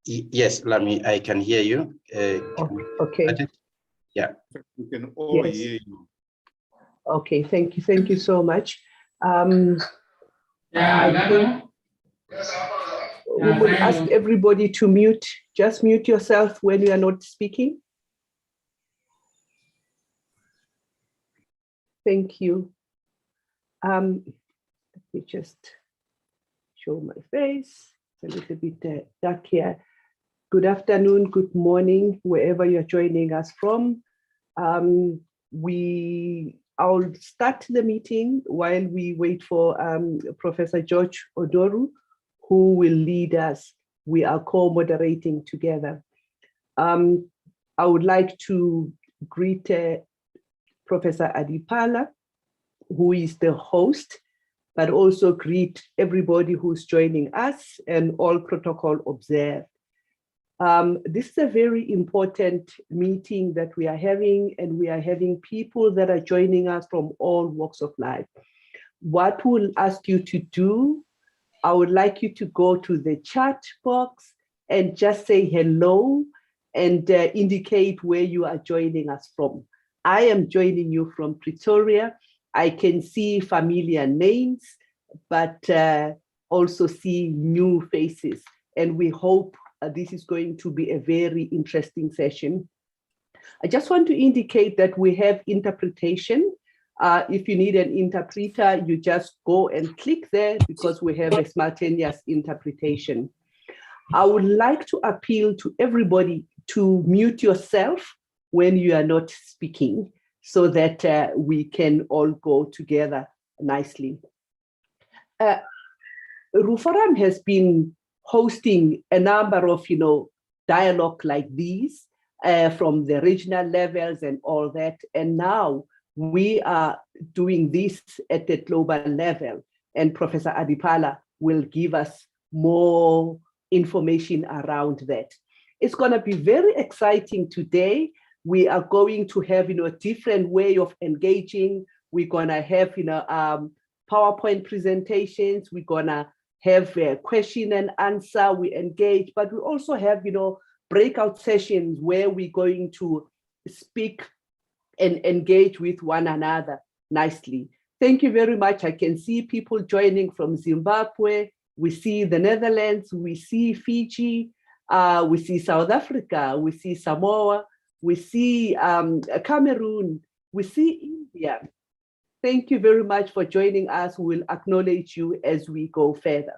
Yes, I can hear you. Okay. Yeah. We can all Yes. hear you. Okay, thank you so much. I think we will ask everybody to mute. Just mute yourself when you are not speaking. Thank you. Let me just show my face. It's a little bit dark here. Good afternoon, good morning, wherever you're joining us from. I'll start the meeting while we wait for Professor George Odoru, who will lead us. We are co-moderating together. I would like to greet Professor Adipala, who is the host, but also greet everybody who's joining us and all protocol observed. This is a very important meeting that we are having, and we are having people that are joining us from all walks of life. What we'll ask you to do, I would like you to go to the chat box and just say hello and indicate where you are joining us from. I am joining you from Pretoria. I can see familiar names, but also see new faces, and we hope this is going to be a very interesting session. I just want to indicate that we have interpretation. If you need an interpreter, you just go and click there because we have a simultaneous interpretation. I would like to appeal to everybody to mute yourself when you are not speaking so that we can all go together nicely. Ruforum has been hosting a number of, dialogue like these from the regional levels and all that. And now we are doing this at the global level. And Professor Adipala will give us more information around that. It's going to be very exciting today. We are going to have, a different way of engaging. We're going to have, PowerPoint presentations. We're going to have a question and answer, we engage, but we also have, breakout sessions where we're going to speak and engage with one another nicely. Thank you very much. I can see people joining from Zimbabwe. We see the Netherlands, we see Fiji, we see South Africa, we see Samoa, we see Cameroon, we see India. Thank you very much for joining us. We'll acknowledge you as we go further.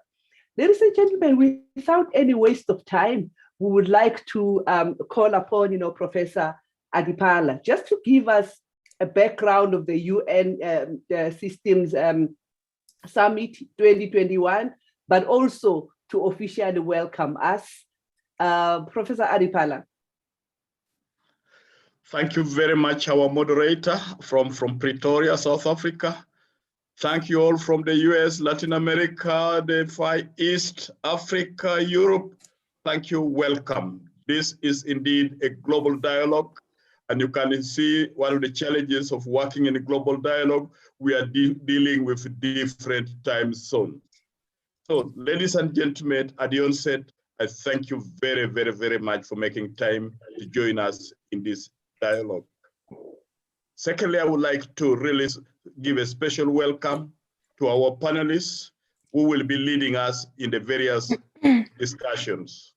Ladies and gentlemen, without any waste of time, we would like to call upon, Professor Adipala, just to give us a background of the UN Systems Summit 2021, but also to officially welcome us. Professor Adipala. Thank you very much, our moderator from Pretoria, South Africa. Thank you all from the US, Latin America, the Far East, Africa, Europe. Thank you, welcome. This is indeed a global dialogue, and you can see one of the challenges of working in a global dialogue, we are dealing with different time zones. So, ladies and gentlemen, at the onset, I thank you very, very, very much for making time to join us in this dialogue. Secondly, I would like to really give a special welcome to our panelists who will be leading us in the various discussions.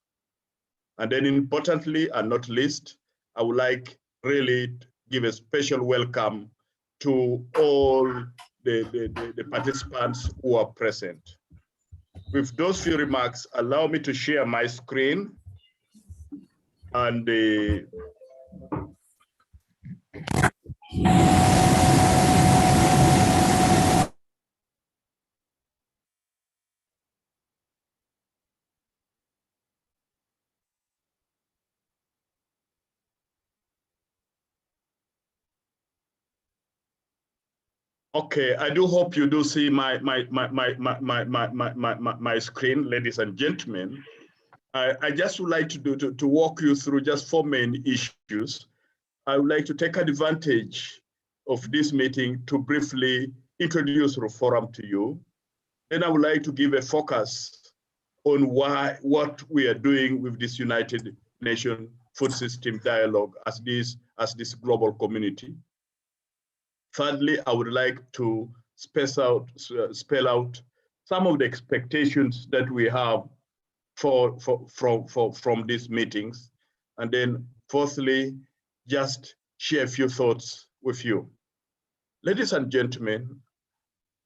And then importantly, and not least, I would like really to give a special welcome to all the participants who are present. With those few remarks, allow me to share my screen and okay, I do hope you do see my screen, ladies and gentlemen. I just would like to walk you through just 4 main issues. I would like to take advantage of this meeting to briefly introduce Ruforum to you. Then I would like to give a focus on what we are doing with this United Nations Food System Dialogue as this global community. Thirdly, I would like to spell out some of the expectations that we have from these meetings. And then fourthly, just share a few thoughts with you. Ladies and gentlemen,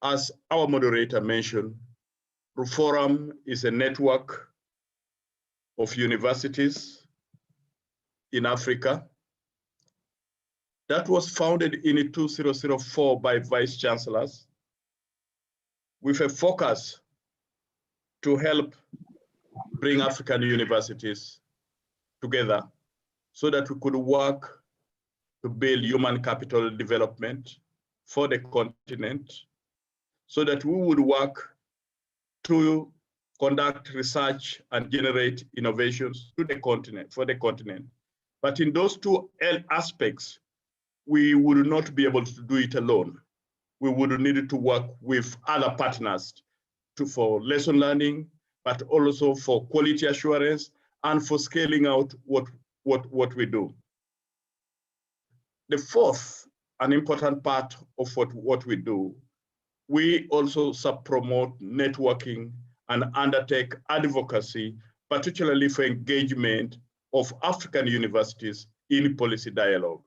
as our moderator mentioned, RUFORUM is a network of universities in Africa that was founded in 2004 by vice chancellors with a focus to help bring African universities together so that we could work to build human capital development for the continent, so that we would work to conduct research and generate innovations to the continent, for the continent. But in those two aspects, we would not be able to do it alone. We would need to work with other partners for lesson learning, but also for quality assurance and for scaling out what we do. The fourth, an important part of what we do, we also promote networking and undertake advocacy, particularly for engagement of African universities in policy dialogue.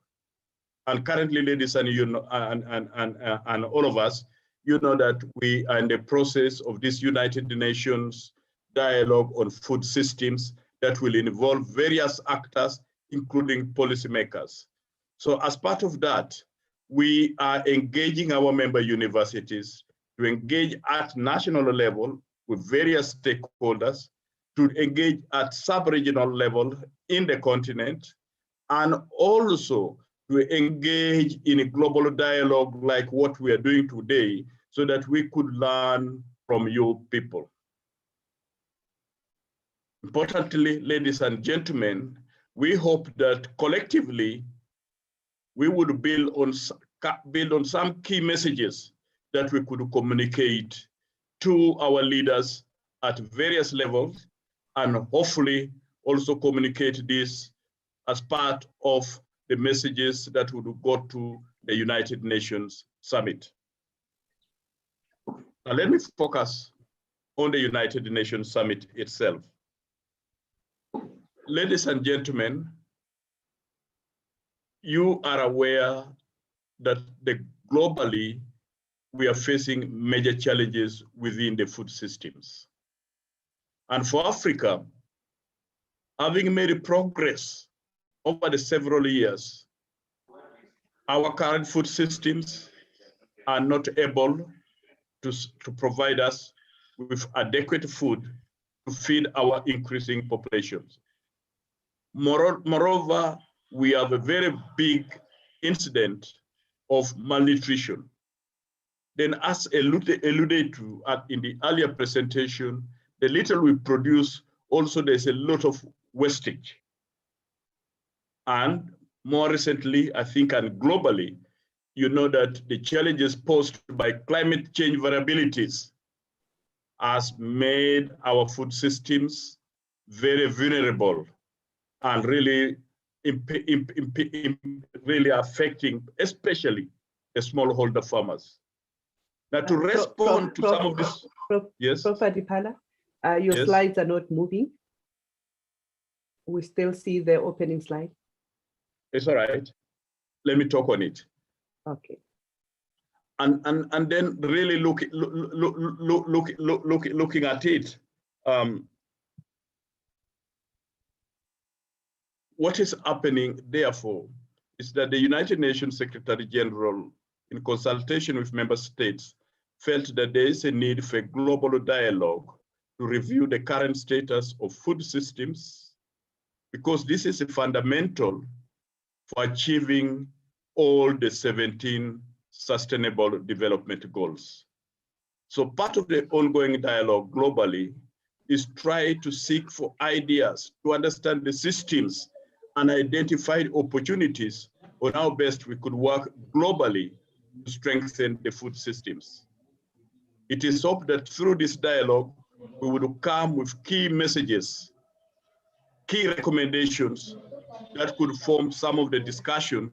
And currently, ladies and and all of us, you know that we are in the process of this United Nations dialogue on food systems that will involve various actors, including policymakers. So as part of that, we are engaging our member universities to engage at national level with various stakeholders, to engage at sub-regional level in the continent, and also to engage in a global dialogue like what we are doing today, so that we could learn from you people. Importantly, ladies and gentlemen, we hope that collectively we would build on some key messages that we could communicate to our leaders at various levels, and hopefully also communicate this as part of the messages that would go to the United Nations Summit. Now let me focus on the United Nations Summit itself. Ladies and gentlemen, you are aware that globally, we are facing major challenges within the food systems. And for Africa, having made progress over the several years, our current food systems are not able to provide us with adequate food to feed our increasing populations. Moreover, we have a very big incident of malnutrition. Then, as alluded to in the earlier presentation, the little we produce, also there's a lot of wastage. And more recently, I think, and globally, you know that the challenges posed by climate change variabilities has made our food systems very vulnerable and really affecting, especially the smallholder farmers. Now, to respond to some of this, yes, Professor Dipala, your yes, slides are not moving. We still see the opening slide. It's all right. Let me talk on it. Okay. And then really looking at it. What is happening, therefore, is that the United Nations Secretary General, in consultation with member states, felt that there is a need for a global dialogue to review the current status of food systems, because this is a fundamental for achieving all the 17 Sustainable Development Goals. So part of the ongoing dialogue globally is try to seek for ideas to understand the systems and identify opportunities on how best we could work globally to strengthen the food systems. It is hoped that through this dialogue, we would come with key messages, key recommendations that could form some of the discussion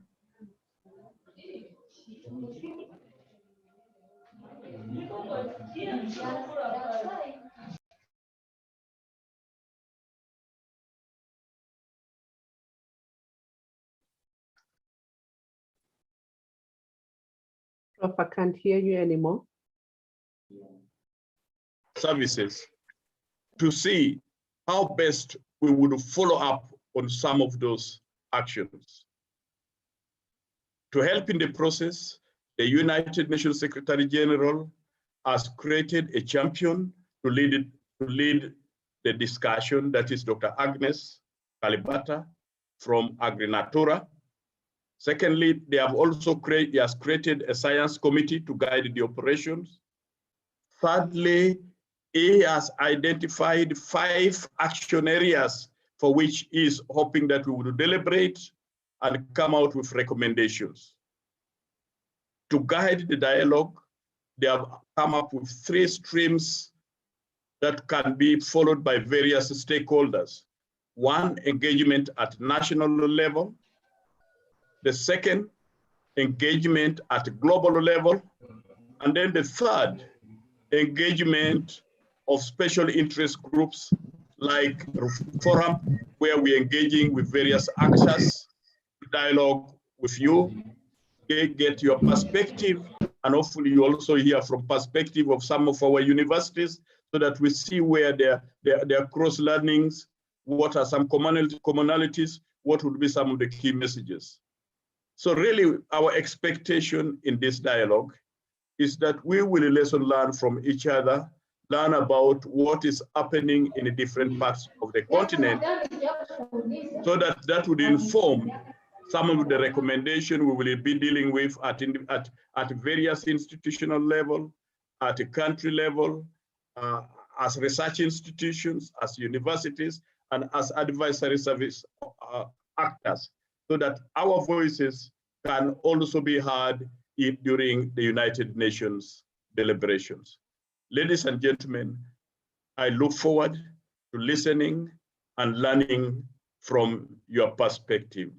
Prof, I can't hear you anymore. services to see how best we would follow up on some of those actions. To help in the process, the United Nations Secretary General has created a champion to lead the discussion, that is Dr. Agnes Kalibata from AgriNatura. Secondly, they have also created a science committee to guide the operations. Thirdly, he has identified 5 action areas for which he is hoping that we would deliberate and come out with recommendations. To guide the dialogue, they have come up with 3 streams that can be followed by various stakeholders. 1, engagement at national level. The second, engagement at global level. And then the third, engagement of special interest groups like Forum, where we're engaging with various actors, dialogue with you, get your perspective, and hopefully you also hear from perspective of some of our universities so that we see where their cross learnings, what are some commonalities, what would be some of the key messages. So really our expectation in this dialogue is that we will lesson learn from each other, learn about what is happening in the different parts of the continent, so that would inform some of the recommendation we will be dealing with at various institutional level, at a country level, as research institutions, as universities, and as advisory service actors, so that our voices can also be heard during the United Nations deliberations. Ladies and gentlemen, I look forward to listening and learning from your perspective.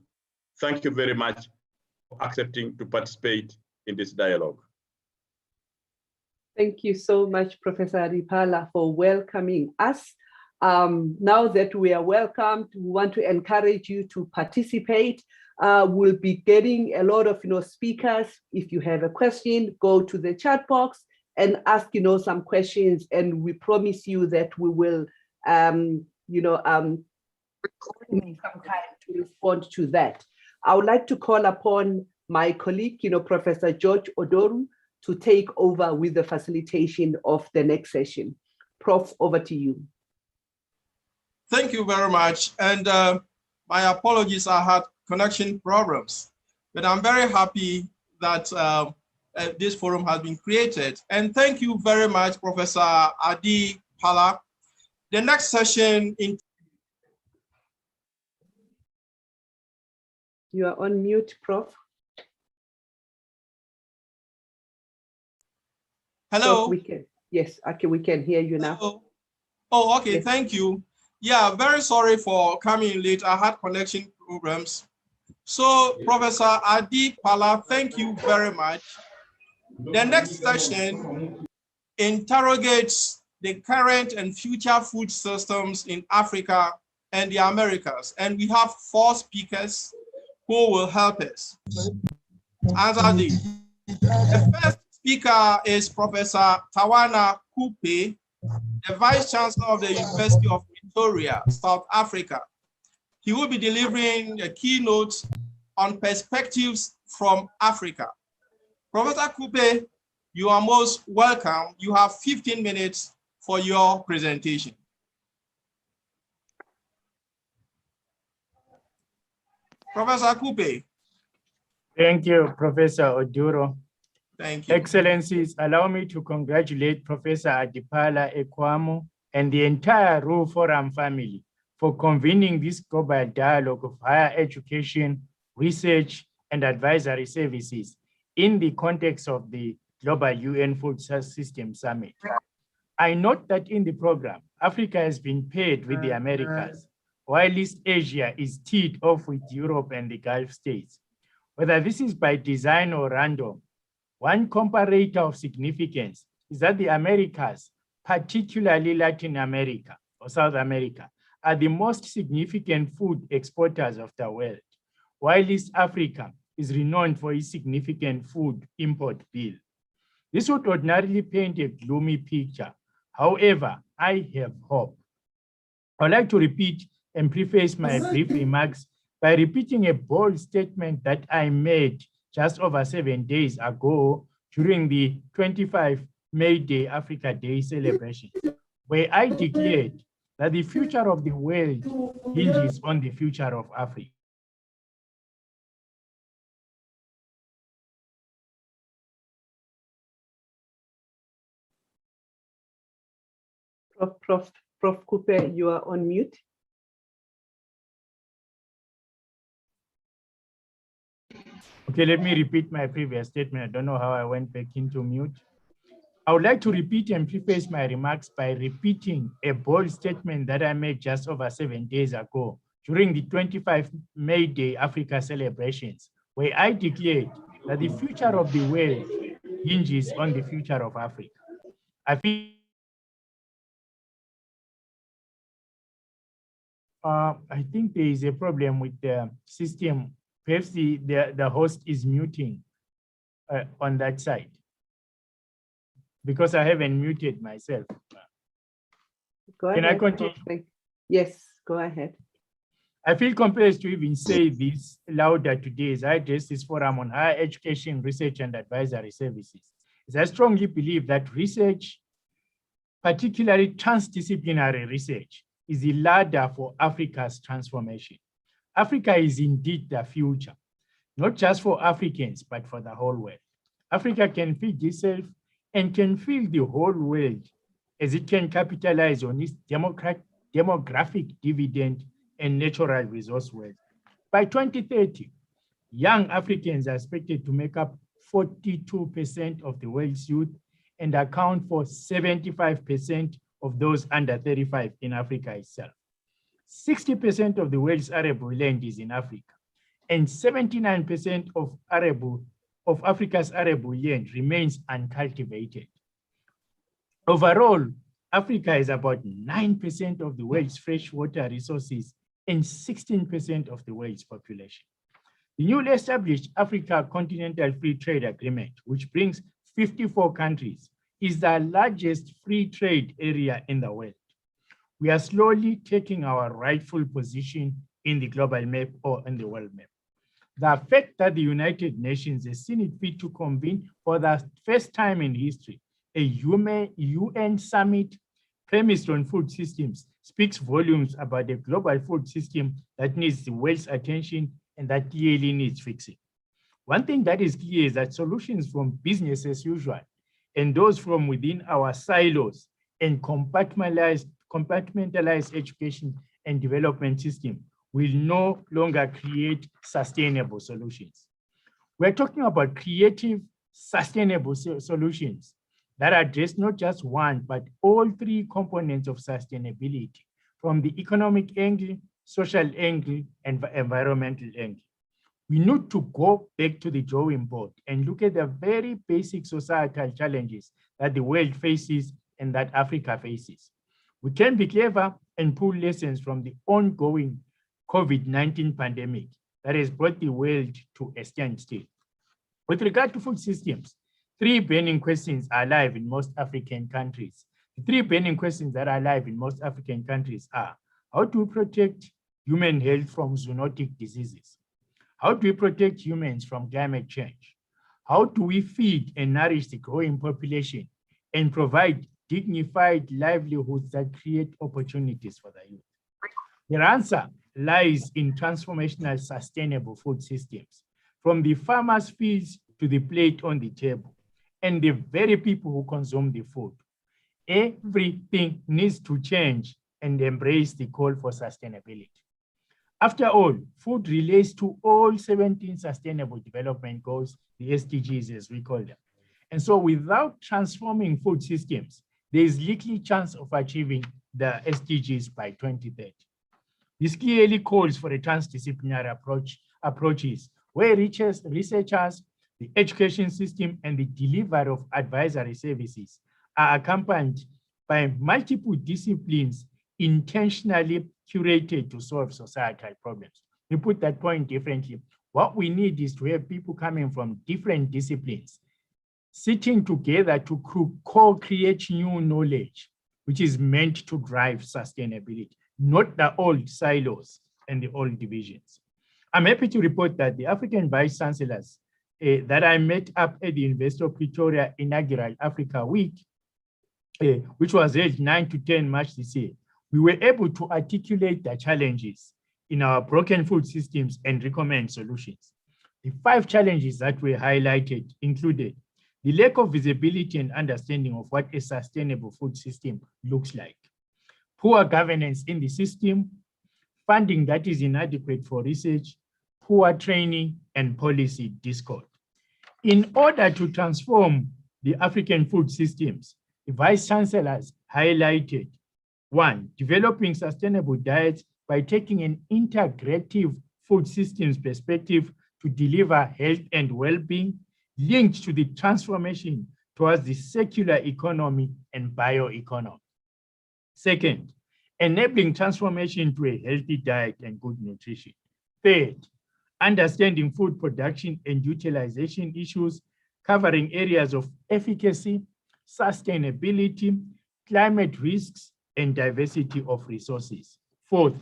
Thank you very much for accepting to participate in this dialogue. Thank you so much, Professor Adipala, for welcoming us. Now that we are welcomed, we want to encourage you to participate. We'll be getting a lot of speakers. If you have a question, go to the chat box and ask some questions, and we promise you that we will some time to respond to that. I would like to call upon my colleague, Professor George Odoru, to take over with the facilitation of the next session. Prof, over to you. Thank you very much. And my apologies, I had connection problems, but I'm very happy that this forum has been created. And thank you very much, Professor Adipala. The next session in You are on mute, Prof. Hello. Prof, we can, yes, okay, we can hear you now. Hello. Oh, okay, Yes. Thank you. Yeah, very sorry for coming late. I had connection problems. So, Professor Adipala, thank you very much. The next session interrogates the current and future food systems in Africa and the Americas. And we have 4 speakers who will help us answer this. The first speaker is Professor Tawana Kupe, the Vice Chancellor of the University of Pretoria, South Africa. He will be delivering a keynote on perspectives from Africa. Professor Kupe, you are most welcome. You have 15 minutes for your presentation. Professor Kupe. Thank you, Professor Oduro. Thank you. Excellencies, allow me to congratulate Professor Adipala Ekwamo and the entire Rue Forum family for convening this global dialogue of higher education, research, and advisory services in the context of the Global UN Food System Summit. I note that in the program, Africa has been paired with the Americas, while East Asia is teed off with Europe and the Gulf states. Whether this is by design or random, one comparator of significance is that the Americas, particularly Latin America or South America, are the most significant food exporters of the world, while East Africa is renowned for its significant food import bill. This would ordinarily paint a gloomy picture. However, I have hope. I'd like to repeat and preface my brief remarks by repeating a bold statement that I made just over 7 days ago during the 25 May Day Africa Day celebration, where I declared that the future of the world hinges on the future of Africa. Prof. Cooper, you are on mute. Okay, let me repeat my previous statement. I don't know how I went back into mute. I would like to repeat and preface my remarks by repeating a bold statement that I made just over 7 days ago during the 25 May Day Africa celebrations, where I declared that the future of the world hinges on the future of Africa. I think there is a problem with the system. Perhaps the host is muting on that side, because I haven't muted myself. Go ahead. Can I continue? Yes, go ahead. I feel compelled to even say this louder today as I address this forum on higher education, research, and advisory services. As I strongly believe that research, particularly transdisciplinary research, is the ladder for Africa's transformation. Africa is indeed the future, not just for Africans, but for the whole world. Africa can feed itself and can feed the whole world as it can capitalize on its demographic dividend and natural resource wealth. By 2030, young Africans are expected to make up 42% of the world's youth and account for 75% of those under 35 in Africa itself. 60% of the world's arable land is in Africa, and 79% of Africa's arable land remains uncultivated. Overall, Africa is about 9% of the world's freshwater resources and 16% of the world's population. The newly established Africa Continental Free Trade Agreement, which brings 54 countries, is the largest free trade area in the world. We are slowly taking our rightful position in the global map or in the world map. The fact that the United Nations has seen it fit to convene for the first time in history a UN summit premised on food systems speaks volumes about the global food system that needs the world's attention and that clearly needs fixing. One thing that is clear is that solutions from business as usual and those from within our silos and compartmentalized education and development system will no longer create sustainable solutions. We're talking about creative, sustainable solutions that address not just one, but all three components of sustainability, from the economic angle, social angle, and environmental angle. We need to go back to the drawing board and look at the very basic societal challenges that the world faces and that Africa faces. We can be clever and pull lessons from the ongoing COVID-19 pandemic that has brought the world to a standstill. With regard to food systems, three burning questions are alive in most African countries. The three burning questions that are alive in most African countries are: how do we protect human health from zoonotic diseases? How do we protect humans from climate change? How do we feed and nourish the growing population and provide dignified livelihoods that create opportunities for the youth? Their answer lies in transformational sustainable food systems, from the farmer's fields to the plate on the table, and the very people who consume the food. Everything needs to change and embrace the call for sustainability. After all, food relates to all 17 Sustainable Development Goals, the SDGs as we call them. And so without transforming food systems, there is little chance of achieving the SDGs by 2030. This clearly calls for a transdisciplinary approaches where researchers, the education system, and the delivery of advisory services are accompanied by multiple disciplines intentionally curated to solve societal problems. We put that point differently. What we need is to have people coming from different disciplines, sitting together to co-create new knowledge, which is meant to drive sustainability, not the old silos and the old divisions. I'm happy to report that the African Vice Chancellors that I met up at the University of Pretoria inaugural Africa Week, which was held 9 to 10 March this year, we were able to articulate the challenges in our broken food systems and recommend solutions. The 5 challenges that were highlighted included the lack of visibility and understanding of what a sustainable food system looks like, poor governance in the system, funding that is inadequate for research, poor training, and policy discord. In order to transform the African food systems, the Vice Chancellors highlighted 1, developing sustainable diets by taking an integrative food systems perspective to deliver health and well-being linked to the transformation towards the circular economy and bioeconomy. 2nd, enabling transformation to a healthy diet and good nutrition. 3rd, understanding food production and utilization issues, covering areas of efficacy, sustainability, climate risks, and diversity of resources. 4th,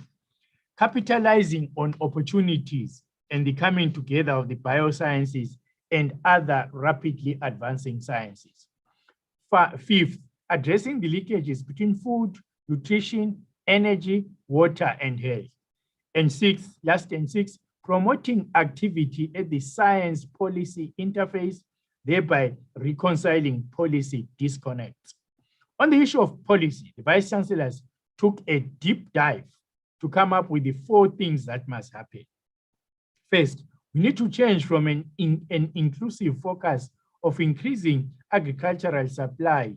capitalizing on opportunities and the coming together of the biosciences and other rapidly advancing sciences. 5th, addressing the leakages between food, nutrition, energy, water, and health. And 6th, last and 6th, promoting activity at the science policy interface, thereby reconciling policy disconnects. On the issue of policy, the Vice Chancellors took a deep dive to come up with the 4 things that must happen. First, we need to change from an inclusive focus of increasing agricultural supply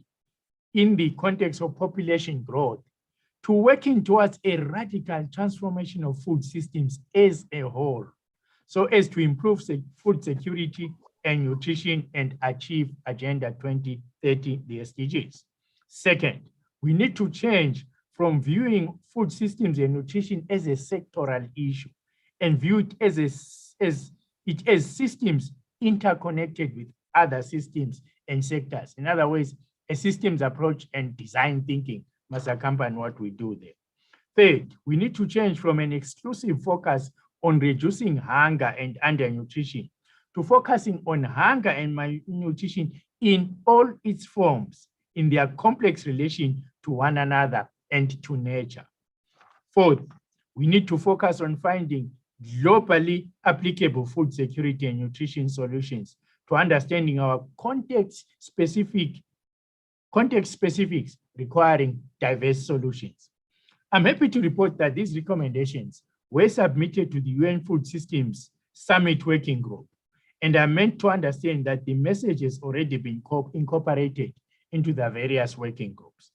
in the context of population growth to working towards a radical transformation of food systems as a whole, so as to improve food security and nutrition and achieve Agenda 2030, the SDGs. Second, we need to change from viewing food systems and nutrition as a sectoral issue and view it as systems interconnected with other systems and sectors. In other words, a systems approach and design thinking must accompany what we do there. Third, we need to change from an exclusive focus on reducing hunger and undernutrition to focusing on hunger and malnutrition in all its forms in their complex relation to one another and to nature. Fourth, we need to focus on finding globally applicable food security and nutrition solutions to understanding our context specifics requiring diverse solutions. I'm happy to report that these recommendations were submitted to the UN Food Systems Summit Working Group, and are meant to understand that the message has already been incorporated into the various working groups.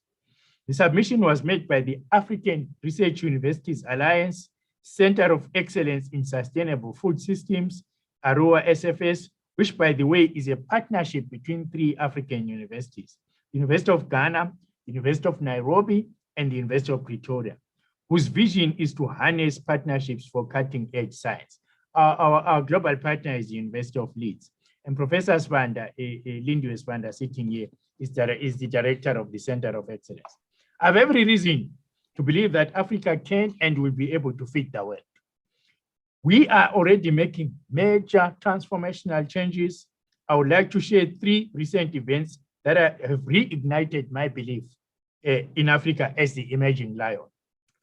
The submission was made by the African Research Universities Alliance, Center of Excellence in Sustainable Food Systems, ARUA SFS, which, by the way, is a partnership between 3 African universities, the University of Ghana, the University of Nairobi, and the University of Pretoria, whose vision is to harness partnerships for cutting-edge science. Our global partner is the University of Leeds, and Professor Sibanda, Lindiwe Sibanda, sitting here, is the director of the Center of Excellence. I have every reason to believe that Africa can and will be able to feed the world. We are already making major transformational changes. I would like to share 3 recent events that have reignited my belief in Africa as the emerging lion.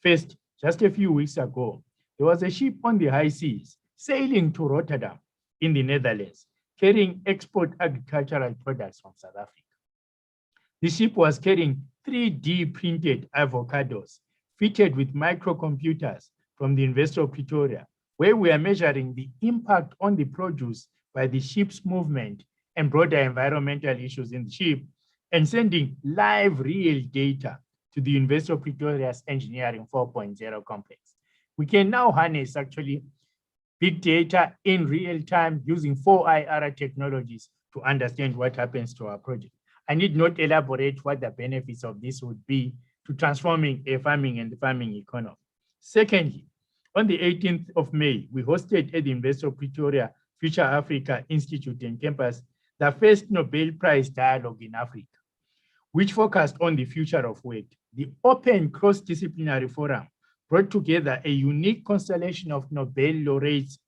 First, just a few weeks ago, there was a ship on the high seas sailing to Rotterdam in the Netherlands, carrying export agricultural products from South Africa. The ship was carrying 3D printed avocados fitted with microcomputers from the University of Pretoria, where we are measuring the impact on the produce by the ship's movement and broader environmental issues in the ship, and sending live real data to the University of Pretoria's Engineering 4.0 complex. We can now harness actually big data in real time using 4IR technologies to understand what happens to our project. I need not elaborate what the benefits of this would be to transforming a farming and the farming economy. Secondly, on the 18th of May, we hosted at the University of Pretoria Future Africa Institute and Campus the first Nobel Prize dialogue in Africa, which focused on the future of work. The open cross-disciplinary forum brought together a unique constellation of Nobel laureates,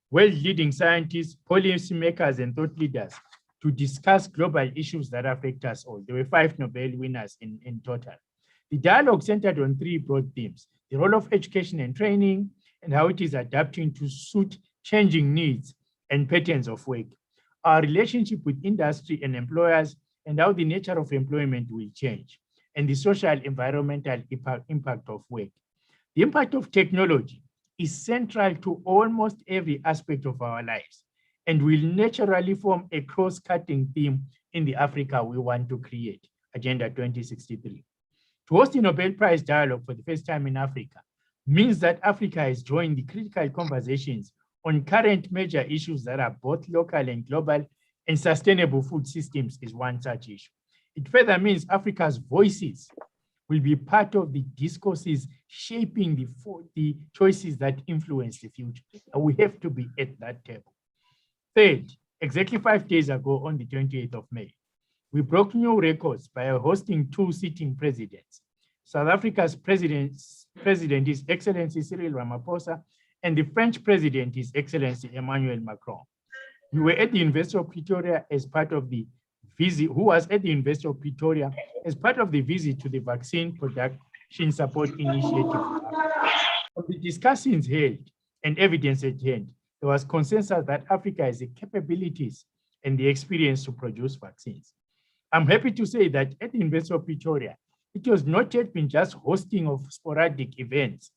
world-leading scientists, policymakers, and thought leaders to discuss global issues that affect us all. There were 5 Nobel winners in total. The dialogue centered on 3 broad themes: the role of education and training, and how it is adapting to suit changing needs and patterns of work, our relationship with industry and employers, and how the nature of employment will change, and the social environmental impact of work. The impact of technology is central to almost every aspect of our lives and will naturally form a cross-cutting theme in the Africa we want to create, Agenda 2063. To host the Nobel Prize dialogue for the first time in Africa means that Africa is joining the critical conversations on current major issues that are both local and global, and sustainable food systems is one such issue. It further means Africa's voices will be part of the discourses shaping the choices that influence the future. And we have to be at that table. Third, exactly 5 days ago on the 28th of May, we broke new records by hosting 2 sitting presidents. South Africa's president, His Excellency Cyril Ramaphosa, and the French president, His Excellency Emmanuel Macron. We were at the University of Pretoria as part of the visit, who was at the University of Pretoria as part of the visit to the Vaccine Production Support Initiative. Of the discussions held and evidence at hand, there was consensus that Africa has the capabilities and the experience to produce vaccines. I'm happy to say that at the University of Pretoria, it was not yet been just hosting of sporadic events,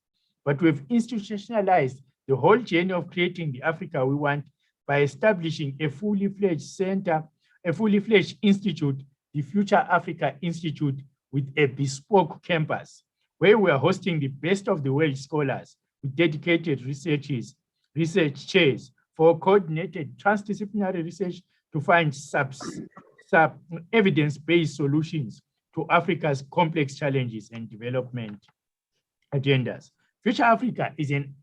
but we've institutionalized the whole journey of creating the Africa we want by establishing a fully fledged center, a fully fledged institute, the Future Africa Institute, with a bespoke campus, where we are hosting the best of the world scholars with dedicated research chairs for coordinated transdisciplinary research to find evidence-based solutions to Africa's complex challenges and development agendas. Future Africa is an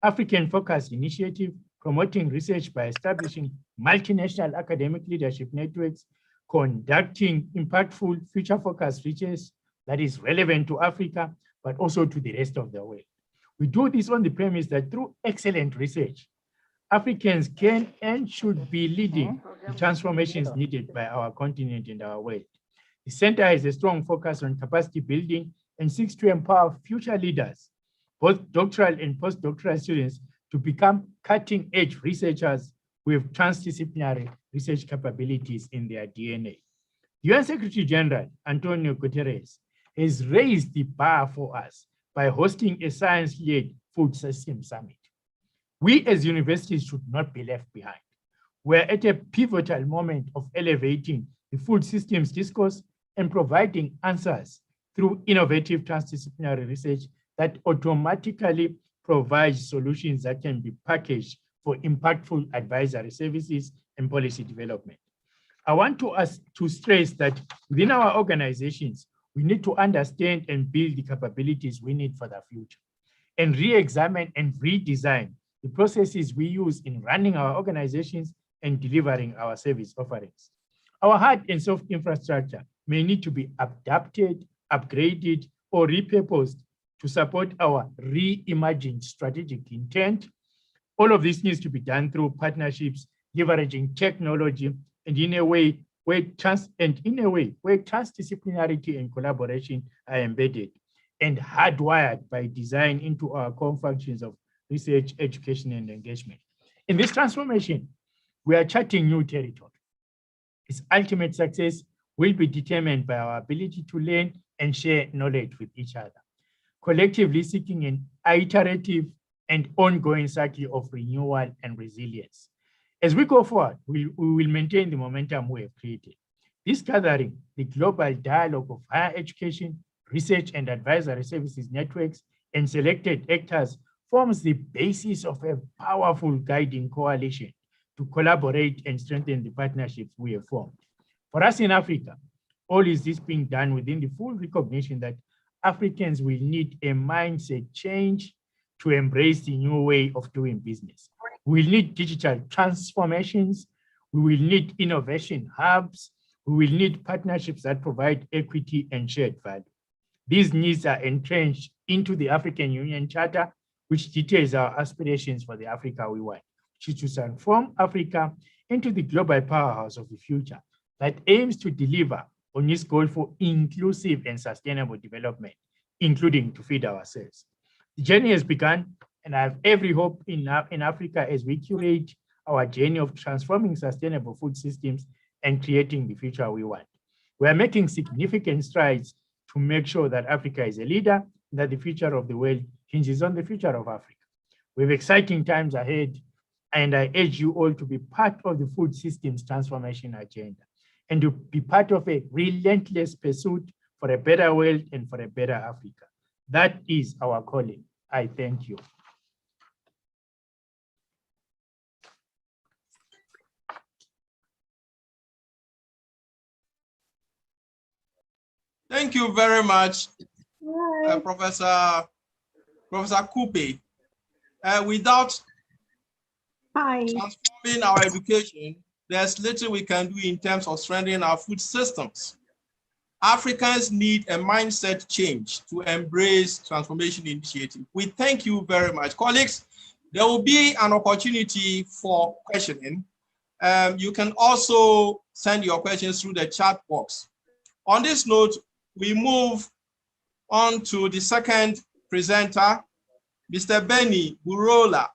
African-focused initiative promoting research by establishing multinational academic leadership networks, conducting impactful future-focused research that is relevant to Africa, but also to the rest of the world. We do this on the premise that through excellent research, Africans can and should be leading the transformations needed by our continent and our world. The center has a strong focus on capacity building and seeks to empower future leaders, both doctoral and postdoctoral students, to become cutting-edge researchers with transdisciplinary research capabilities in their DNA. UN Secretary General Antonio Guterres has raised the bar for us by hosting a science-led food system summit. We as universities should not be left behind. We're at a pivotal moment of elevating the food systems discourse and providing answers through innovative transdisciplinary research that automatically provides solutions that can be packaged for impactful advisory services and policy development. I want to stress that within our organizations, we need to understand and build the capabilities we need for the future, and re-examine and redesign the processes we use in running our organizations and delivering our service offerings. Our hard and soft infrastructure may need to be adapted, upgraded, or repurposed to support our reimagined strategic intent. All of this needs to be done through partnerships, leveraging technology, and in a way where transdisciplinarity and collaboration are embedded and hardwired by design into our core functions of research, education, and engagement. In this transformation, we are charting new territory. Its ultimate success will be determined by our ability to learn and share knowledge with each other, collectively seeking an iterative and ongoing cycle of renewal and resilience. As we go forward, we will maintain the momentum we have created. This gathering, the Global Dialogue of Higher Education, Research and Advisory Services Networks, and selected actors forms the basis of a powerful guiding coalition to collaborate and strengthen the partnerships we have formed. For us in Africa, all is this being done within the full recognition that Africans will need a mindset change to embrace the new way of doing business. We will need digital transformations. We will need innovation hubs. We will need partnerships that provide equity and shared value. These needs are entrenched into the African Union Charter, which details our aspirations for the Africa we want, which is to transform Africa into the global powerhouse of the future that aims to deliver on its goal for inclusive and sustainable development, including to feed ourselves. The journey has begun, and I have every hope in Africa as we curate our journey of transforming sustainable food systems and creating the future we want. We are making significant strides to make sure that Africa is a leader, and that the future of the world hinges on the future of Africa. We have exciting times ahead, and I urge you all to be part of the food systems transformation agenda and to be part of a relentless pursuit for a better world and for a better Africa. That is our calling. I thank you. Thank you very much, Professor Kupe. Without transforming our education, there's little we can do in terms of strengthening our food systems. Africans need a mindset change to embrace transformation initiative. We thank you very much. Colleagues, there will be an opportunity for questioning. You can also send your questions through the chat box. On this note, we move on to the second presenter, Mr. Benny Burola,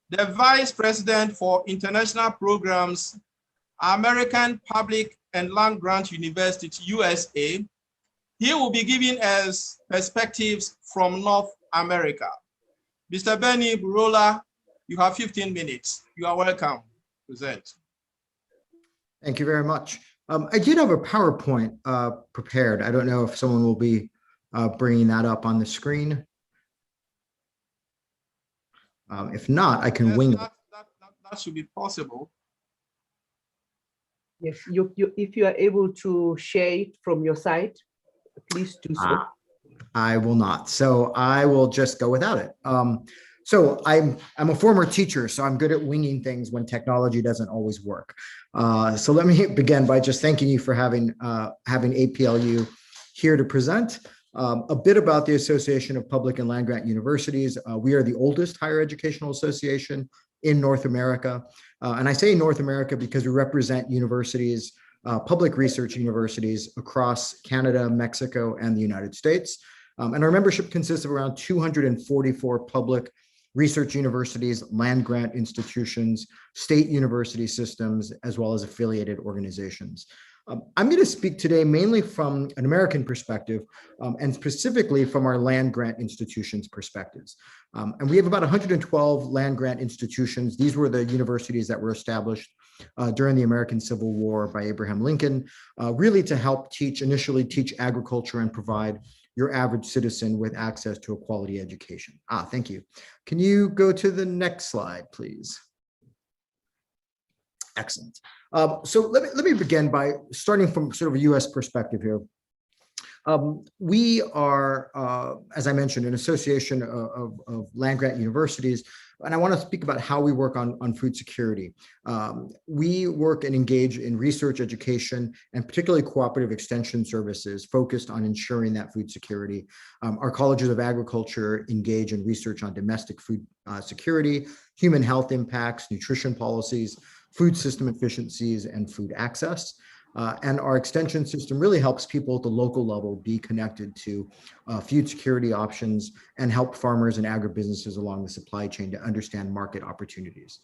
the Vice President for International Programs, American Public and Land Grant University, USA. He will be giving us perspectives from North America. Mr. Benny Burola, you have 15 minutes. You are welcome. Present. Thank you very much. I did have a PowerPoint prepared. I don't know if someone will be bringing that up on the screen. If not, I can wing it. That should be possible. Yes, if you are able to share it from your side, please do so. I will not. So I will just go without it. So I'm a former teacher, so I'm good at winging things when technology doesn't always work. So let me begin by just thanking you for having APLU here to present. A bit about the Association of Public and Land Grant Universities. We are the oldest higher educational association in North America. And I say North America because we represent universities, public research universities across Canada, Mexico, and the United States. And our membership consists of around 244 public research universities, land grant institutions, state university systems, as well as affiliated organizations. I'm going to speak today mainly from an American perspective, and specifically from our land grant institutions perspectives. And we have about 112 land grant institutions. These were the universities that were established during the American Civil War by Abraham Lincoln, really to help initially teach agriculture and provide your average citizen with access to a quality education. Thank you. Can you go to the next slide, please? Excellent. So let me begin by starting from sort of a US perspective here. We are, as I mentioned, an association of land grant universities, and I want to speak about how we work on food security. We work and engage in research, education, and particularly cooperative extension services focused on ensuring that food security. Our colleges of agriculture engage in research on domestic food security, human health impacts, nutrition policies, food system efficiencies, and food access. And our extension system really helps people at the local level be connected to food security options and help farmers and agribusinesses along the supply chain to understand market opportunities.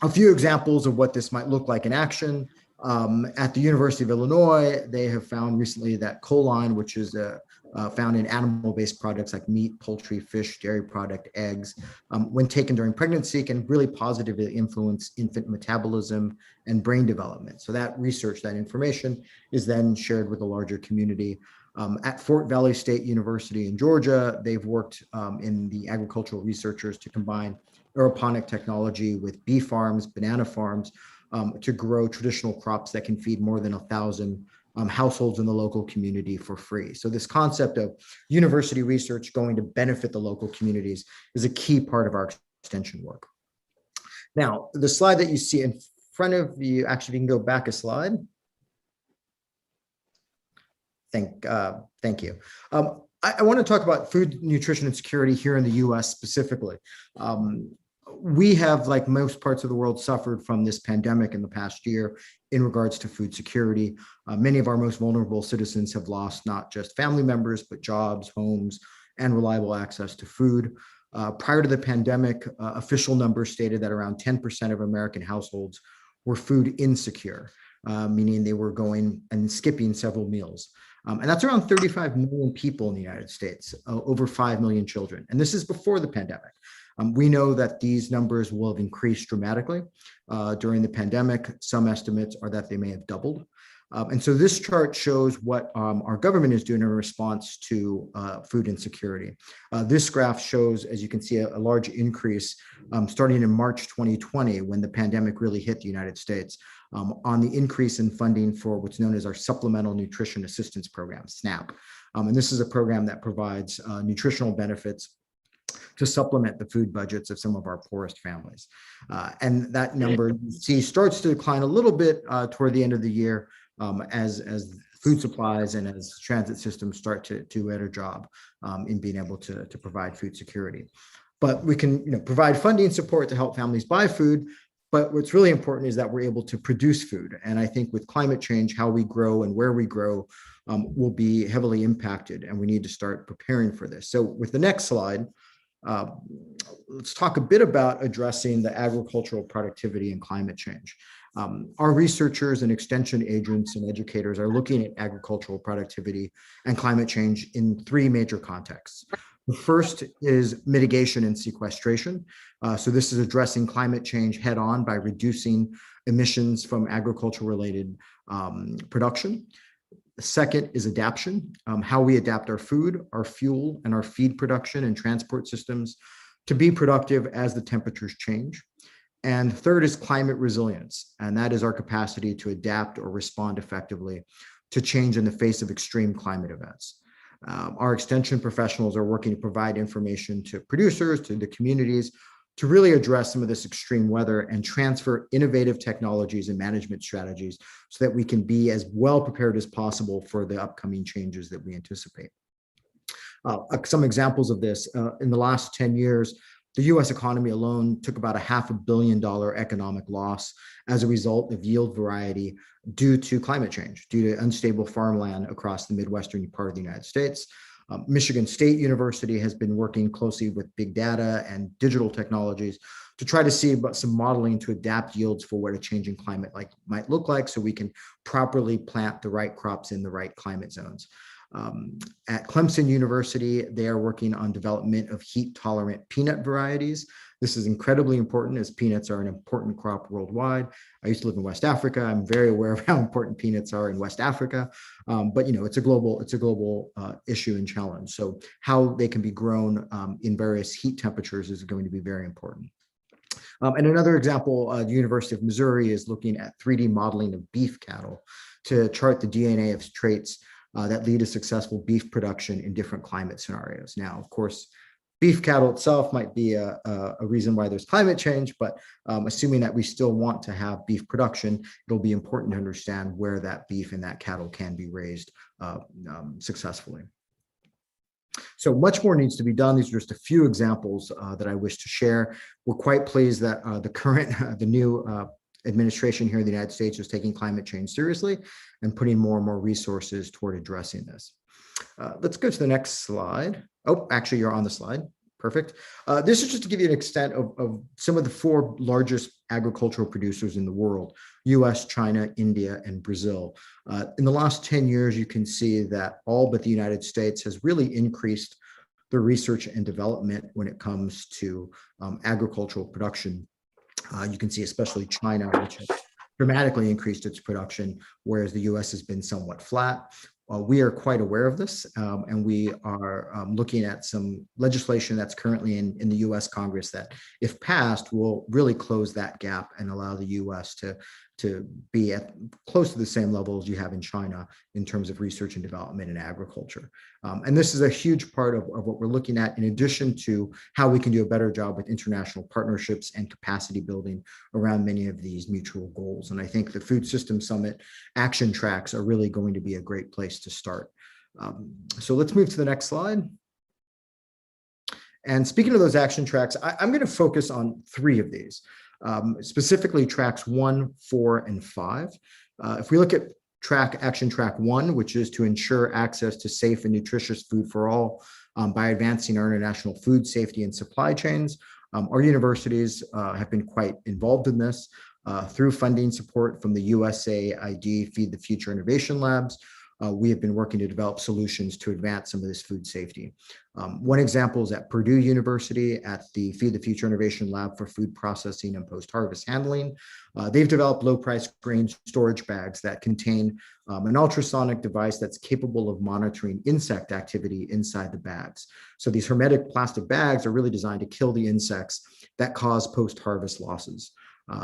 A few examples of what this might look like in action. At the University of Illinois, they have found recently that choline, which is a found in animal-based products like meat, poultry, fish, dairy product, eggs, when taken during pregnancy can really positively influence infant metabolism and brain development. So that research, that information is then shared with a larger community. At Fort Valley State University in Georgia, they've worked in the agricultural researchers to combine aeroponic technology with bee farms, banana farms, to grow traditional crops that can feed more than 1,000 households in the local community for free. So this concept of university research going to benefit the local communities is a key part of our extension work. Now, the slide that you see in front of you, actually, you can go back a slide. Thank you. I want to talk about food, nutrition, and security here in the US specifically. We have, like most parts of the world, suffered from this pandemic in the past year in regards to food security. Many of our most vulnerable citizens have lost not just family members, but jobs, homes, and reliable access to food. Prior to the pandemic, official numbers stated that around 10% of American households were food insecure, meaning they were going and skipping several meals. And that's around 35 million people in the United States, over 5 million children. And this is before the pandemic. We know that these numbers will have increased dramatically during the pandemic. Some estimates are that they may have doubled. And so this chart shows what our government is doing in response to food insecurity. This graph shows, as you can see, a large increase starting in March 2020, when the pandemic really hit the United States, on the increase in funding for what's known as our Supplemental Nutrition Assistance Program, SNAP. And this is a program that provides nutritional benefits to supplement the food budgets of some of our poorest families. And that number, you see, starts to decline a little bit toward the end of the year as food supplies and as transit systems start to do a better job in being able to provide food security. But we can provide funding support to help families buy food. But what's really important is that we're able to produce food. And I think with climate change, how we grow and where we grow will be heavily impacted, and we need to start preparing for this. So with the next slide, let's talk a bit about addressing the agricultural productivity and climate change. Our researchers and extension agents and educators are looking at agricultural productivity and climate change in three major contexts. The first is mitigation and sequestration. So this is addressing climate change head on by reducing emissions from agriculture-related production. The second is adaptation, how we adapt our food, our fuel, and our feed production and transport systems to be productive as the temperatures change. And third is climate resilience, and that is our capacity to adapt or respond effectively to change in the face of extreme climate events. Our extension professionals are working to provide information to producers, to the communities, to really address some of this extreme weather and transfer innovative technologies and management strategies so that we can be as well prepared as possible for the upcoming changes that we anticipate. Some examples of this, in the last 10 years, the US economy alone took about $500 million economic loss as a result of yield variety due to climate change, due to unstable farmland across the Midwestern part of the United States. Michigan State University has been working closely with big data and digital technologies to try to see about some modeling to adapt yields for what a changing climate might look like, so we can properly plant the right crops in the right climate zones. At Clemson University, they are working on development of heat-tolerant peanut varieties. This is incredibly important, as peanuts are an important crop worldwide. I used to live in West Africa. I'm very aware of how important peanuts are in West Africa, but it's a global issue and challenge. So how they can be grown in various heat temperatures is going to be very important. And another example, the University of Missouri is looking at 3D modeling of beef cattle to chart the DNA of traits that lead to successful beef production in different climate scenarios. Now, of course, beef cattle itself might be a reason why there's climate change, but assuming that we still want to have beef production, it'll be important to understand where that beef and that cattle can be raised successfully. So much more needs to be done. These are just a few examples that I wish to share. We're quite pleased that the new administration here in the United States is taking climate change seriously and putting more and more resources toward addressing this. Let's go to the next slide. Oh, actually, you're on the slide. Perfect. This is just to give you an extent of some of the 4 largest agricultural producers in the world: US, China, India, and Brazil. In the last 10 years, you can see that all but the United States has really increased their research and development when it comes to agricultural production. You can see especially China, which has dramatically increased its production, whereas the US has been somewhat flat. We are quite aware of this, and we are looking at some legislation that's currently in the US Congress that, if passed, will really close that gap and allow the US to be at close to the same levels you have in China in terms of research and development in agriculture. And this is a huge part of what we're looking at, in addition to how we can do a better job with international partnerships and capacity building around many of these mutual goals. And I think the Food System Summit action tracks are really going to be a great place to start. So let's move to the next slide. And speaking of those action tracks, I'm going to focus on 3 of these. Specifically tracks 1, 4, and 5. If we look at action track 1, which is to ensure access to safe and nutritious food for all by advancing our international food safety and supply chains, our universities have been quite involved in this through funding support from the USAID Feed the Future Innovation Labs. We have been working to develop solutions to advance some of this food safety. One example is at Purdue University at the Feed the Future Innovation Lab for Food Processing and Post-Harvest Handling. They've developed low-price grain storage bags that contain an ultrasonic device that's capable of monitoring insect activity inside the bags. So these hermetic plastic bags are really designed to kill the insects that cause post-harvest losses.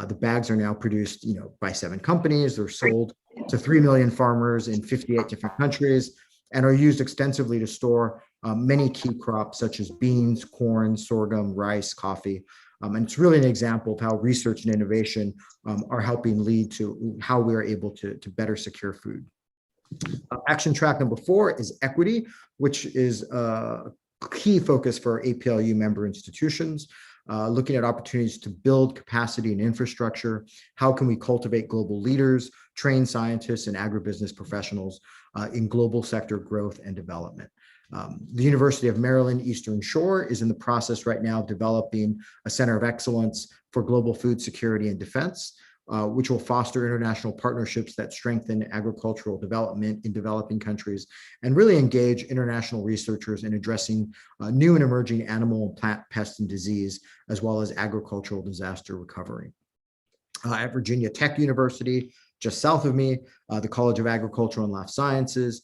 The bags are now produced, by 7 companies. They're sold to 3 million farmers in 58 different countries and are used extensively to store many key crops such as beans, corn, sorghum, rice, coffee. And it's really an example of how research and innovation are helping lead to how we are able to better secure food. Action track number 4 is equity, which is a key focus for APLU member institutions. Looking at opportunities to build capacity and infrastructure. How can we cultivate global leaders, train scientists, and agribusiness professionals in global sector growth and development? The University of Maryland Eastern Shore is in the process right now of developing a center of excellence for global food security and defense, which will foster international partnerships that strengthen agricultural development in developing countries and really engage international researchers in addressing new and emerging animal and plant pest and disease, as well as agricultural disaster recovery. At Virginia Tech University, just south of me, the College of Agricultural and Life Sciences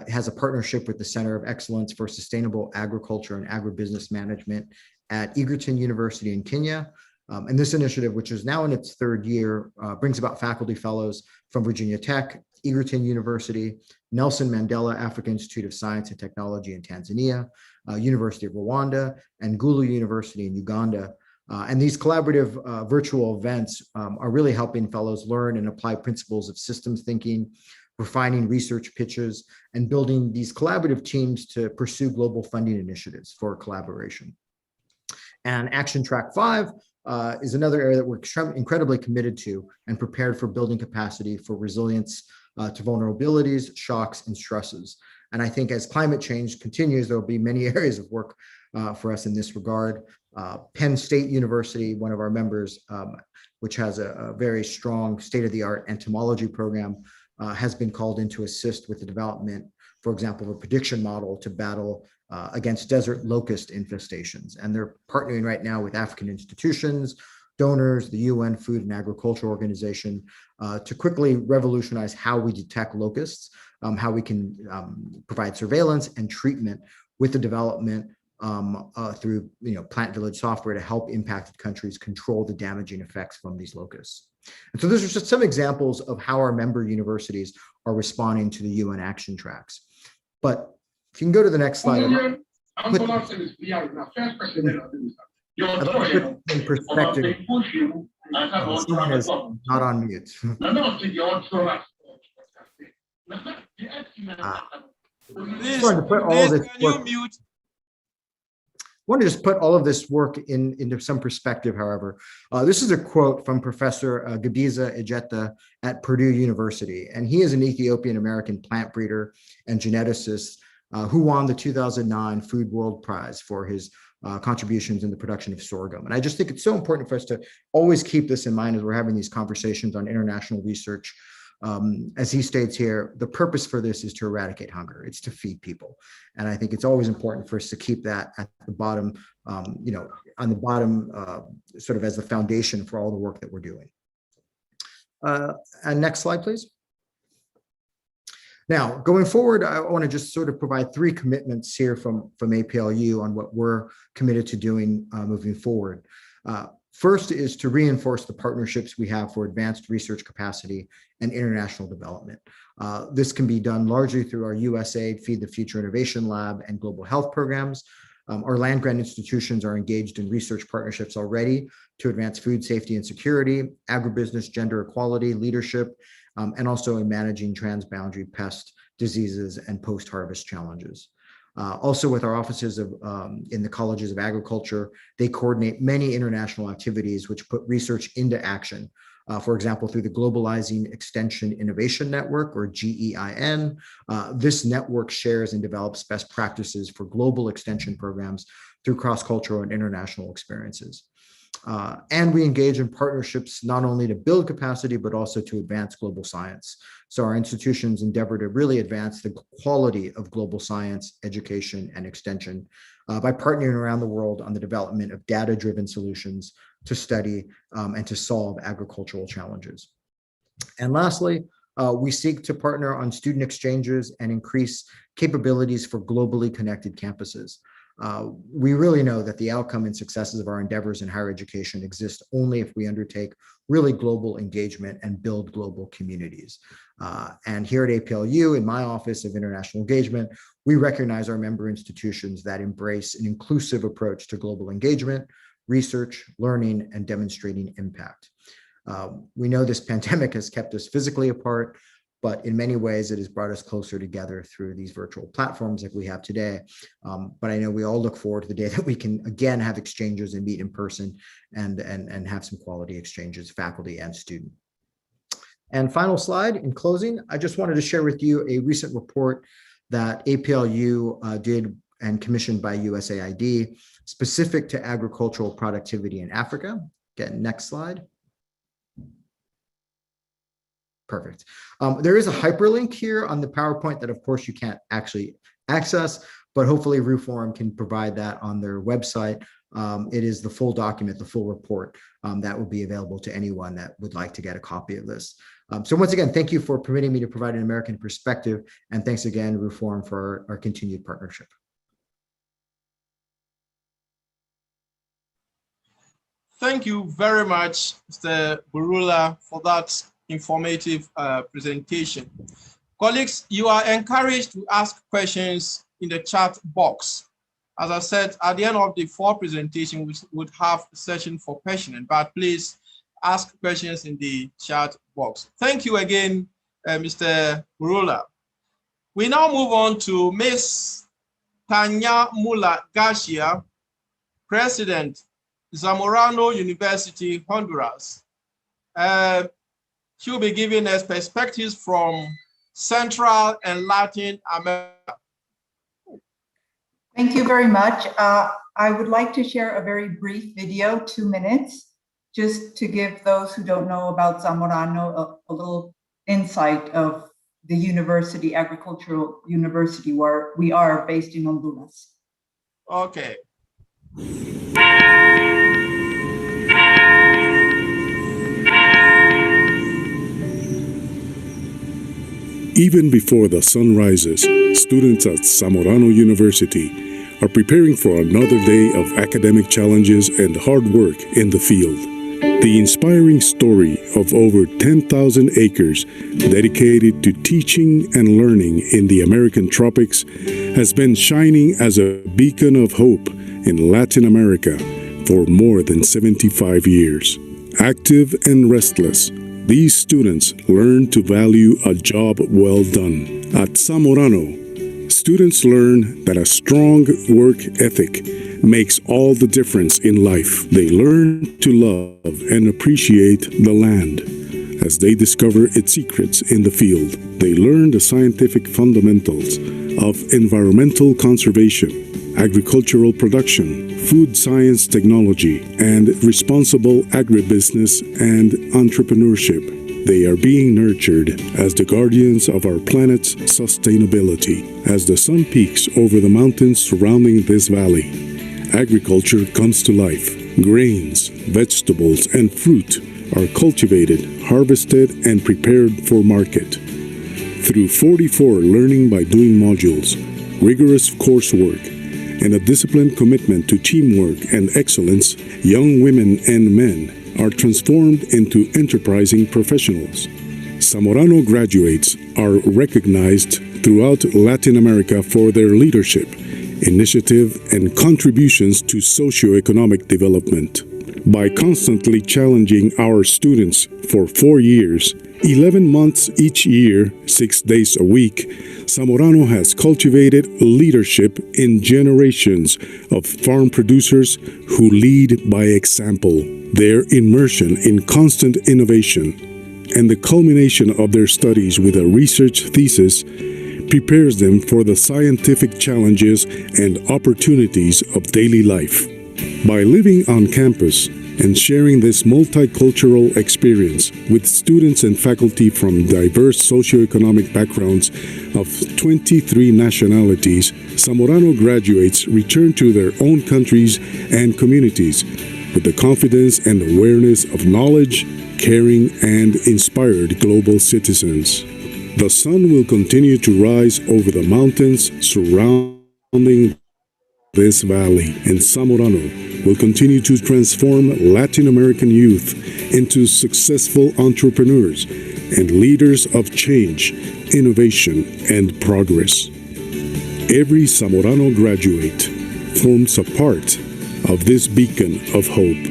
has a partnership with the Center of Excellence for Sustainable Agriculture and Agribusiness Management at Egerton University in Kenya. And this initiative, which is now in its 3rd year, brings about faculty fellows from Virginia Tech, Egerton University, Nelson Mandela African Institute of Science and Technology in Tanzania, University of Rwanda, and Gulu University in Uganda. And these collaborative virtual events are really helping fellows learn and apply principles of systems thinking, refining research pitches, and building these collaborative teams to pursue global funding initiatives for collaboration. And action track 5 is another area that we're incredibly committed to and prepared for building capacity for resilience to vulnerabilities, shocks, and stresses. And I think as climate change continues, there will be many areas of work for us in this regard. Penn State University, one of our members, which has a very strong state-of-the-art entomology program, has been called in to assist with the development, for example, of a prediction model to battle against desert locust infestations. And they're partnering right now with African institutions, donors, the UN Food and Agriculture Organization, to quickly revolutionize how we detect locusts, how we can provide surveillance and treatment with the development through Plant Village software to help impacted countries control the damaging effects from these locusts. And so those are just some examples of how our member universities are responding to the UN action tracks. But if you can go to the next slide. I'd like to put in perspective. Someone is not on mute. I want to just put all of this work into some perspective, however. This is a quote from Professor Gabiza Ejeta at Purdue University, and he is an Ethiopian-American plant breeder and geneticist who won the 2009 Food World Prize for his contributions in the production of sorghum. And I just think it's so important for us to always keep this in mind as we're having these conversations on international research. As he states here, the purpose for this is to eradicate hunger. It's to feed people. And I think it's always important for us to keep that at the bottom, on the bottom, sort of as the foundation for all the work that we're doing. And next slide, please. Now, going forward, I want to just sort of provide 3 commitments here from APLU on what we're committed to doing moving forward. First is to reinforce the partnerships we have for advanced research capacity and international development. This can be done largely through our USAID Feed the Future Innovation Lab and global health programs. Our land-grant institutions are engaged in research partnerships already to advance food safety and security, agribusiness, gender equality, leadership, and also in managing transboundary pest diseases and post-harvest challenges. Also with our offices in the colleges of agriculture, they coordinate many international activities which put research into action. For example, through the Globalizing Extension Innovation Network, or GEIN. This network shares and develops best practices for global extension programs through cross-cultural and international experiences. And we engage in partnerships not only to build capacity, but also to advance global science. So our institutions endeavor to really advance the quality of global science, education, and extension by partnering around the world on the development of data-driven solutions to study and to solve agricultural challenges. And lastly, we seek to partner on student exchanges and increase capabilities for globally connected campuses. We really know that the outcome and successes of our endeavors in higher education exist only if we undertake really global engagement and build global communities. And here at APLU, in my Office of International Engagement, we recognize our member institutions that embrace an inclusive approach to global engagement, research, learning, and demonstrating impact. We know this pandemic has kept us physically apart, but in many ways, it has brought us closer together through these virtual platforms like we have today. But I know we all look forward to the day that we can again have exchanges and meet in person and have some quality exchanges, faculty and student. And final slide, in closing, I just wanted to share with you a recent report that APLU did and commissioned by USAID, specific to agricultural productivity in Africa. Again, next slide. Perfect. There is a hyperlink here on the PowerPoint that, of course, you can't actually access, but hopefully Reform can provide that on their website. It is the full document, the full report that will be available to anyone that would like to get a copy of this. So once again, thank you for permitting me to provide an American perspective, and thanks again, Reform, for our continued partnership. Thank you very much, Mr. Burula, for that informative presentation. Colleagues, you are encouraged to ask questions in the chat box. As I said, at the end of the 4 presentation, we would have a session for questioning, but please ask questions in the chat box. Thank you again, Mr. Burula. We now move on to Ms. Tanya Mula Garcia, President, Zamorano University, Honduras. She'll be giving us perspectives from Central and Latin America. Thank you very much. I would like to share a very brief video, 2 minutes, just to give those who don't know about Zamorano a little insight of the university, agricultural university, where we are based in Honduras. Okay. Even before the sun rises, students at Zamorano University are preparing for another day of academic challenges and hard work in the field. The inspiring story of over 10,000 acres dedicated to teaching and learning in the American tropics has been shining as a beacon of hope in Latin America for more than 75 years. Active and restless, these students learn to value a job well done. At Zamorano, students learn that a strong work ethic makes all the difference in life. They learn to love and appreciate the land as they discover its secrets in the field. They learn the scientific fundamentals of environmental conservation, agricultural production, food science technology, and responsible agribusiness and entrepreneurship. They are being nurtured as the guardians of our planet's sustainability. As the sun peaks over the mountains surrounding this valley, agriculture comes to life. Grains, vegetables, and fruit are cultivated, harvested, and prepared for market. Through 44 learning by doing modules, rigorous coursework, and a disciplined commitment to teamwork and excellence, young women and men are transformed into enterprising professionals. Zamorano graduates are recognized throughout Latin America for their leadership, initiative, and contributions to socioeconomic development. By constantly challenging our students for 4 years, 11 months each year, 6 days a week, Zamorano has cultivated leadership in generations of farm producers who lead by example. Their immersion in constant innovation and the culmination of their studies with a research thesis prepares them for the scientific challenges and opportunities of daily life. By living on campus and sharing this multicultural experience with students and faculty from diverse socioeconomic backgrounds of 23 nationalities, Zamorano graduates return to their own countries and communities with the confidence and awareness of knowledge, caring, and inspired global citizens. The sun will continue to rise over the mountains surrounding this valley, and Zamorano will continue to transform Latin American youth into successful entrepreneurs and leaders of change, innovation, and progress. Every Zamorano graduate forms a part of this beacon of hope.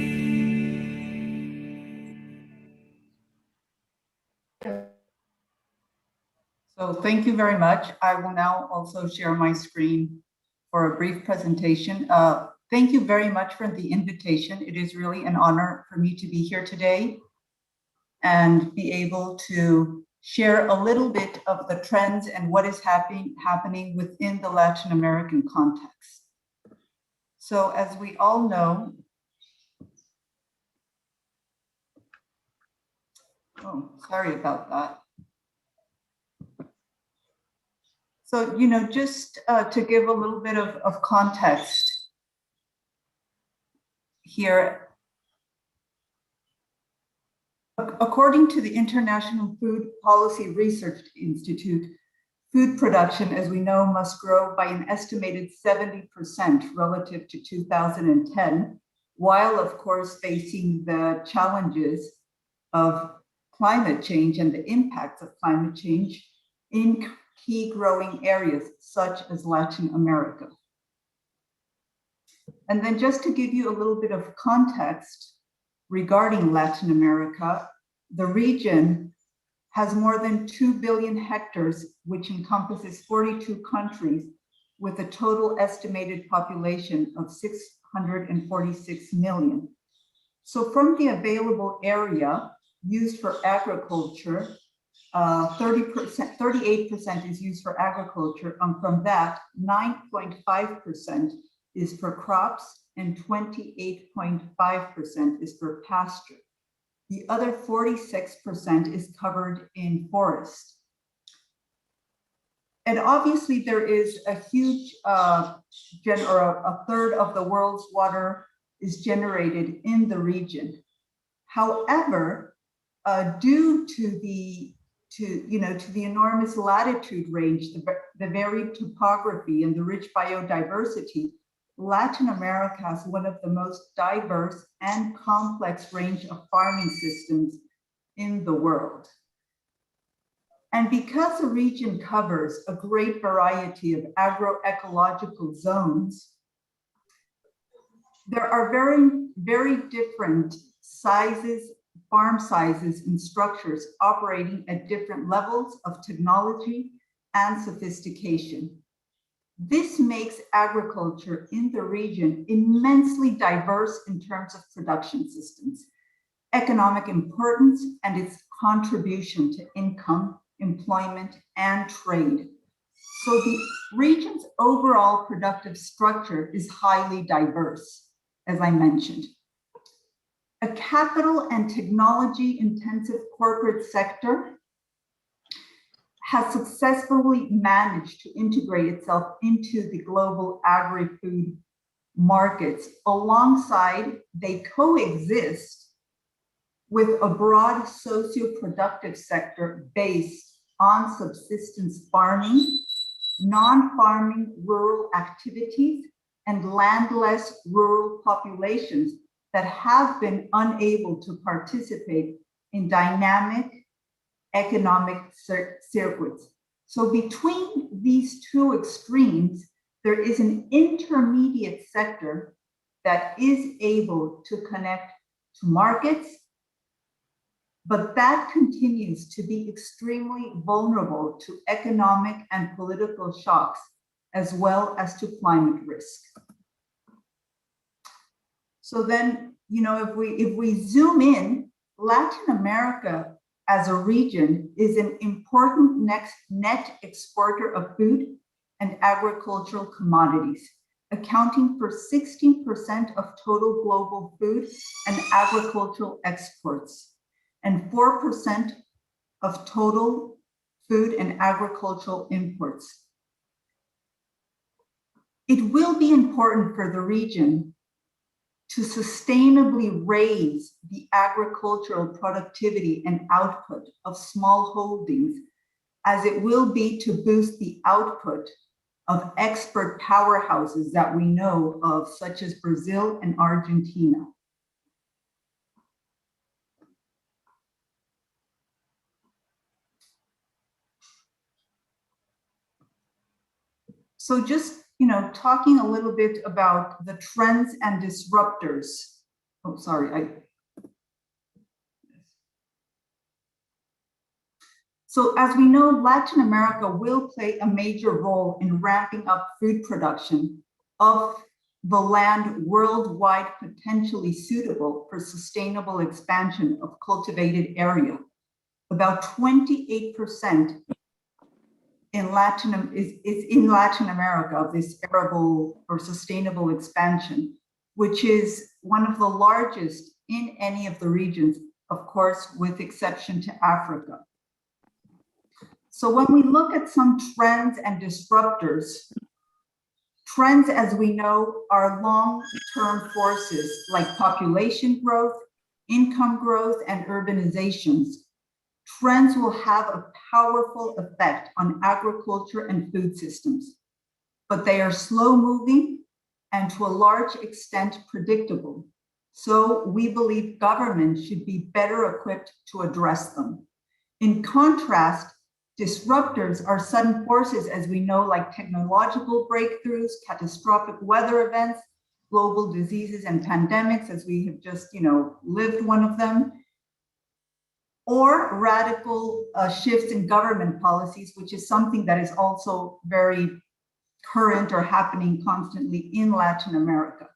So thank you very much. I will now also share my screen for a brief presentation. Thank you very much for the invitation. It is really an honor for me to be here today and be able to share a little bit of the trends and what is happening within the Latin American context. So as we all know, oh, sorry about that. So, just to give a little bit of context here, according to the International Food Policy Research Institute, food production, as we know, must grow by an estimated 70% relative to 2010, while, of course, facing the challenges of climate change and the impacts of climate change in key growing areas such as Latin America. And then just to give you a little bit of context regarding Latin America, the region has more than 2 billion hectares, which encompasses 42 countries with a total estimated population of 646 million. So from the available area used for agriculture, 38% is used for agriculture, and from that, 9.5% is for crops and 28.5% is for pasture. The other 46% is covered in forest. And obviously there is a huge, a third of the world's water is generated in the region. However, due to the enormous latitude range, the varied topography and the rich biodiversity, Latin America has one of the most diverse and complex range of farming systems in the world. And because the region covers a great variety of agroecological zones, there are very, very different sizes, farm sizes and structures operating at different levels of technology and sophistication. This makes agriculture in the region immensely diverse in terms of production systems, economic importance, and its contribution to income, employment, and trade. So the region's overall productive structure is highly diverse, as I mentioned. A capital and technology intensive corporate sector has successfully managed to integrate itself into the global agri-food markets. Alongside, they coexist with a broad socio-productive sector based on subsistence farming, non-farming rural activities, and landless rural populations that have been unable to participate in dynamic economic circuits. So between these two extremes, there is an intermediate sector that is able to connect to markets, but that continues to be extremely vulnerable to economic and political shocks, as well as to climate risk. So then, if we zoom in, Latin America as a region is an important net exporter of food and agricultural commodities, accounting for 16% of total global food and agricultural exports, and 4% of total food and agricultural imports. It will be important for the region to sustainably raise the agricultural productivity and output of small holdings, as it will be to boost the output of export powerhouses that we know of, such as Brazil and Argentina. So just, talking a little bit about the trends and disruptors. Oh, sorry. So as we know, Latin America will play a major role in ramping up food production of the land worldwide potentially suitable for sustainable expansion of cultivated area. About 28% is in Latin America of this arable or sustainable expansion, which is one of the largest in any of the regions, of course, with exception to Africa. So when we look at some trends and disruptors, trends, as we know, are long-term forces like population growth, income growth, and urbanizations. Trends will have a powerful effect on agriculture and food systems, but they are slow-moving and to a large extent predictable. So we believe government should be better equipped to address them. In contrast, disruptors are sudden forces, as we know, like technological breakthroughs, catastrophic weather events, global diseases and pandemics, as we have just, lived one of them, or radical shifts in government policies, which is something that is also very current or happening constantly in Latin America.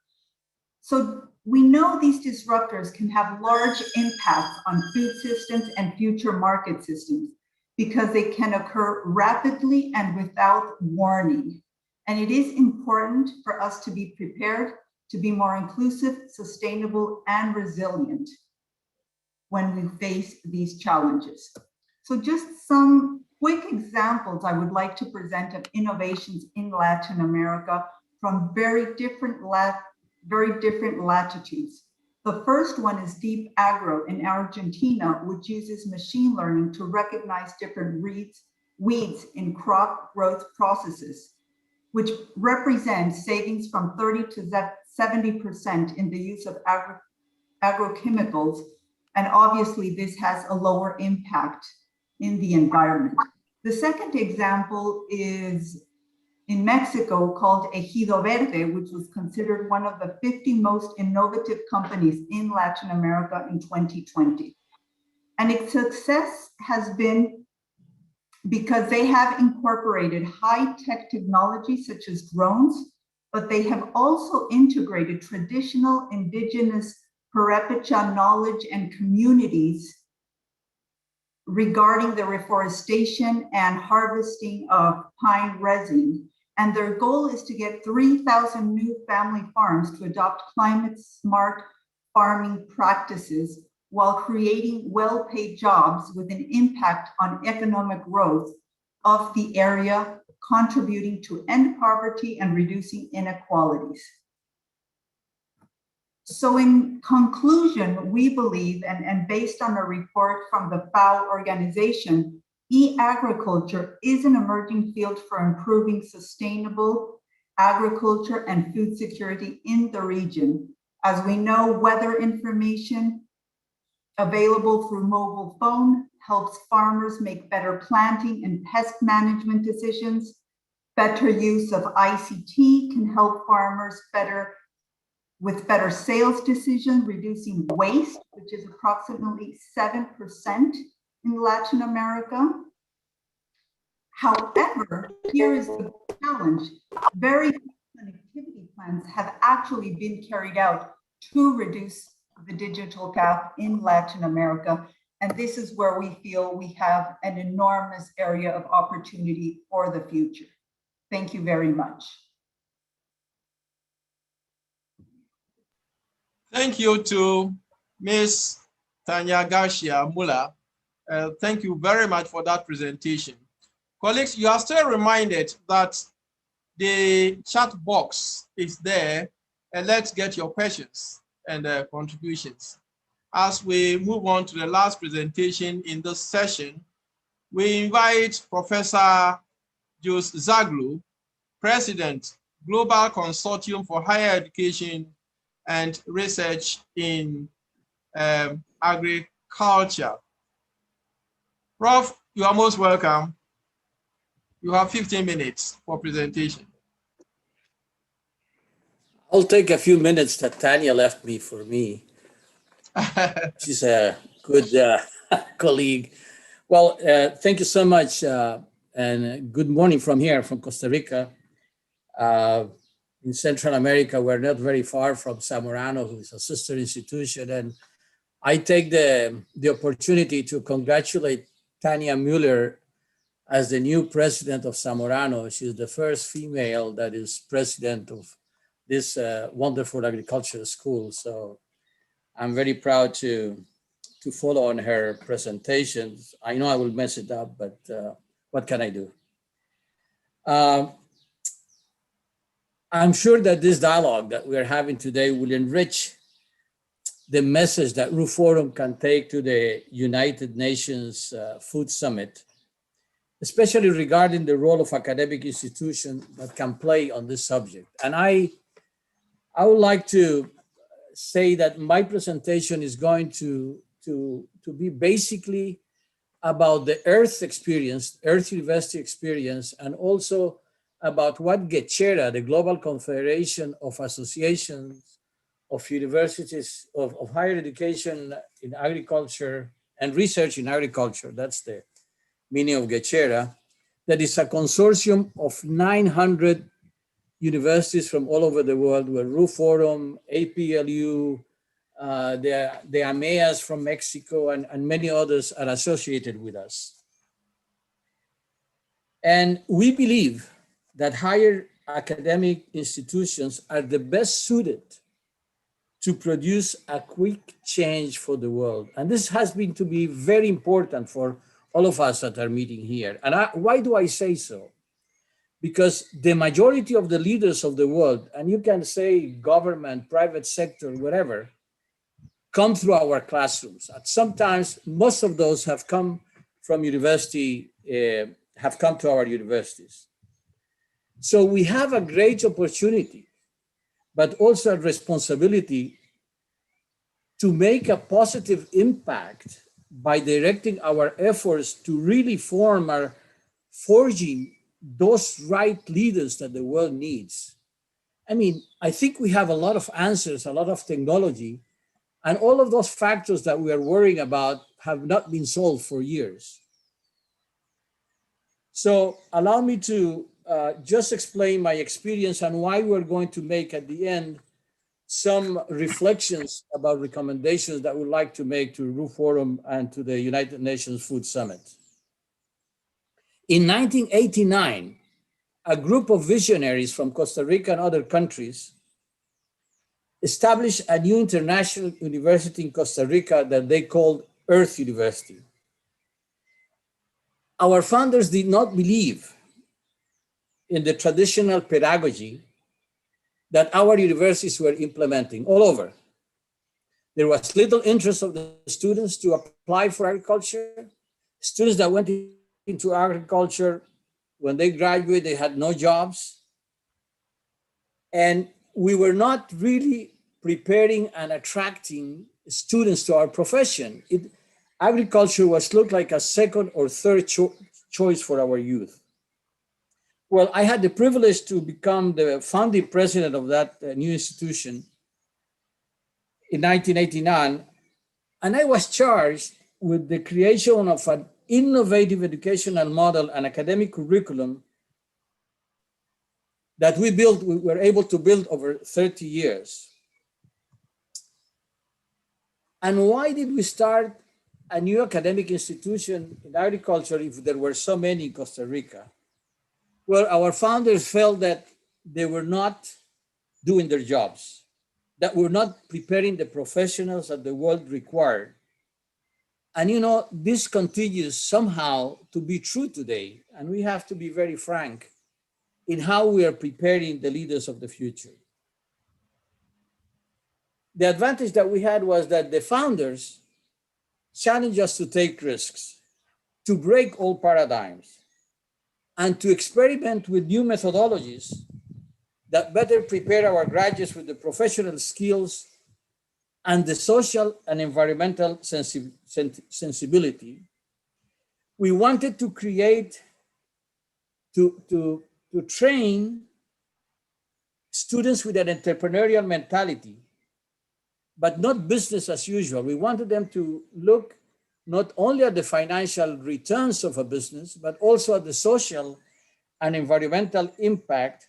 So we know these disruptors can have large impacts on food systems and future market systems because they can occur rapidly and without warning. And it is important for us to be prepared to be more inclusive, sustainable, and resilient when we face these challenges. So just some quick examples I would like to present of innovations in Latin America from very different latitudes. The first one is Deep Agro in Argentina, which uses machine learning to recognize different weeds in crop growth processes, which represents savings from 30 to 70% in the use of agrochemicals. And obviously this has a lower impact in the environment. The second example is in Mexico called Ejido Verde, which was considered one of the 50 most innovative companies in Latin America in 2020. And its success has been because they have incorporated high-tech technology such as drones, but they have also integrated traditional indigenous Purépecha knowledge and communities regarding the reforestation and harvesting of pine resin. And their goal is to get 3,000 new family farms to adopt climate-smart farming practices while creating well-paid jobs with an impact on economic growth of the area, contributing to end poverty and reducing inequalities. So in conclusion, we believe, and based on a report from the FAO organization, e-agriculture is an emerging field for improving sustainable agriculture and food security in the region. As we know, weather information available through mobile phone helps farmers make better planting and pest management decisions. Better use of ICT can help farmers with better sales decisions, reducing waste, which is approximately 7% in Latin America. However, here is the challenge. Very few connectivity plans have actually been carried out to reduce the digital gap in Latin America. And this is where we feel we have an enormous area of opportunity for the future. Thank you very much. Thank you to Ms. Tanya Garcia Muller. Thank you very much for that presentation. Colleagues, you are still reminded that the chat box is there, and let's get your questions and contributions. As we move on to the last presentation in this session, we invite Professor Jose Zaglu, President, Global Consortium for Higher Education and Research in Agriculture. Prof, you are most welcome. You have 15 minutes for presentation. I'll take a few minutes that Tanya left me for me. She's a good colleague. Well, thank you so much, and good morning from here, from Costa Rica. In Central America, we're not very far from Zamorano, who is a sister institution, and I take the opportunity to congratulate Tanya Muller as the new president of Zamorano. She's the first female that is president of this wonderful agricultural school. So I'm very proud to follow on her presentations. I know I will mess it up, but what can I do? I'm sure that this dialogue that we are having today will enrich the message that RUForum can take to the United Nations Food Summit, especially regarding the role of academic institutions that can play on this subject. And I would like to say that my presentation is going to be basically about the Earth experience, Earth University experience, and also about what GECHERA, the Global Confederation of Associations of Universities of Higher Education in Agriculture and Research in Agriculture, that's the meaning of GECHERA, that is a consortium of 900 universities from all over the world, where RUForum, APLU, the AMEAs from Mexico, and many others are associated with us. And we believe that higher academic institutions are the best suited to produce a quick change for the world. And this has been to be very important for all of us that are meeting here. And why do I say so? Because the majority of the leaders of the world, and you can say government, private sector, whatever, come through our classrooms. And sometimes most of those have come from university, have come to our universities. So we have a great opportunity, but also a responsibility to make a positive impact by directing our efforts to really forging those right leaders that the world needs. I mean, I think we have a lot of answers, a lot of technology, and all of those factors that we are worrying about have not been solved for years. So allow me to just explain my experience and why we're going to make at the end some reflections about recommendations that we'd like to make to RU Forum and to the United Nations Food Summit. In 1989, a group of visionaries from Costa Rica and other countries established a new international university in Costa Rica that they called Earth University. Our founders did not believe in the traditional pedagogy that our universities were implementing all over. There was little interest of the students to apply for agriculture. Students that went into agriculture, when they graduated, they had no jobs. And we were not really preparing and attracting students to our profession. Agriculture was looked like a second or third choice for our youth. Well, I had the privilege to become the founding president of that new institution in 1989, and I was charged with the creation of an innovative educational model and academic curriculum that we were able to build over 30 years. And why did we start a new academic institution in agriculture if there were so many in Costa Rica? Well, our founders felt that they were not doing their jobs, that we're not preparing the professionals that the world required. And you know, this continues somehow to be true today. And we have to be very frank in how we are preparing the leaders of the future. The advantage that we had was that the founders challenged us to take risks, to break old paradigms, and to experiment with new methodologies that better prepare our graduates with the professional skills and the social and environmental sensibility. We wanted to create, to train students with an entrepreneurial mentality, but not business as usual. We wanted them to look not only at the financial returns of a business, but also at the social and environmental impact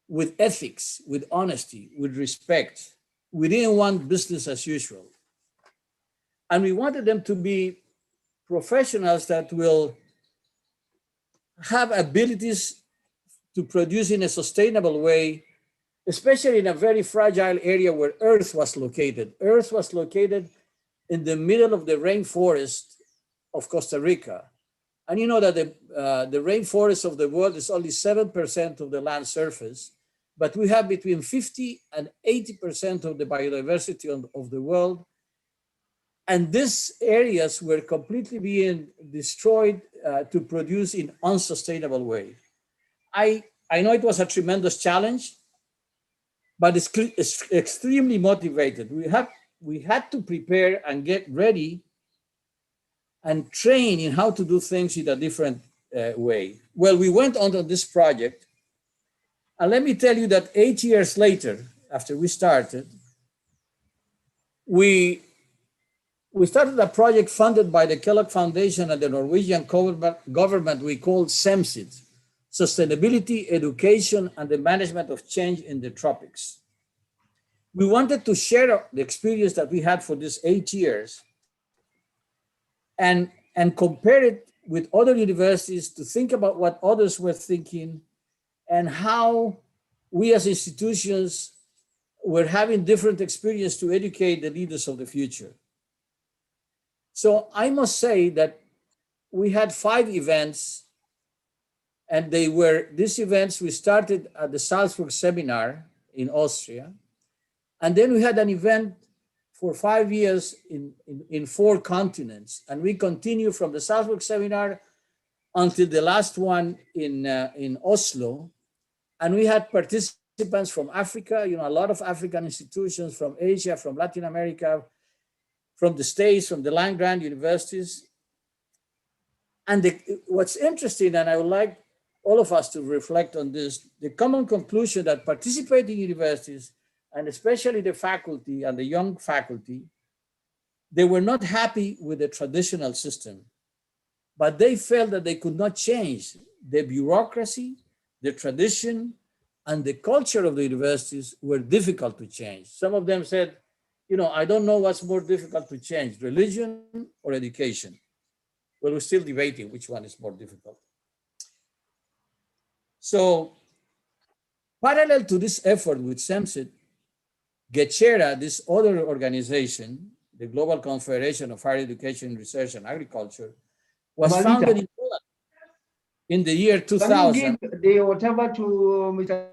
with ethics, with honesty, with respect. We didn't want business as usual. And we wanted them to be professionals that will have abilities to produce in a sustainable way, especially in a very fragile area where Earth was located. Earth was located in the middle of the rainforest of Costa Rica. And you know that the rainforest of the world is only 7% of the land surface, but we have between 50 and 80% of the biodiversity of the world. And these areas were completely being destroyed to produce in unsustainable way. I know it was a tremendous challenge, but it's extremely motivated. We had to prepare and get ready and train in how to do things in a different way. Well, we went on to this project, and let me tell you that 8 years later, after we started, we started a project funded by the Kellogg Foundation and the Norwegian government we called SEMSID, Sustainability, Education, and the Management of Change in the Tropics. We wanted to share the experience that we had for these 8 years and compare it with other universities to think about what others were thinking and how we as institutions were having different experience to educate the leaders of the future. So I must say that we had 5 events, and these events we started at the Salzburg seminar in Austria. And then we had an event for 5 years in 4 continents. And we continue from the Salzburg seminar until the last one in Oslo. And we had participants from Africa, you know, a lot of African institutions, from Asia, from Latin America, from the States, from the land-grant universities. And what's interesting, and I would like all of us to reflect on this, the common conclusion that participating universities, and especially the faculty and the young faculty, they were not happy with the traditional system, but they felt that they could not change the bureaucracy, the tradition, and the culture of the universities were difficult to change. Some of them said, I don't know what's more difficult to change, religion or education. Well, we're still debating which one is more difficult. So parallel to this effort with SEMSIT, GECHERA, this other organization, the Global Confederation of Higher Education, Research and Agriculture, was Valida. founded in Poland in the year 2000. Can you give the whatever to Mr.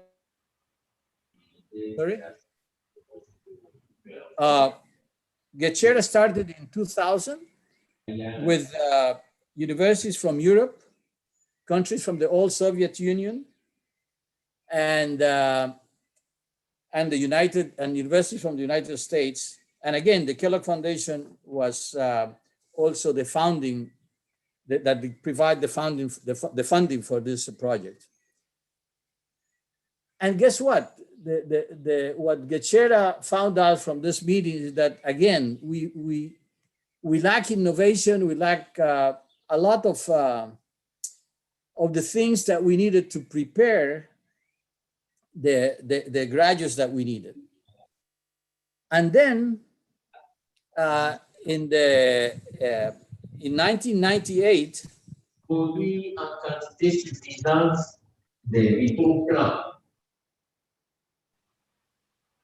Sorry? GECHERA started in 2000 with universities from Europe, countries from the old Soviet Union, and universities from the United States. And again, the Kellogg Foundation was also the founding, that we provide the funding for this project. And guess what? What GECHERA found out from this meeting is that, again, we lack innovation, we lack a lot of the things that we needed to prepare the graduates that we needed. And then in 1998,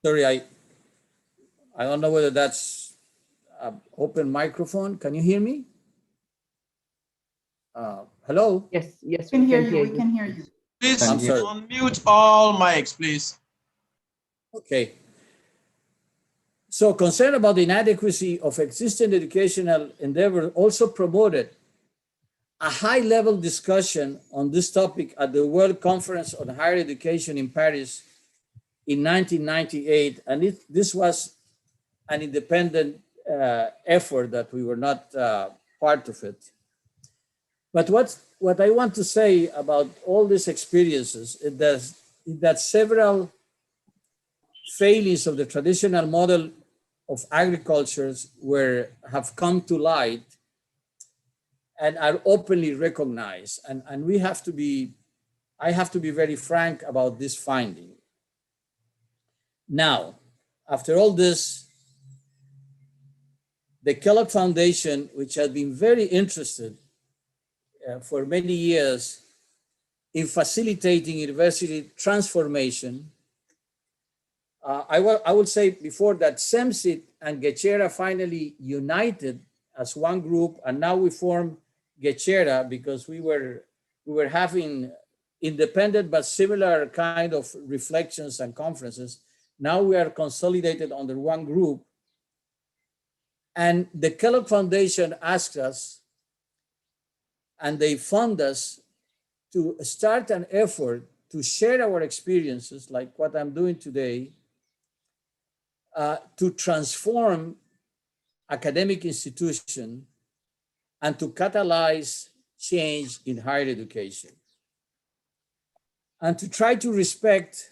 sorry, I don't know whether that's an open microphone. Can you hear me? Hello? Yes, We can hear you. We can hear you. Please I'm sorry. unmute all mics, please. Okay. So concern about the inadequacy of existing educational endeavor also promoted a high-level discussion on this topic at the World Conference on Higher Education in Paris in 1998. And this was an independent effort that we were not part of it. But what I want to say about all these experiences is that several failings of the traditional model of agricultures have come to light and are openly recognized. And I have to be very frank about this finding. Now, after all this, the Kellogg Foundation, which has been very interested for many years in facilitating university transformation. I would say before that SEMSIT and GECHERA finally united as one group, and now we form GECHERA because we were having independent but similar kind of reflections and conferences. Now we are consolidated under one group. And the Kellogg Foundation asked us, and they fund us to start an effort to share our experiences, like what I'm doing today, to transform academic institution and to catalyze change in higher education. And to try to respect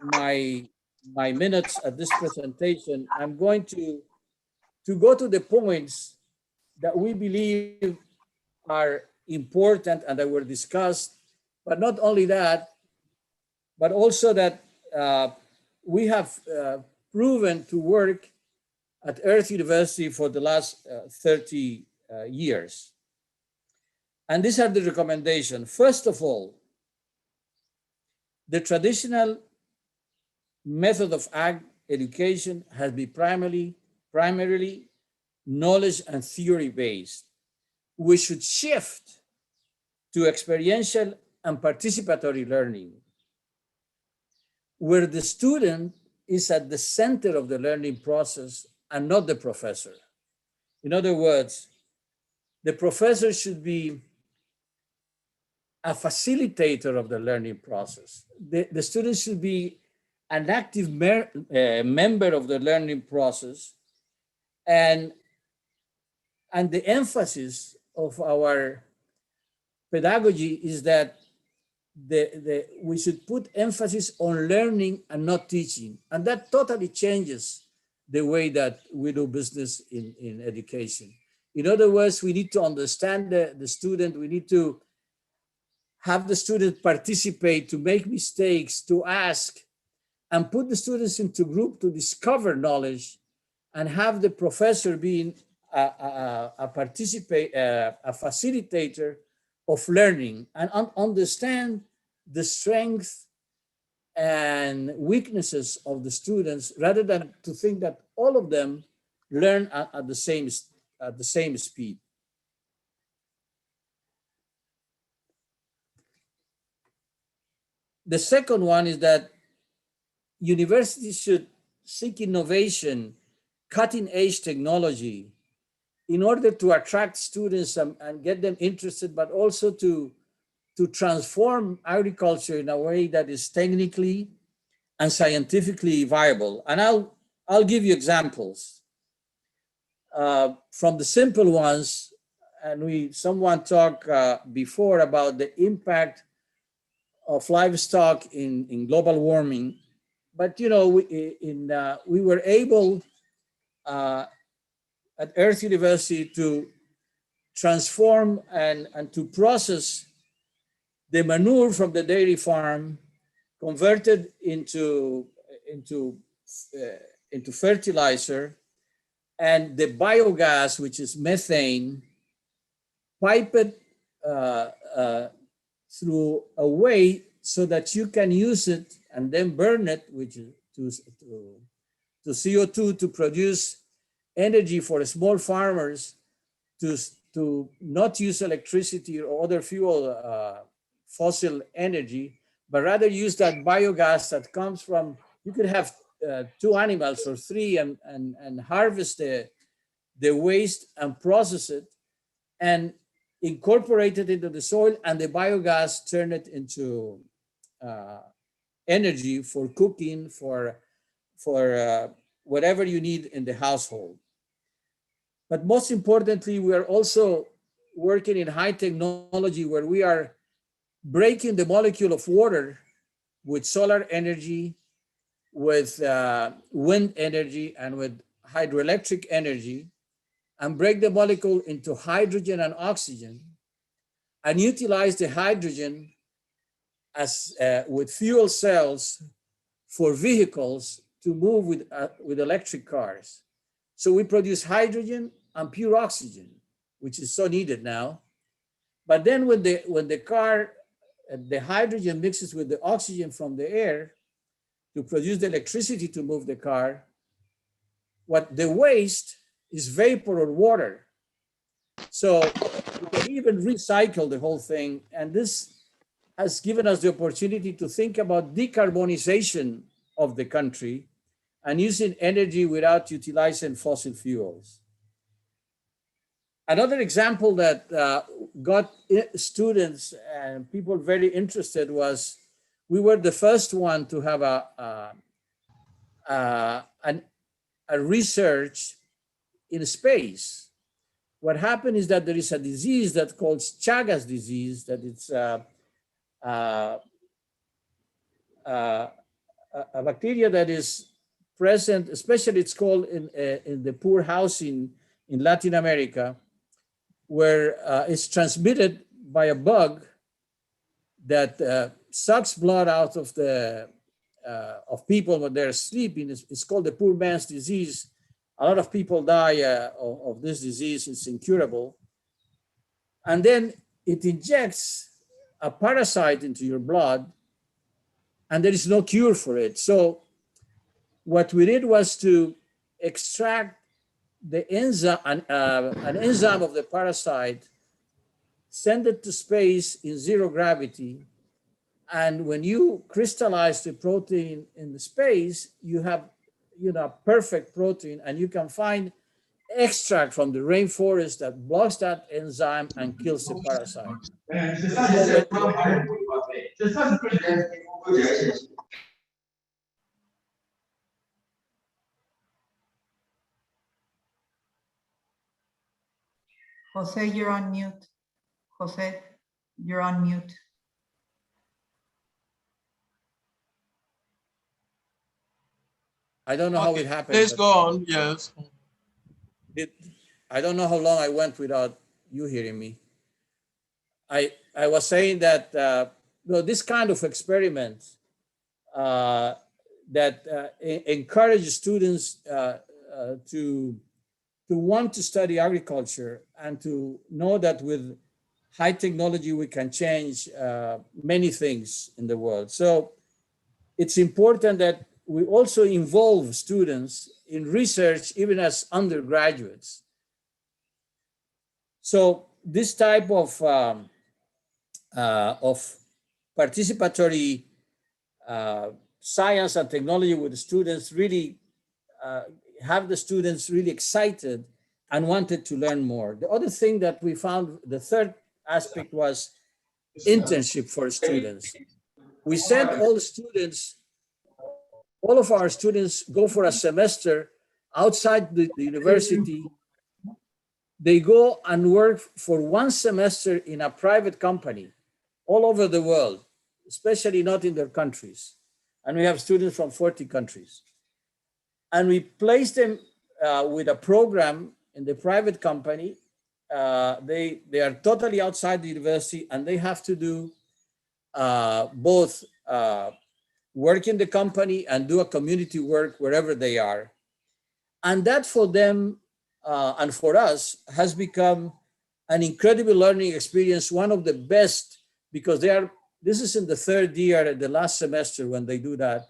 my minutes at this presentation, I'm going to go to the points that we believe are important and that were discussed, but not only that, but also that we have proven to work at Earth University for the last 30 years. And these are the recommendations. First of all, the traditional method of ag education has been primarily knowledge and theory based. We should shift to experiential and participatory learning, where the student is at the center of the learning process and not the professor. In other words, the professor should be a facilitator of the learning process. The student should be an active member of the learning process, and the emphasis of our pedagogy is that we should put emphasis on learning and not teaching. And that totally changes the way that we do business in education. In other words, we need to understand the student. We need to have the students participate, to make mistakes, to ask, and put the students into group to discover knowledge, and have the professor being a facilitator of learning, and understand the strength and weaknesses of the students, rather than to think that all of them learn at the same speed. The second one is that universities should seek innovation, cutting edge technology, in order to attract students and get them interested, but also to transform agriculture in a way that is technically and scientifically viable. And I'll give you examples. From the simple ones, and someone talked before about the impact of livestock in global warming, but we were able at Earth University to transform and to process the manure from the dairy farm, converted into fertilizer, and the biogas, which is methane, pipe it through a way so that you can use it and then burn it, which is to CO2, to produce energy for small farmers to not use electricity or other fuel, fossil energy, but rather use that biogas that comes from, you could have 2 animals or 3 and harvest the waste and process it and incorporate it into the soil, and the biogas turn it into energy for cooking, for whatever you need in the household. But most importantly, we are also working in high technology where we are breaking the molecule of water with solar energy, with wind energy, and with hydroelectric energy, and break the molecule into hydrogen and oxygen, and utilize the hydrogen as with fuel cells for vehicles to move with electric cars. So we produce hydrogen and pure oxygen, which is so needed now. But then when the hydrogen mixes with the oxygen from the air to produce the electricity to move the car, what the waste is vapor or water. So we can even recycle the whole thing. And this has given us the opportunity to think about decarbonization of the country and using energy without utilizing fossil fuels. Another example that got students and people very interested was, we were the first one to have a research in space. What happened is that there is a disease that's called Chagas disease, that it's a bacteria that is present, especially it's called in the poor housing in Latin America, where it's transmitted by a bug that sucks blood out of of people when they're sleeping. It's called the poor man's disease. A lot of people die of this disease. It's incurable. And then it injects a parasite into your blood, and there is no cure for it. So what we did was to extract the enzyme, an enzyme of the parasite, send it to space in 0 gravity. And when you crystallize the protein in the space, you have perfect protein, and you can find extract from the rainforest that blocks that enzyme and kills the parasite. Jose, you're on mute. Jose, you're on mute. I don't know how it happened. Please go on, yes. I don't know how long I went without you hearing me. I was saying that this kind of experiment that encourages students to want to study agriculture and to know that with high technology we can change many things in the world. So it's important that we also involve students in research even as undergraduates. So this type of participatory science and technology with the students really have the students really excited and wanted to learn more. The other thing that we found, the third aspect, was internship for students. We sent all of our students go for a semester outside the university. They go and work for 1 semester in a private company all over the world, especially not in their countries. And we have students from 40 countries. And we place them with a program in the private company. They are totally outside the university, and they have to do both work in the company and do a community work wherever they are. And that for them and for us has become an incredible learning experience, one of the best, because this is in the 3rd year, the last semester when they do that.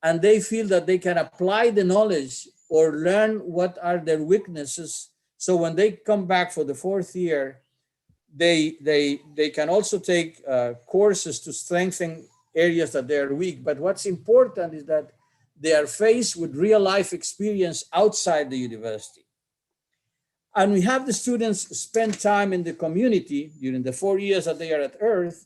And they feel that they can apply the knowledge or learn what are their weaknesses. So when they come back for the 4th year, they can also take courses to strengthen areas that they are weak. But what's important is that they are faced with real life experience outside the university. And we have the students spend time in the community during the 4 years that they are at Earth,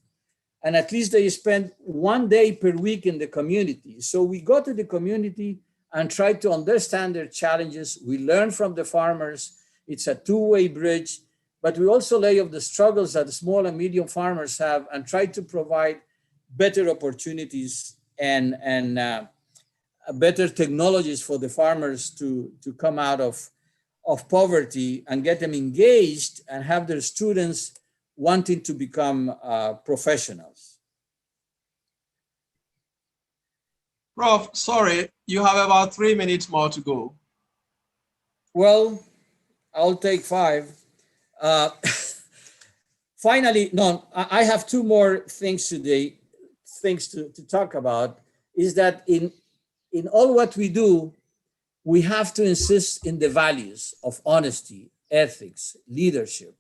and at least they spend 1 day per week in the community. So we go to the community and try to understand their challenges. We learn from the farmers. It's a two-way bridge, but we also lay off the struggles that the small and medium farmers have and try to provide better opportunities and better technologies for the farmers to come out of poverty and get them engaged and have their students wanting to become professionals. Prof, sorry, you have about 3 minutes more to go. Well, I'll take 5. Finally, no, I have 2 more things today, things to talk about, is that in all what we do, we have to insist in the values of honesty, ethics, leadership.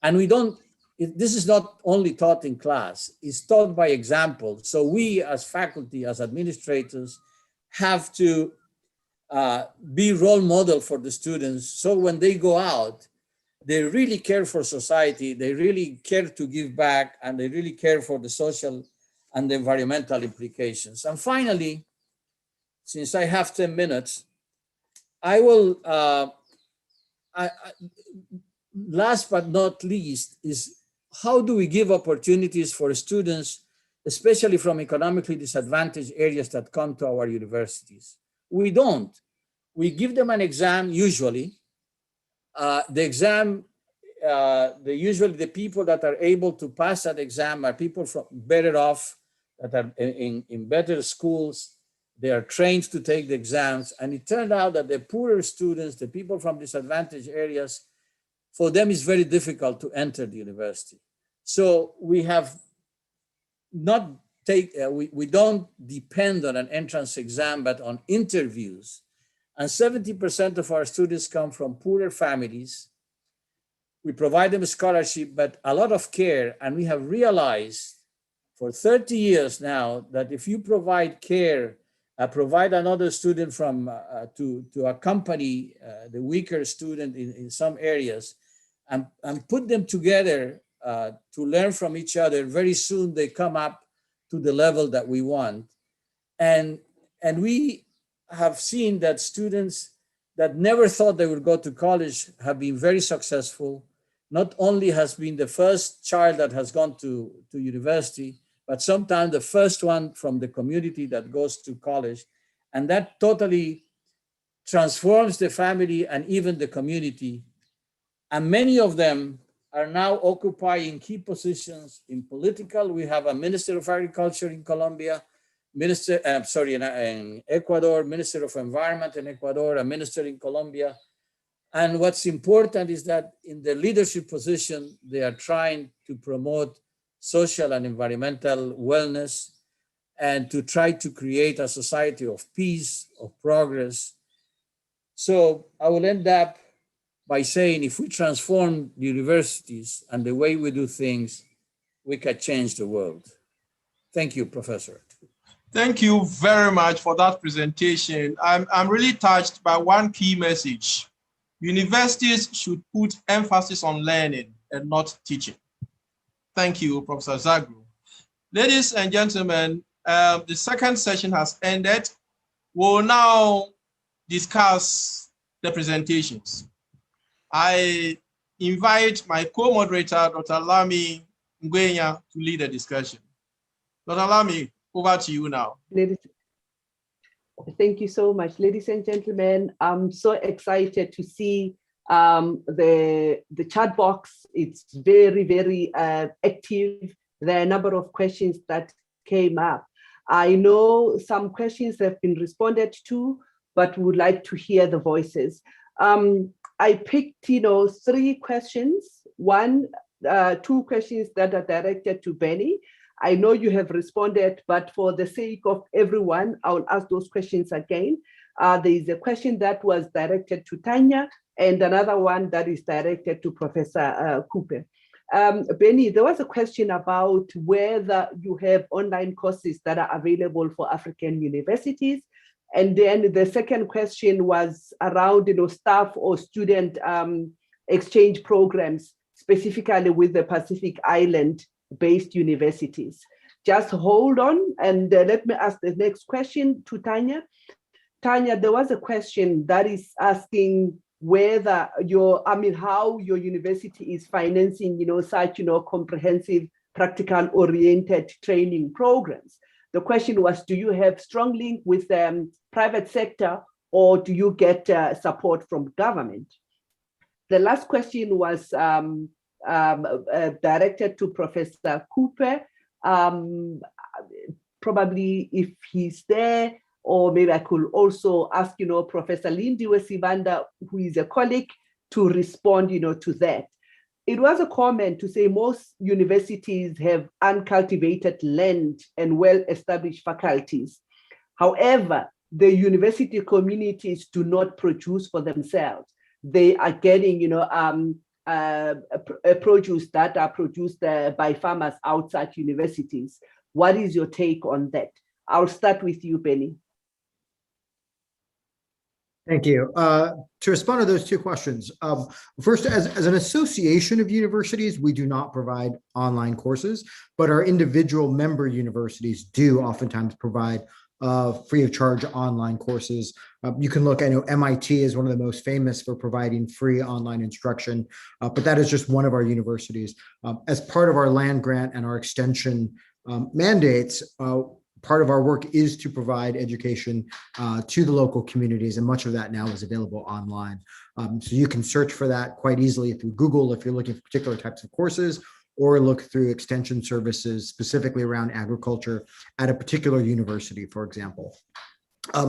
And this is not only taught in class, it's taught by example. So we as faculty, as administrators, have to be role model for the students. So when they go out, they really care for society, they really care to give back, and they really care for the social and the environmental implications. And finally, since I have 10 minutes, I will, last but not least, is how do we give opportunities for students, especially from economically disadvantaged areas that come to our universities? We don't. We give them an exam usually. The exam, usually the people that are able to pass that exam are people from better off, that are in better schools. They are trained to take the exams. And it turned out that the poorer students, the people from disadvantaged areas, for them it's very difficult to enter the university. So we have not we don't depend on an entrance exam, but on interviews. And 70% of our students come from poorer families. We provide them a scholarship, but a lot of care. And we have realized for 30 years now that if you provide care, provide another student from to accompany the weaker student in some areas, and put them together to learn from each other, very soon they come up to the level that we want. And we have seen that students that never thought they would go to college have been very successful. Not only has been the first child that has gone to university, but sometimes the first one from the community that goes to college. And that totally transforms the family and even the community. And many of them are now occupying key positions in political. We have a Minister of Agriculture in Colombia, in Ecuador, Minister of Environment in Ecuador, a minister in Colombia. And what's important is that in the leadership position, they are trying to promote social and environmental wellness and to try to create a society of peace, of progress. So I will end up by saying if we transform the universities and the way we do things, we can change the world. Thank you, Professor. Thank you very much for that presentation. I'm really touched by one key message. Universities should put emphasis on learning and not teaching. Thank you, Professor Zagru. Ladies and gentlemen, the second session has ended. We'll now discuss the presentations. I invite my co-moderator, Dr. Lami Ngwenya, to lead the discussion. Dr. Lami, over to you now. Thank you so much. Ladies and gentlemen, I'm so excited to see the chat box. It's very, very active. There are a number of questions that came up. I know some questions have been responded to, but would like to hear the voices. I picked, 3 questions. Two questions that are directed to Benny. I know you have responded, but for the sake of everyone, I'll ask those questions again. There is a question that was directed to Tanya and another one that is directed to Professor Cooper. Benny, there was a question about whether you have online courses that are available for African universities. And then the second question was around staff or student exchange programs, specifically with the Pacific Island-based universities. Just hold on and let me ask the next question to Tanya. Tanya, there was a question that is asking whether how your university is financing, such, comprehensive, practical-oriented training programs. The question was, do you have strong link with the private sector or do you get support from government? The last question was directed to Professor Cooper. Probably if he's there, or maybe I could also ask, Professor Lindiwe Sibanda, who is a colleague, to respond, to that. It was a comment to say most universities have uncultivated land and well-established faculties. However, the university communities do not produce for themselves. They are getting, produce that are produced by farmers outside universities. What is your take on that? I'll start with you, Benny. Thank you. To respond to those 2 questions, first, as an association of universities, we do not provide online courses, but our individual member universities do oftentimes provide free of charge online courses. You can look, I know MIT is one of the most famous for providing free online instruction, but that is just one of our universities. As part of our land grant and our extension mandates, part of our work is to provide education to the local communities, and much of that now is available online. So you can search for that quite easily through Google if you're looking for particular types of courses, or look through extension services specifically around agriculture at a particular university, for example.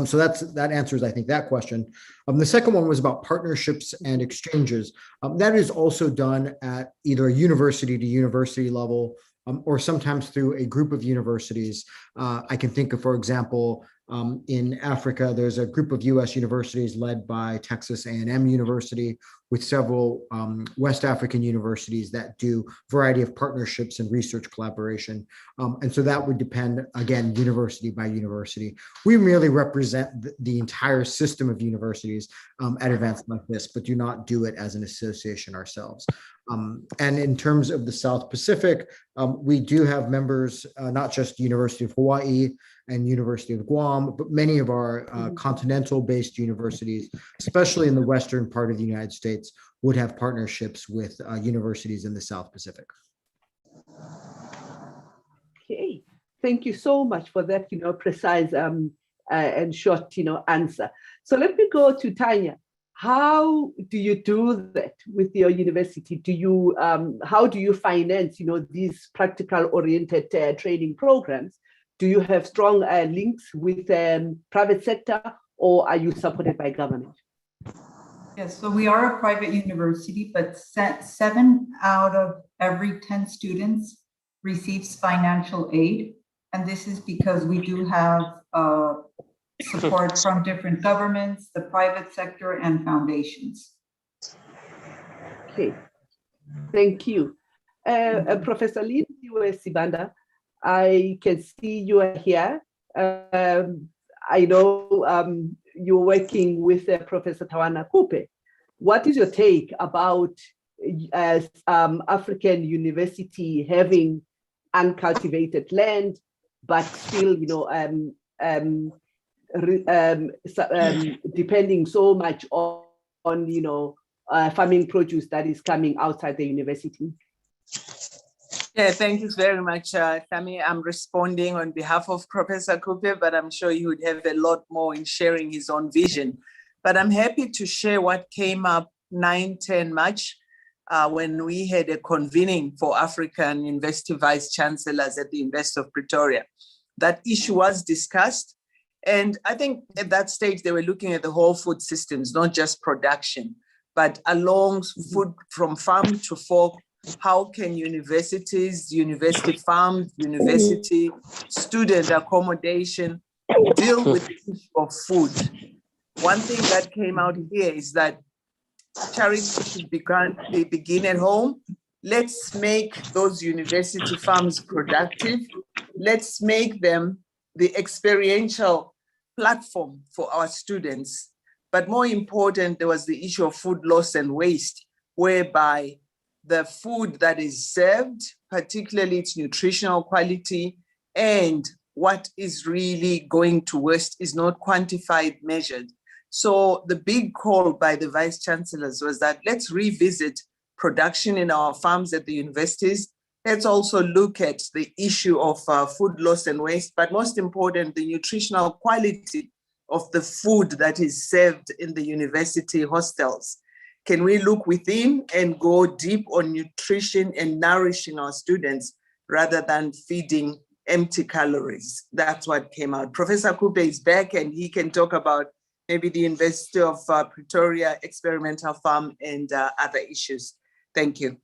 So that answers, I think, that question. The second one was about partnerships and exchanges. That is also done at either a university to university level, or sometimes through a group of universities. I can think of, for example, in Africa, there's a group of US universities led by Texas A&M University with several West African universities that do a variety of partnerships and research collaboration. And so that would depend, again, university by university. We merely represent the entire system of universities at events like this, but do not do it as an association ourselves. And in terms of the South Pacific, we do have members, not just University of Hawaii and University of Guam, but many of our continental-based universities, especially in the western part of the United States, would have partnerships with universities in the South Pacific. Okay, thank you so much for that, precise and short, answer. So let me go to Tanya. How do you do that with your university? Do you, how do you finance, these practical oriented training programs? Do you have strong links with private sector, or are you supported by government? Yes, so we are a private university, but 7 out of every 10 students receives financial aid. And this is because we do have support from different governments, the private sector, and foundations. Okay, thank you. Professor Lindiwe Sibanda, I can see you are here. I know you're working with Professor Tawana Kupe. What is your take about African university having uncultivated land, but still, depending so much on farming produce that is coming outside the university? Yeah, thank you very much, Thami. I'm responding on behalf of Professor Kupe, but I'm sure he would have a lot more in sharing his own vision. But I'm happy to share what came up 9-10 March when we had a convening for African University Vice Chancellors at the University of Pretoria. That issue was discussed. And I think at that stage, they were looking at the whole food systems, not just production, but along food from farm to fork. How can universities, university farms, university student accommodation deal with the issue of food? One thing that came out here is that charity should begin at home. Let's make those university farms productive. Let's make them the experiential platform for our students. But more important, there was the issue of food loss and waste, whereby the food that is served, particularly its nutritional quality and what is really going to waste, is not quantified, measured. So the big call by the vice chancellors was that let's revisit production in our farms at the universities. Let's also look at the issue of food loss and waste, but most important, the nutritional quality of the food that is served in the university hostels. Can we look within and go deep on nutrition and nourishing our students rather than feeding empty calories? That's what came out. Professor Kupe is back and he can talk about maybe the University of Pretoria experimental farm and other issues. Thank you.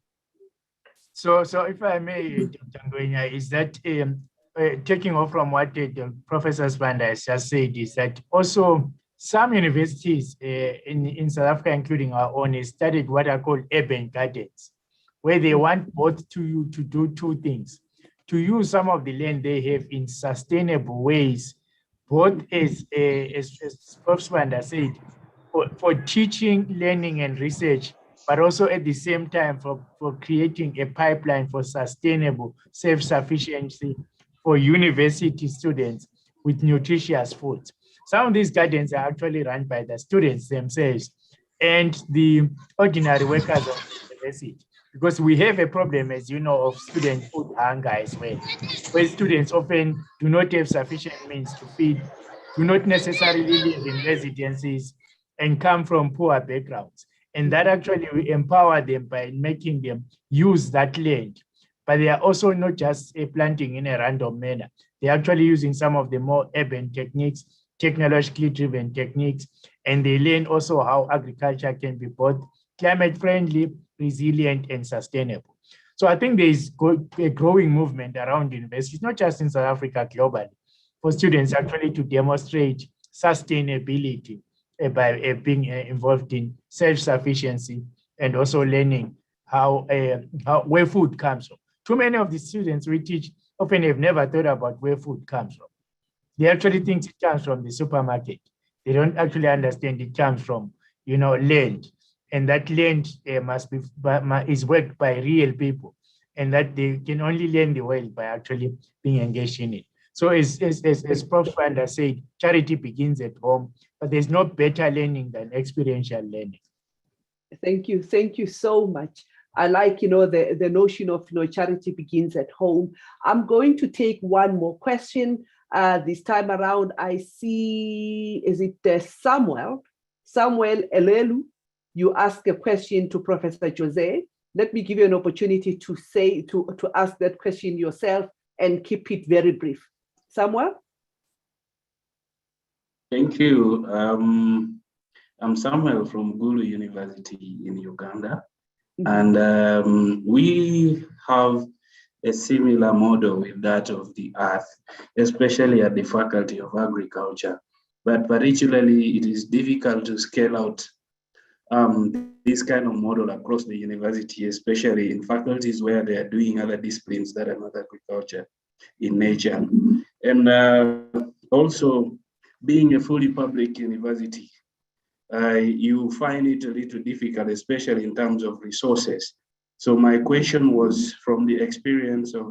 So if I may, Dr. Ngwenya, is that taking off from what Professor Sibanda has just said, is that also some universities in South Africa, including our own, started what are called urban gardens, where they want both to do two things: to use some of the land they have in sustainable ways, both as Professor Sibanda said, for teaching, learning, and research, but also at the same time for creating a pipeline for sustainable self-sufficiency for university students with nutritious food. Some of these gardens are actually run by the students themselves and the ordinary workers of the university, because we have a problem, as you know, of student food hunger as well, where students often do not have sufficient means to feed, do not necessarily live in residencies, and come from poor backgrounds. And that actually we empower them by making them use that land. But they are also not just planting in a random manner. They're actually using some of the more urban techniques, technologically driven techniques, and they learn also how agriculture can be both climate friendly, resilient, and sustainable. So I think there is a growing movement around universities, not just in South Africa, globally, for students actually to demonstrate sustainability by being involved in self-sufficiency and also learning how where food comes from. Too many of the students we teach often have never thought about where food comes from. They actually think it comes from the supermarket. They don't actually understand it comes from, land, and that land is worked by real people, and that they can only learn the world by actually being engaged in it. So as Prof. Sibanda said, charity begins at home, but there's no better learning than experiential learning. Thank you so much. I like, the notion of, charity begins at home. I'm going to take one more question. This time around, I see, is it Samuel? Samuel Elelu, you ask a question to Professor Jose. Let me give you an opportunity to ask that question yourself and keep it very brief. Samuel? Thank you. I'm Samuel from Gulu University in Uganda. And we have a similar model with that of the earth, especially at the Faculty of Agriculture. But particularly, it is difficult to scale out this kind of model across the university, especially in faculties where they are doing other disciplines that are not agriculture in nature. And also, being a fully public university, you find it a little difficult, especially in terms of resources. So my question was, from the experience of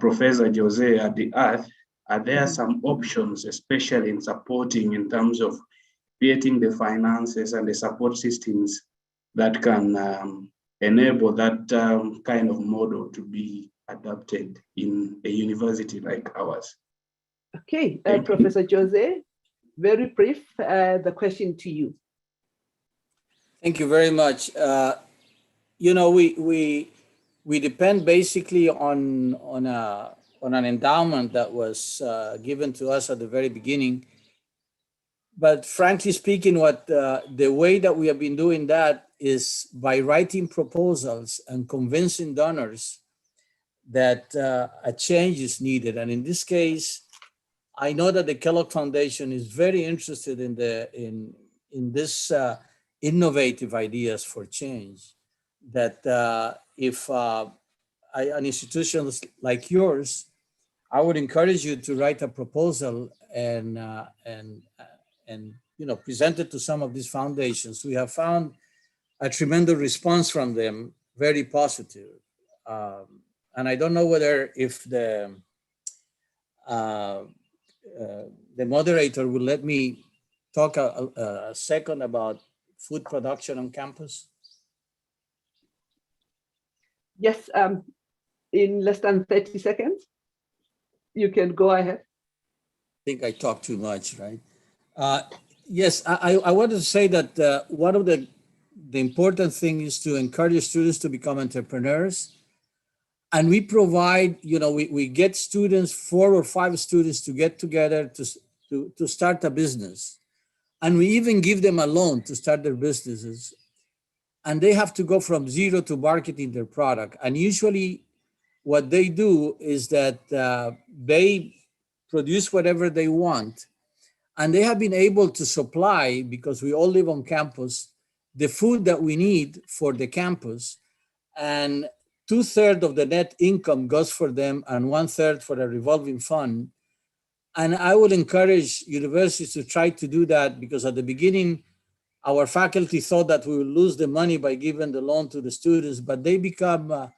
Professor Jose at the Earth, are there some options, especially in supporting in terms of creating the finances and the support systems that can enable that kind of model to be adopted in a university like ours? Okay, Professor Jose, very brief, the question to you. Thank you very much. You know, we depend basically on an endowment that was given to us at the very beginning. But frankly speaking, the way that we have been doing that is by writing proposals and convincing donors that a change is needed. And in this case, I know that the Kellogg Foundation is very interested in this innovative ideas for change. That if an institution like yours, I would encourage you to write a proposal and you know, present it to some of these foundations. We have found a tremendous response from them, very positive. And I don't know whether if the moderator will let me talk a second about food production on campus. Yes, in less than 30 seconds, you can go ahead. I think I talk too much, right? Yes, I wanted to say that one of the important things is to encourage students to become entrepreneurs. And we provide, you know, we get students, 4 or 5 students to get together to start a business. And we even give them a loan to start their businesses. And they have to go from zero to marketing their product. And usually what they do is that they produce whatever they want. And they have been able to supply, because we all live on campus, the food that we need for the campus. And 2/3 of the net income goes for them and 1/3 for a revolving fund. And I would encourage universities to try to do that, because at the beginning, our faculty thought that we would lose the money by giving the loan to the students, but they become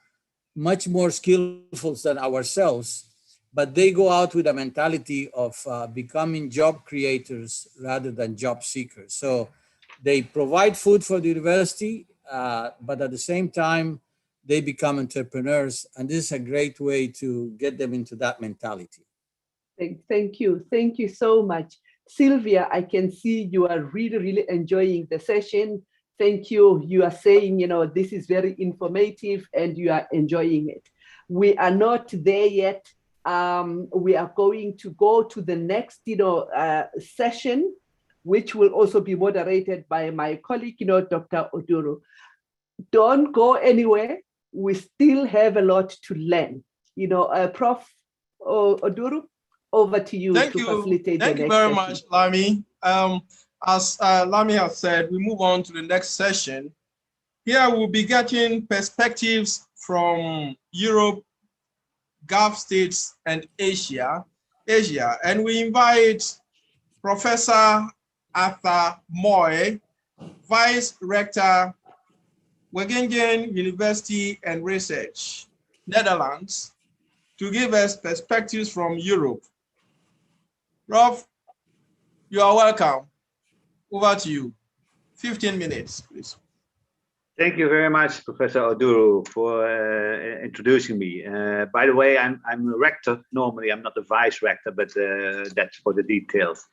much more skillful than ourselves. But they go out with a mentality of becoming job creators rather than job seekers. So they provide food for the university, but at the same time, they become entrepreneurs. And this is a great way to get them into that mentality. Thank you. Thank you so much. Sylvia, I can see you are really, really enjoying the session. Thank you. You are saying, you know, this is very informative and you are enjoying it. We are not there yet. We are going to go to the next, you know, session, which will also be moderated by my colleague, you know, Dr. Oduro. Don't go anywhere. We still have a lot to learn. You know, Prof. Oduro, over to you to facilitate the next session. Thank you very much, Lami. As Lami has said, we move on to the next session. Here we'll be getting perspectives from Europe, Gulf states, and Asia. And we invite Professor Arthur Moy, Vice Rector, Wageningen University and Research, Netherlands, to give us perspectives from Europe. Prof, you are welcome. Over to you. 15 minutes, please. Thank you very much, Professor Oduro, for introducing me. By the way, I'm a rector. Normally, I'm not a vice rector, but that's for the details.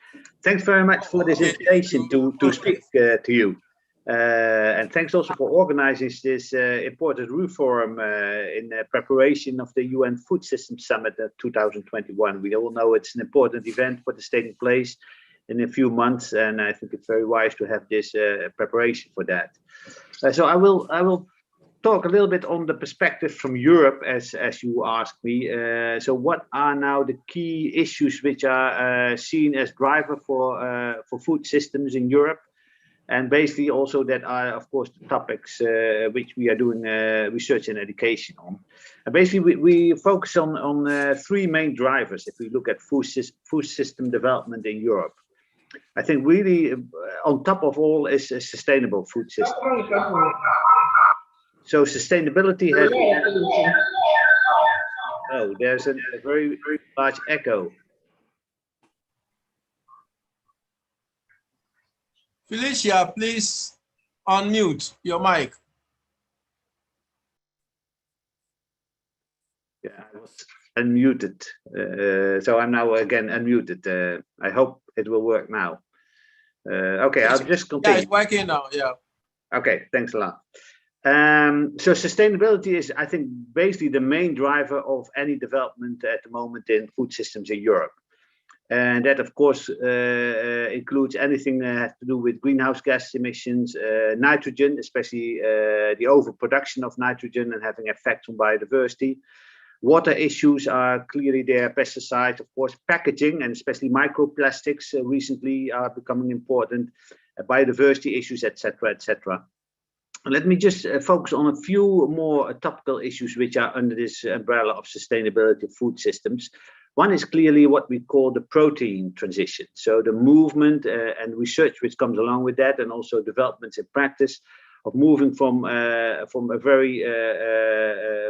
Thanks very much for this invitation to speak to you. And thanks also for organizing this important RU Forum in preparation of the UN Food Systems Summit 2021. We all know it's an important event what is taking place in a few months, and I think it's very wise to have this preparation for that. So I will talk a little bit on the perspective from Europe, as you asked me. So what are now the key issues which are seen as driver for food systems in Europe? And basically also that are, of course, the topics which we are doing research and education on. And basically, we focus on three main drivers if we look at food system development in Europe. I think really on top of all is a sustainable food system. So sustainability has... Oh, there's a very, very large echo. Felicia, please unmute your mic. Yeah, I was unmuted. So I'm now again unmuted. I hope it will work now. Okay, I'll just continue. Yeah, it's working now, yeah. Okay, thanks a lot. So sustainability is, I think, basically the main driver of any development at the moment in food systems in Europe. And that, of course, includes anything that has to do with greenhouse gas emissions, nitrogen, especially the overproduction of nitrogen and having effects on biodiversity. Water issues are clearly there, pesticides, of course, packaging, and especially microplastics recently are becoming important, biodiversity issues, etc., etc. Let me just focus on a few more topical issues which are under this umbrella of sustainability of food systems. One is clearly what we call the protein transition. So the movement and research which comes along with that, and also developments in practice of moving from a very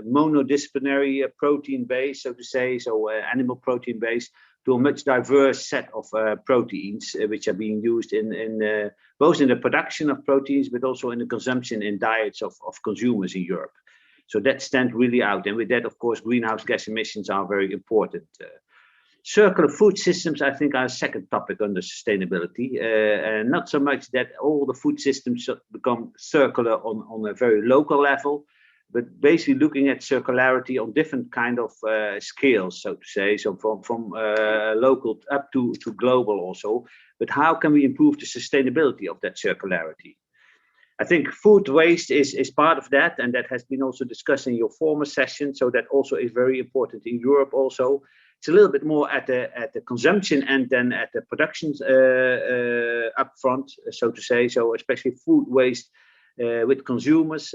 monodisciplinary protein base, so to say, so animal protein base, to a much diverse set of proteins which are being used in both in the production of proteins, but also in the consumption in diets of consumers in Europe. So that stands really out. And with that, of course, greenhouse gas emissions are very important. Circular food systems, I think, are a second topic under sustainability. And not so much that all the food systems should become circular on a very local level, but basically looking at circularity on different kind of scales, so to say, so from local up to global also. But how can we improve the sustainability of that circularity? I think food waste is part of that, and that has been also discussed in your former session. So that also is very important in Europe also. It's a little bit more at the consumption end than at the production upfront, so to say. So especially food waste with consumers,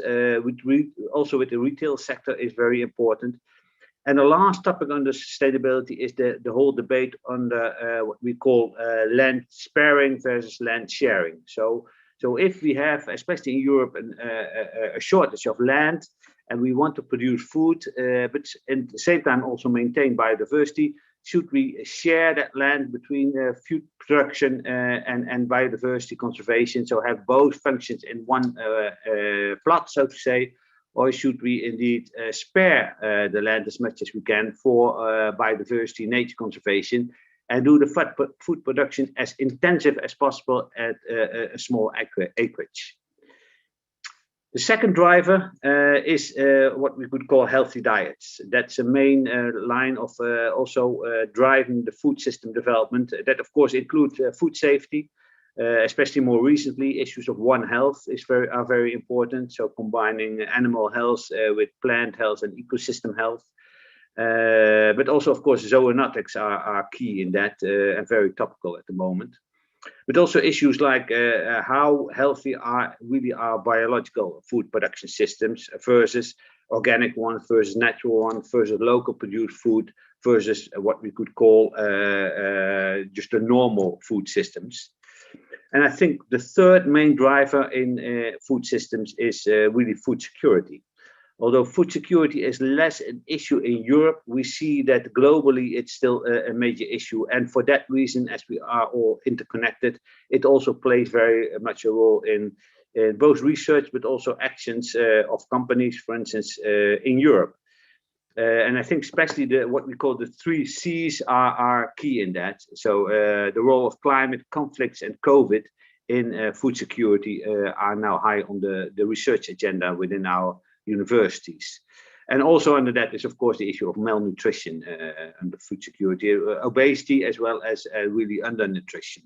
also with the retail sector is very important. And the last topic under sustainability is the whole debate under what we call land sparing versus land sharing. So if we have, especially in Europe, a shortage of land, and we want to produce food, but at the same time also maintain biodiversity, should we share that land between food production and biodiversity conservation? So have both functions in one plot, so to say, or should we indeed spare the land as much as we can for biodiversity, nature conservation, and do the food production as intensive as possible at a small acreage? The second driver is what we could call healthy diets. That's a main line of also driving the food system development. That, of course, includes food safety, especially more recently. Issues of One Health are very important. So combining animal health with plant health and ecosystem health. But also, of course, zoonotics are key in that and very topical at the moment. But also issues like how healthy are our biological food production systems versus organic ones, versus natural ones, versus local produced food, versus what we could call just the normal food systems. And I think the third main driver in food systems is really food security. Although food security is less an issue in Europe, we see that globally it's still a major issue. And for that reason, as we are all interconnected, it also plays very much a role in both research but also actions of companies, for instance, in Europe. And I think especially what we call the 3 C's are key in that. So the role of climate, conflicts, and COVID in food security are now high on the research agenda within our universities. And also under that is, of course, the issue of malnutrition under food security, obesity, as well as really undernutrition.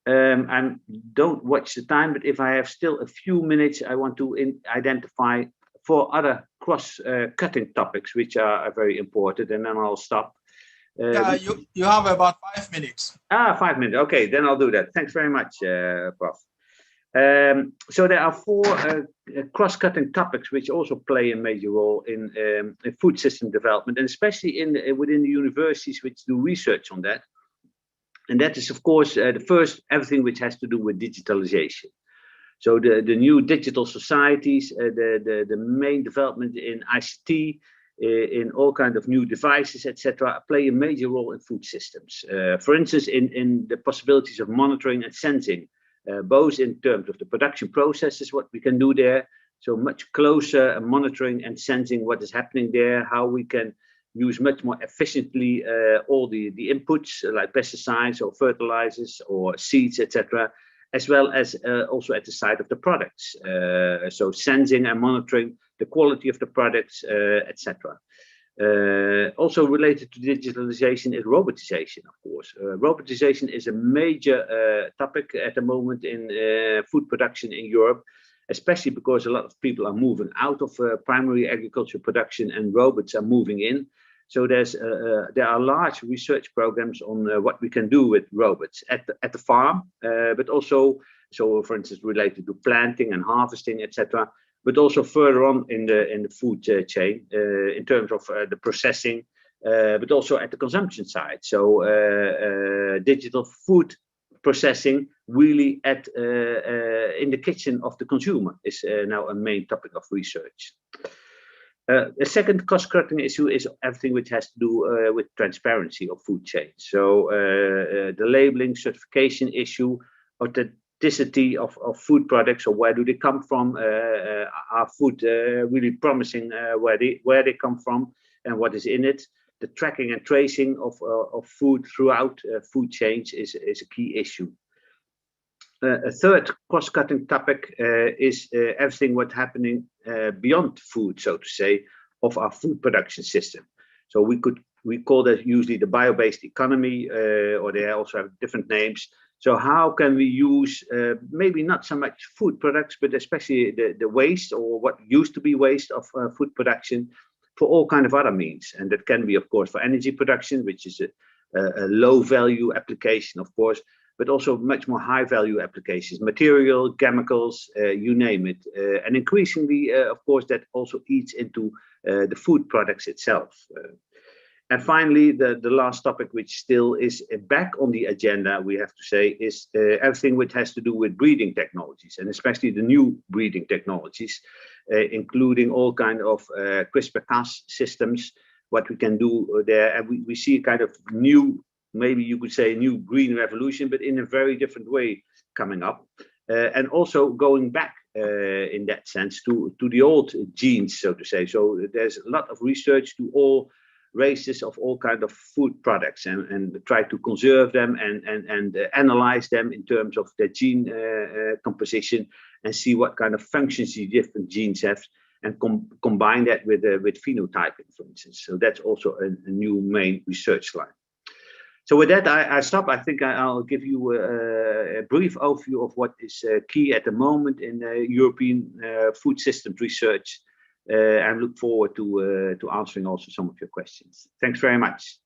I don't watch the time, but if I have still a few minutes, I want to identify 4 other cross-cutting topics which are very important, and then I'll stop. You have about 5 minutes. 5 minutes. Okay, then I'll do that. Thanks very much, Prof. So there are 4 cross-cutting topics which also play a major role in food system development, and especially within the universities which do research on that. And that is, of course, the first, everything which has to do with digitalization. So the new digital societies, the main development in ICT, in all kinds of new devices, etc., play a major role in food systems. For instance, in the possibilities of monitoring and sensing, both in terms of the production processes, what we can do there, so much closer monitoring and sensing what is happening there, how we can use much more efficiently all the inputs like pesticides or fertilizers or seeds, etc., as well as also at the side of the products. So sensing and monitoring the quality of the products, etc. Also related to digitalization is robotization, of course. Robotization is a major topic at the moment in food production in Europe, especially because a lot of people are moving out of primary agriculture production and robots are moving in. So there are large research programs on what we can do with robots at the farm, but also, so for instance, related to planting and harvesting, etc., but also further on in the food chain in terms of the processing, but also at the consumption side. So digital food processing really in the kitchen of the consumer is now a main topic of research. A second cost-cutting issue is everything which has to do with transparency of food chains. So the labeling, certification issue, authenticity of food products, or where do they come from? Are food really promising where they come from and what is in it? The tracking and tracing of food throughout food chains is a key issue. A third cost-cutting topic is everything what's happening beyond food, so to say, of our food production system. So we call that usually the bio-based economy, or they also have different names. So how can we use maybe not so much food products, but especially the waste or what used to be waste of food production for all kinds of other means? And that can be, of course, for energy production, which is a low-value application, of course, but also much more high-value applications, material, chemicals, you name it. And increasingly, of course, that also eats into the food products itself. And finally, the last topic, which still is back on the agenda, we have to say, is everything which has to do with breeding technologies, and especially the new breeding technologies, including all kinds of CRISPR-Cas systems, what we can do there. And we see kind of new, maybe you could say a new green revolution, but in a very different way coming up. And also going back in that sense to the old genes, so to say. So there's a lot of research to all races of all kinds of food products and try to conserve them and analyze them in terms of their gene composition and see what kind of functions the different genes have and combine that with phenotyping, for instance. So that's also a new main research line. So with that, I stop. I think I'll give you a brief overview of what is key at the moment in European food systems research, and look forward to answering also some of your questions. Thanks very much.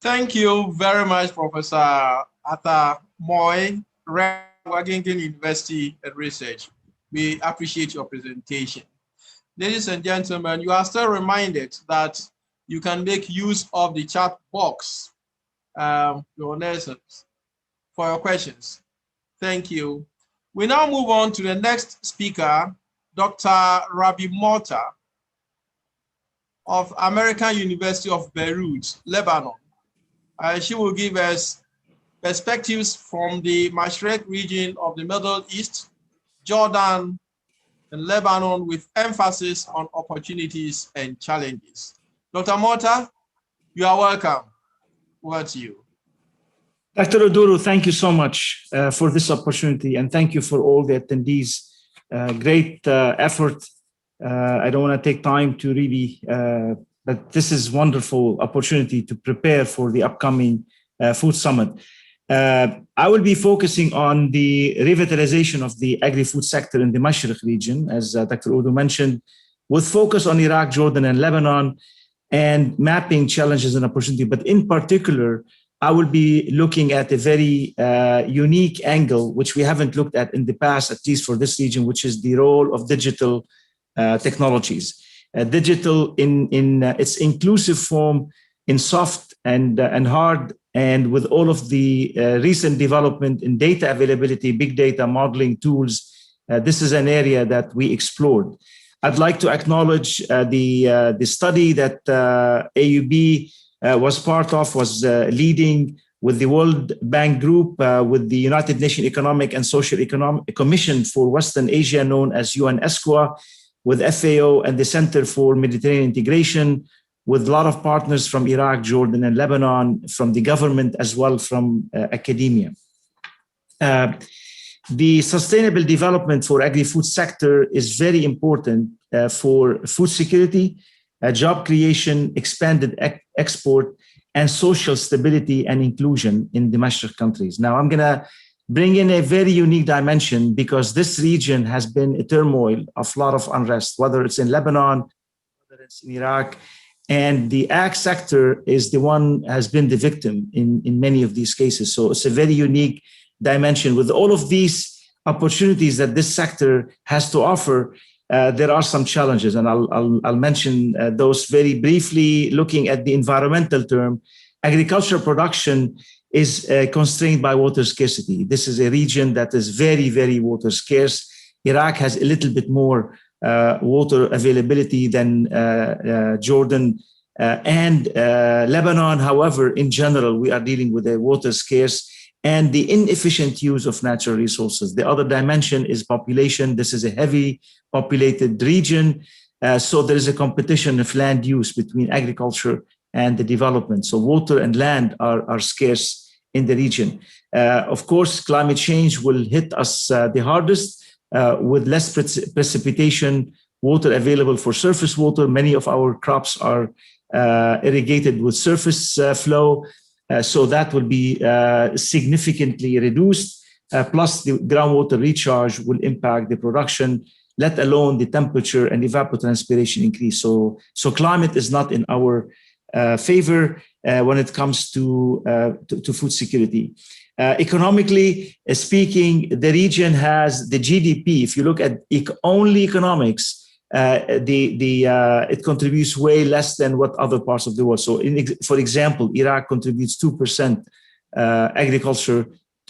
Thank you very much, Professor Arthur Moy, Wageningen University Research. We appreciate your presentation. Ladies and gentlemen, you are still reminded that you can make use of the chat box, your lessons, for your questions. Thank you. We now move on to the next speaker, Dr. Rabi Mota of American University of Beirut, Lebanon. She will give us perspectives from the Mashrek region of the Middle East, Jordan, and Lebanon, with emphasis on opportunities and challenges. Dr. Mota, you are welcome. Over to you. Dr. Oduro, thank you so much for this opportunity, and thank you for all the attendees. Great effort. I don't want to take time to really, but this is wonderful opportunity to prepare for the upcoming food summit. I will be focusing on the revitalization of the agri-food sector in the Mashriq region, as Dr. Udo mentioned, with focus on Iraq, Jordan, and Lebanon, and mapping challenges and opportunity. But in particular, I will be looking at a very unique angle, which we haven't looked at in the past, at least for this region, which is the role of digital technologies. Digital in its inclusive form, in soft and hard, and with all of the recent development in data availability, big data modeling tools. This is an area that we explored. I'd like to acknowledge the study that AUB was part of, was leading with the World Bank Group, with the United Nations Economic and Social Economic Commission for Western Asia, known as UNESCO, with FAO and the Center for Mediterranean Integration, with a lot of partners from Iraq, Jordan, and Lebanon, from the government, as well from academia. The sustainable development for agri-food sector is very important for food security, job creation, expanded export, and social stability and inclusion in the Mashriq countries. Now, I'm going to bring in a very unique dimension, because this region has been a turmoil of a lot of unrest, whether it's in Lebanon, whether it's in Iraq, and the ag sector is the one has been the victim in many of these cases. So it's a very unique dimension. With all of these opportunities that this sector has to offer, there are some challenges, and I'll mention those very briefly. Looking at the environmental term, agricultural production is constrained by water scarcity. This is a region that is very, very water scarce. Iraq has a little bit more water availability than Jordan and Lebanon. However, in general, we are dealing with a water scarce and the inefficient use of natural resources. The other dimension is population. This is a heavy populated region. So there is a competition of land use between agriculture and the development. So water and land are scarce in the region. Of course, climate change will hit us the hardest with less precipitation, water available for surface water. Many of our crops are irrigated with surface flow. So that will be significantly reduced. Plus the groundwater recharge will impact the production, let alone the temperature and evapotranspiration increase. So climate is not in our favor when it comes to food security. Economically speaking, the region has the GDP. If you look at only economics, it contributes way less than what other parts of the world. So, for example, Iraq contributes 2% agriculture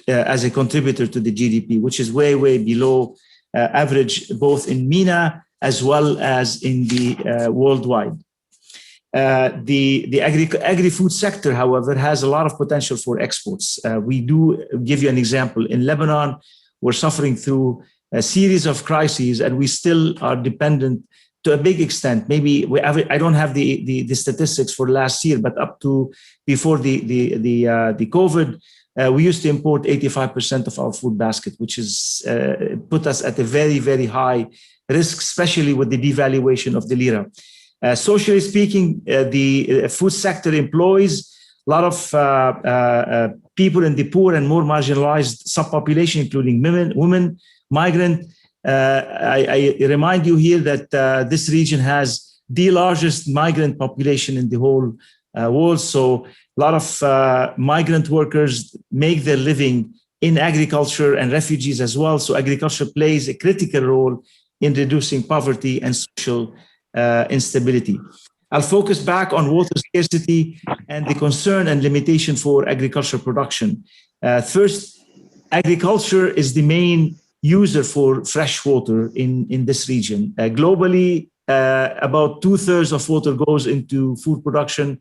as a contributor to the GDP, which is way, way below average, both in MENA as well as in the worldwide. The agri-food sector, however, has a lot of potential for exports. We do give you an example. In Lebanon, we're suffering through a series of crises, and we still are dependent to a big extent. Maybe I don't have the statistics for last year, but up to before the COVID, we used to import 85% of our food basket, which is put us at a very, very high risk, especially with the devaluation of the lira. Socially speaking, the food sector employs a lot of people in the poor and more marginalized subpopulation, including women, migrant. I remind you here that this region has the largest migrant population in the whole world. So a lot of migrant workers make their living in agriculture, and refugees as well. So agriculture plays a critical role in reducing poverty and social instability. I'll focus back on water scarcity and the concern and limitation for agricultural production. First, agriculture is the main user for fresh water in this region. Globally, about 2/3 of water goes into food production.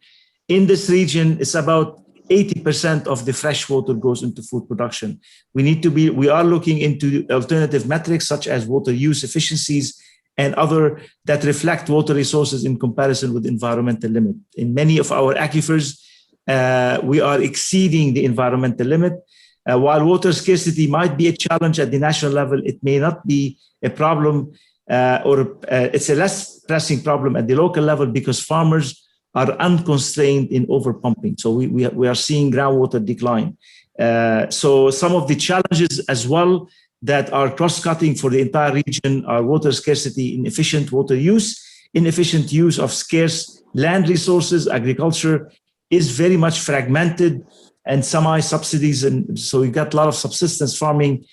In this region, it's about 80% of the fresh water goes into food production. We are looking into alternative metrics such as water use efficiencies and other that reflect water resources in comparison with environmental limit. In many of our aquifers, we are exceeding the environmental limit. While water scarcity might be a challenge at the national level, it may not be a problem it's a less pressing problem at the local level because farmers are unconstrained in overpumping. So we are seeing groundwater decline. So some of the challenges as well that are cross-cutting for the entire region are water scarcity, inefficient water use, inefficient use of scarce land resources. Agriculture is very much fragmented and semi-subsidies. And so you got a lot of subsistence farming,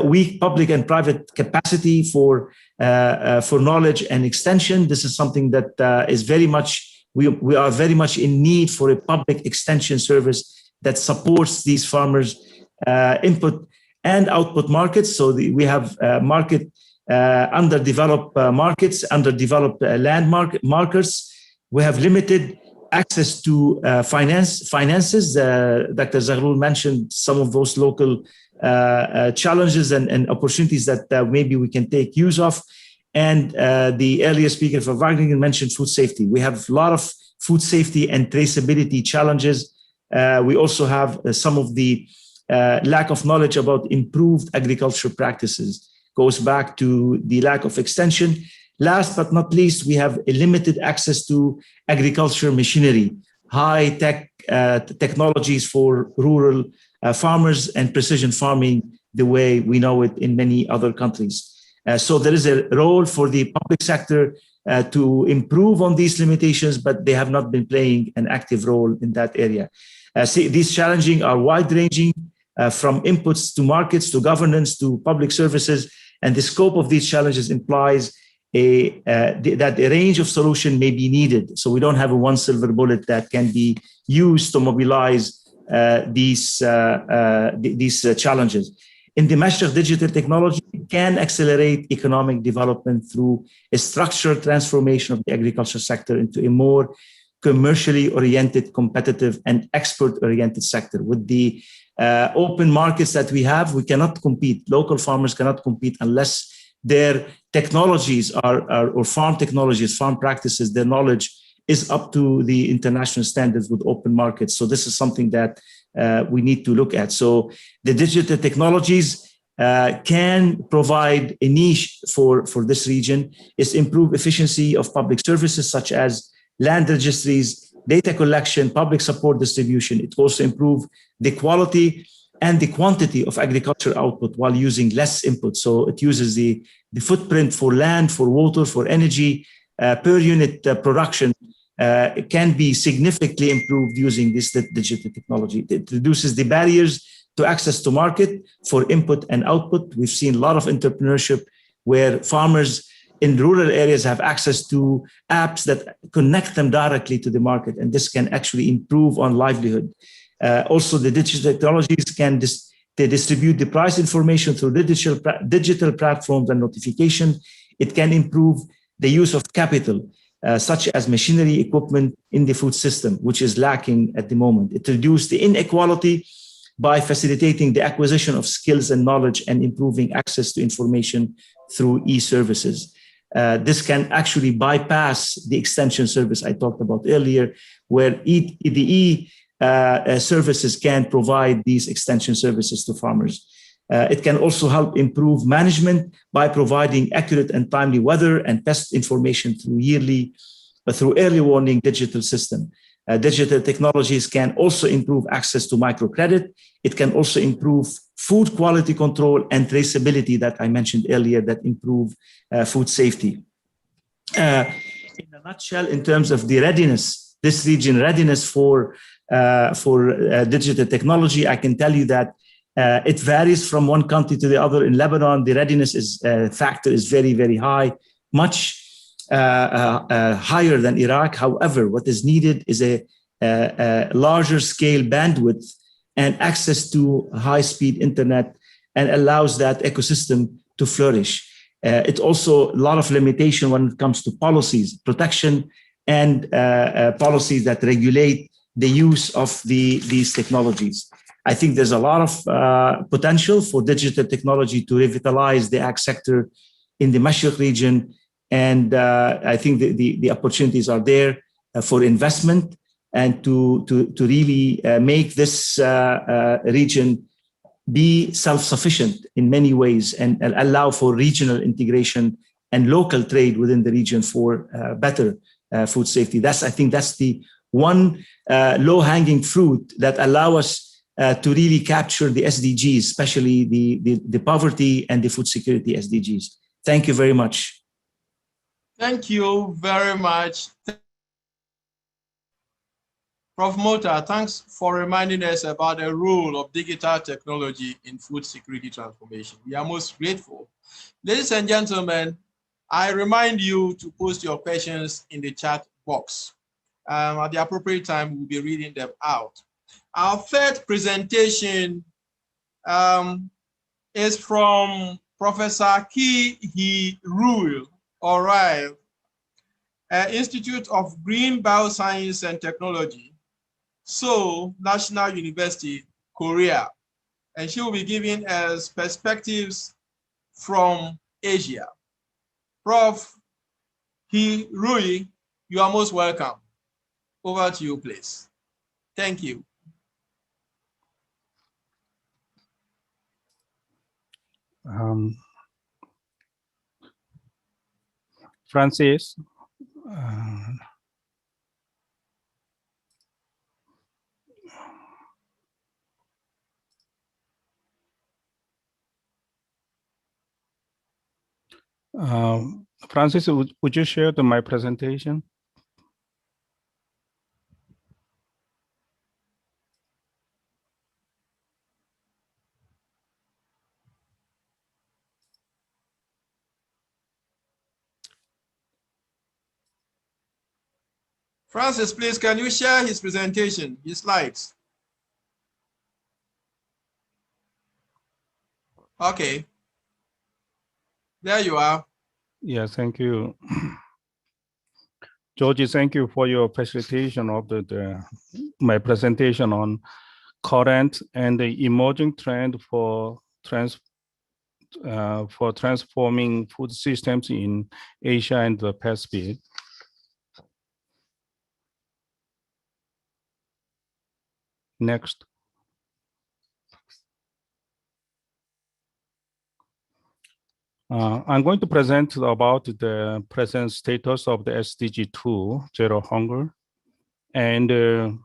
weak public and private capacity for knowledge and extension. This is something that is very much, we are very much in need for a public extension service that supports these farmers' input and output markets. So we have underdeveloped markets, underdeveloped land markets. We have limited access to finances. Dr. Zaghloul mentioned some of those local challenges and opportunities that maybe we can take use of. And the earlier speaker for Wagner mentioned food safety. We have a lot of food safety and traceability challenges. We also have some of the lack of knowledge about improved agriculture practices. Goes back to the lack of extension. Last but not least, we have a limited access to agriculture machinery, high-tech technologies for rural farmers and precision farming the way we know it in many other countries. So there is a role for the public sector to improve on these limitations, but they have not been playing an active role in that area. These challenges are wide-ranging from inputs to markets, to governance, to public services, and the scope of these challenges implies that a range of solutions may be needed. So we don't have a one silver bullet that can be used to mobilize these challenges. In the Mashraq, digital technology can accelerate economic development through a structured transformation of the agriculture sector into a more commercially oriented, competitive, and export-oriented sector. With the open markets that we have, we cannot compete. Local farmers cannot compete unless their technologies or farm technologies, farm practices, their knowledge is up to the international standards with open markets. So this is something that we need to look at. So the digital technologies can provide a niche for this region. It's improve efficiency of public services such as land registries, data collection, public support distribution. It also improve the quality and the quantity of agriculture output while using less input. So it uses the footprint for land, for water, for energy, per unit production. It can be significantly improved using this digital technology. It reduces the barriers to access to market for input and output. We've seen a lot of entrepreneurship where farmers in rural areas have access to apps that connect them directly to the market, and this can actually improve on livelihood. Also, the digital technologies can distribute the price information through digital platforms and notification. It can improve the use of capital, such as machinery, equipment in the food system, which is lacking at the moment. It reduces the inequality by facilitating the acquisition of skills and knowledge and improving access to information through e-services. This can actually bypass the extension service I talked about earlier, where the services can provide these extension services to farmers. It can also help improve management by providing accurate and timely weather and pest information through early warning digital system. Digital technologies can also improve access to microcredit. It can also improve food quality control and traceability that I mentioned earlier that improve food safety. In a nutshell, in terms of the readiness, this region readiness for digital technology, I can tell you that it varies from one country to the other. In Lebanon, the readiness factor is very, very high, much higher than Iraq. However, what is needed is a larger scale bandwidth and access to high-speed internet, and allows that ecosystem to flourish. It's also a lot of limitation when it comes to policies, protection, and policies that regulate the use of these technologies. I think there's a lot of potential for digital technology to revitalize the ag sector in the Mashriq region. And I think the opportunities are there for investment and to really make this region be self-sufficient in many ways and allow for regional integration and local trade within the region for better food safety. I think that's the one low-hanging fruit that allow us to really capture the SDGs, especially the poverty and the food security SDGs. Thank you very much. Thank you very much. Prof. Mota, thanks for reminding us about the role of digital technology in food security transformation. We are most grateful. Ladies and gentlemen, I remind you to post your questions in the chat box. At the appropriate time, we'll be reading them out. Our third presentation is from Professor Ki-Hee Rui, Institute of Green Bioscience and Technology, Seoul National University, Korea. And she will be giving us perspectives from Asia. Prof. Hee Rui, you are most welcome. Over to you, please. Thank you. Francis, Francis, would you share my presentation? Francis, please, can you share his presentation, his slides? Okay. There you are. Yes, thank you. Georgie, thank you for your facilitation of my presentation on current and the emerging trend for transforming food systems in Asia and the Pacific. Next. I'm going to present about the present status of the SDG 2, Zero Hunger, and the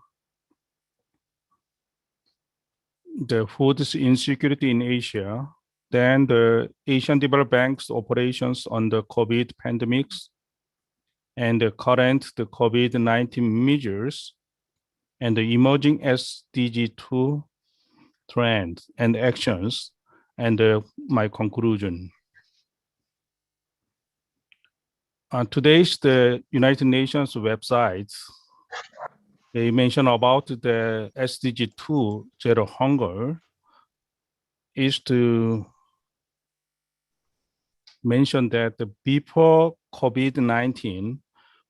food insecurity in Asia, then the Asian Development Bank's operations on the COVID pandemics, and the current COVID-19 measures, and the emerging SDG 2 trends and actions, and my conclusion. Today's the United Nations website, they mention about the SDG 2, Zero Hunger, is to mention that before COVID-19,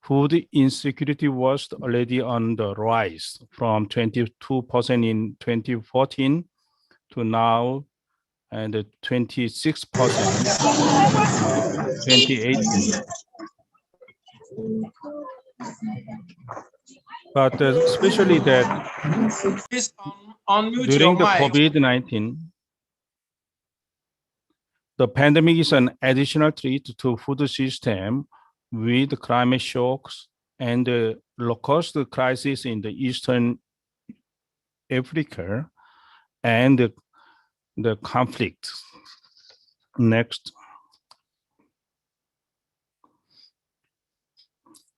food insecurity was already on the rise from 22% in 2014 to now and 26% in 2018. But especially that during the COVID-19, the pandemic is an additional threat to food system with climate shocks and the low-cost crisis in the Eastern Africa and the conflict. Next.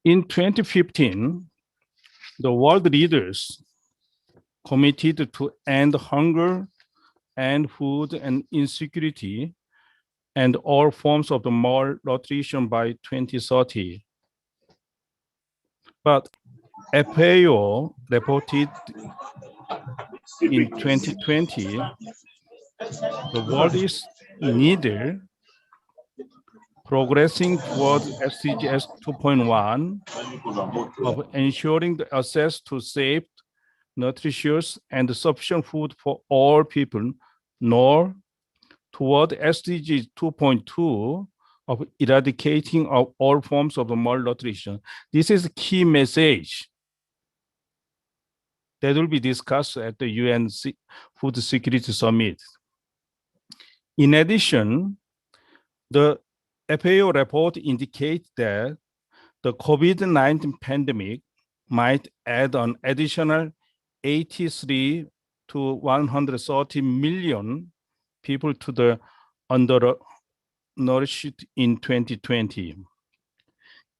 In 2015, the world leaders committed to end hunger and food and insecurity and all forms of the malnutrition by 2030. But FAO reported in 2020, the world is neither progressing towards SDGs 2.1 of ensuring the access to safe, nutritious, and sufficient food for all people, nor toward SDG 2.2 of eradicating of all forms of malnutrition. This is a key message that will be discussed at the UN Food Security Summit. In addition, the FAO report indicates that the COVID-19 pandemic might add an additional 83 to 130 million people to the undernourished in 2020.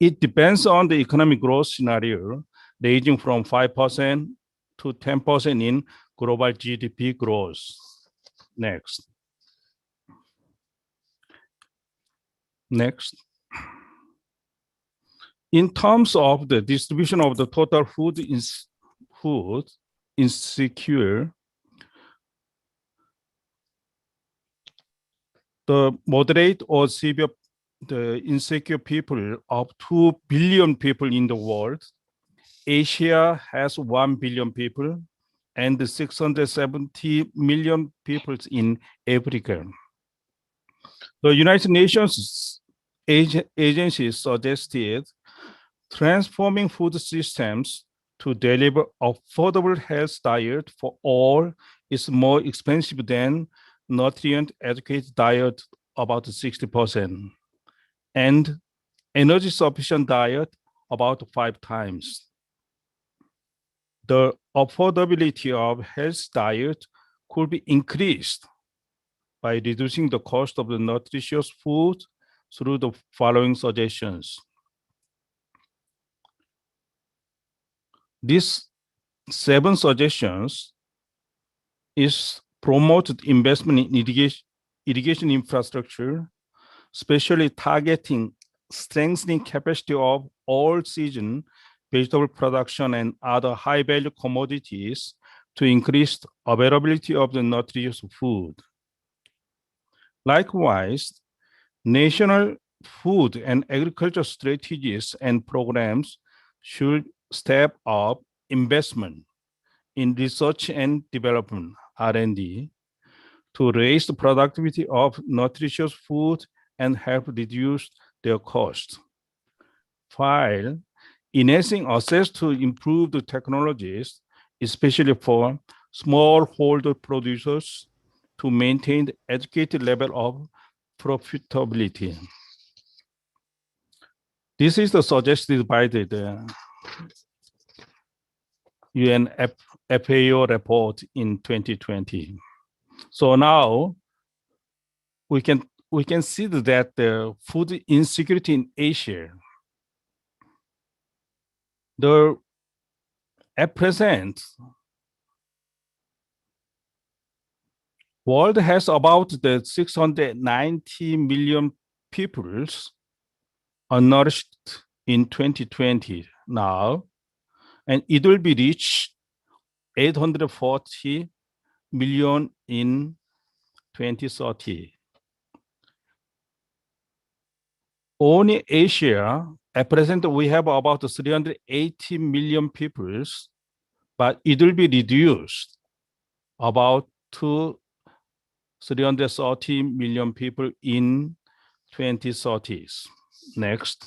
It depends on the economic growth scenario, ranging from 5% to 10% in global GDP growth. Next. In terms of the distribution of the total food insecure, the moderate or severe, the insecure people of 2 billion people in the world. Asia has 1 billion people and 670 million people in Africa. The United Nations agency suggested transforming food systems to deliver affordable health diet for all is more expensive than nutrient-adequate diet, about 60%, and energy sufficient diet about 5 times. The affordability of health diet could be increased by reducing the cost of the nutritious food through the following suggestions. These 7 suggestions is promoted investment in irrigation infrastructure, especially targeting strengthening capacity of all-season vegetable production and other high-value commodities to increase availability of the nutritious food. Likewise, national food and agriculture strategies and programs should step up investment in research and development, R&D, to raise the productivity of nutritious food and help reduce their cost. While enhancing access to improved technologies, especially for smallholder producers, to maintain the educated level of profitability. This is the suggested by the UN FAO report in 2020. So now we can see that the food insecurity in Asia, at present, world has about the 690 million people unnourished in 2020 now, and it will be reached 840 million in 2030. Only Asia, at present we have about 380 million people, but it will be reduced about to 330 million people in 2030s. Next.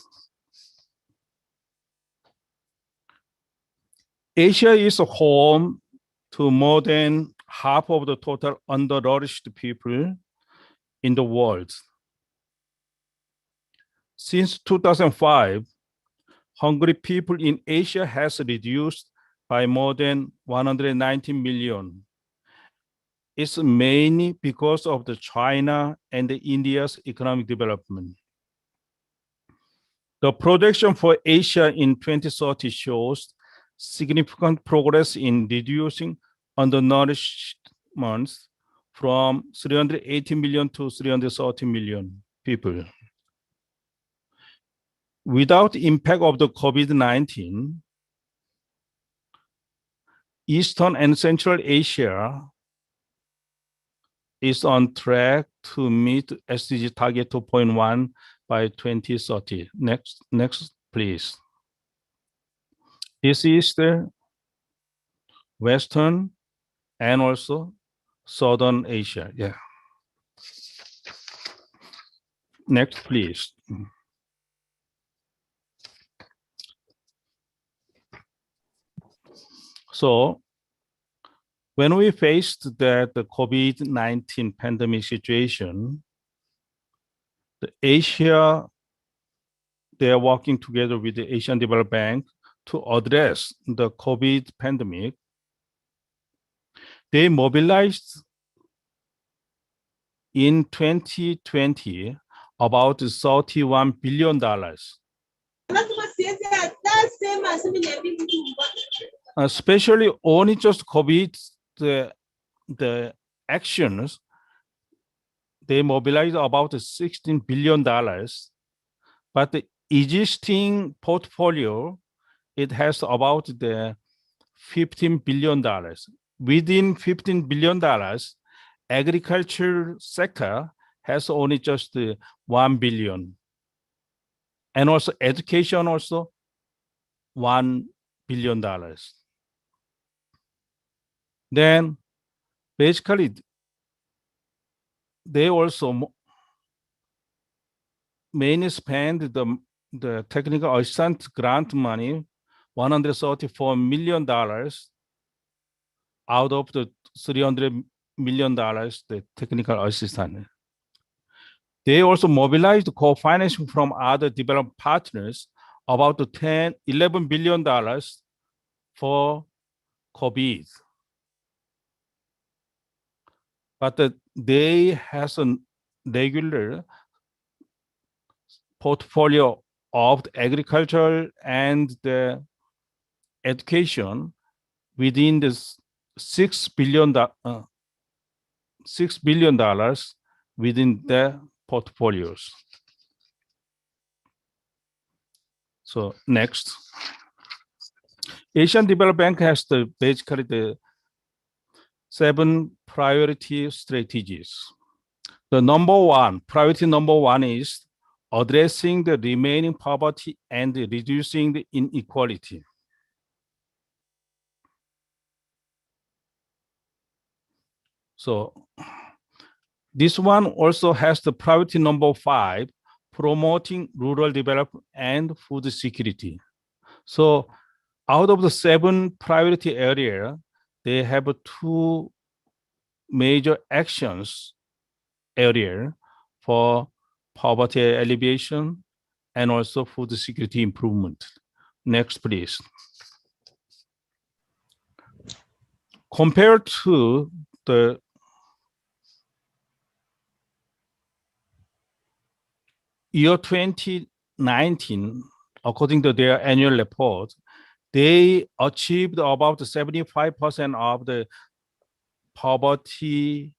Asia is home to more than half of the total undernourished people in the world. Since 2005, hungry people in Asia has reduced by more than 190 million. It's mainly because of the China and the India's economic development. The projection for Asia in 2030 shows significant progress in reducing undernourishment from 380 million to 330 million people. Without impact of the COVID-19, Eastern and Central Asia is on track to meet SDG target 2.1 by 2030. Next, please. This is the Western, and also Southern Asia. Yeah. Next, please. So when we faced the COVID-19 pandemic situation, the Asia, they are working together with the Asian Development Bank to address the COVID pandemic. They mobilized in 2020 about $31 billion. Especially only just COVID, the actions, they mobilized about $16 billion, but the existing portfolio, it has about the $15 billion. Within $15 billion, agriculture sector has only just $1 billion. And also education also $1 billion. Then basically, they also mainly spend the technical assistance grant money, $134 million out of the $300 million, the technical assistance. They also mobilized co-financing from other development partners, about $11 billion for COVID. But they has a regular portfolio of the agriculture and the education within this $6 billion within their portfolios. So next, Asian Development Bank has basically the 7 priority strategies. The priority number one is addressing the remaining poverty and reducing the inequality. So this one also has the priority number 5, promoting rural development and food security. So out of the 7 priority areas, they have 2 major actions area for poverty alleviation and also food security improvement. Next, please. Compared to the year 2019, according to their annual report, they achieved about 75% of the poverty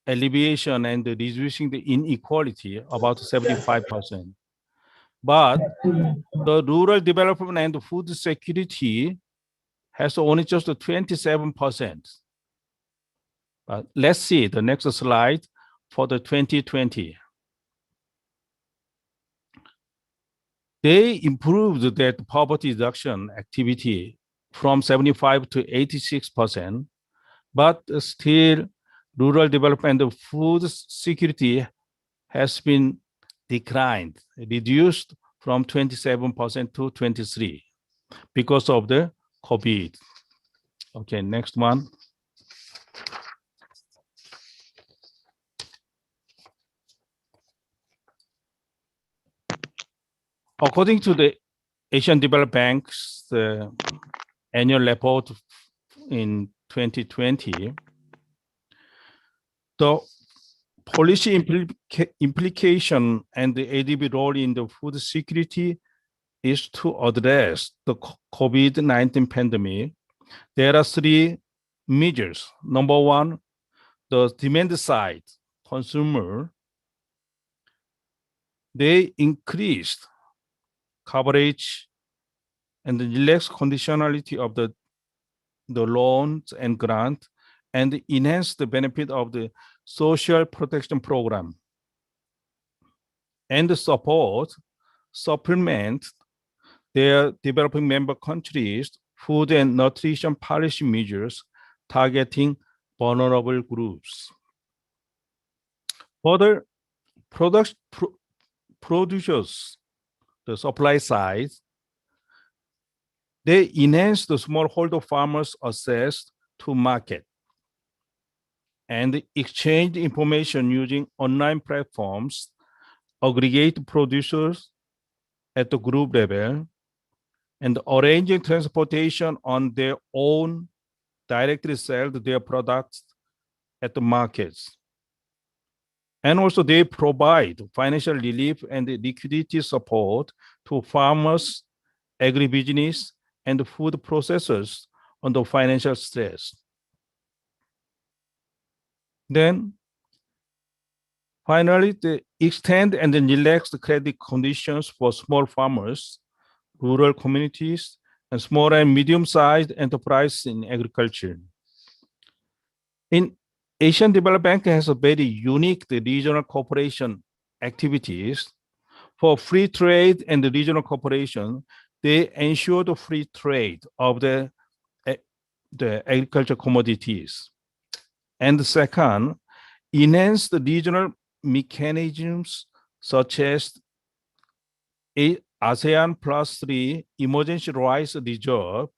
alleviation and reducing the inequality, about 75%. But the rural development and food security has only just 27%. But let's see the next slide for the 2020. They improved that poverty reduction activity from 75 to 86%, but still rural development and food security has been declined, reduced from 27% to 23% because of the COVID. Okay, next one. According to the Asian Development Bank's annual report in 2020, the policy implication and the ADB role in the food security is to address the COVID-19 pandemic. There are 3 measures. Number 1, the demand side, consumer, they increased coverage and the relaxed conditionality of the loans and grant and enhance the benefit of the social protection program and supplement their developing member countries food and nutrition policy measures targeting vulnerable groups. Further, producers, the supply side, they enhance the smallholder farmers' access to market and exchange information using online platforms, aggregate producers at the group level, and arranging transportation on their own, directly sell their products at the markets. And also they provide financial relief and liquidity support to farmers, agribusiness, and food processors under financial stress. Then finally, they extend and then relax the credit conditions for small farmers, rural communities, and small and medium-sized enterprises in agriculture. In Asian Development Bank has a very unique regional cooperation activities. For free trade and the regional cooperation, they ensure the free trade of the agricultural commodities. And the second, enhance the regional mechanisms such as ASEAN +3 emergency rice reserve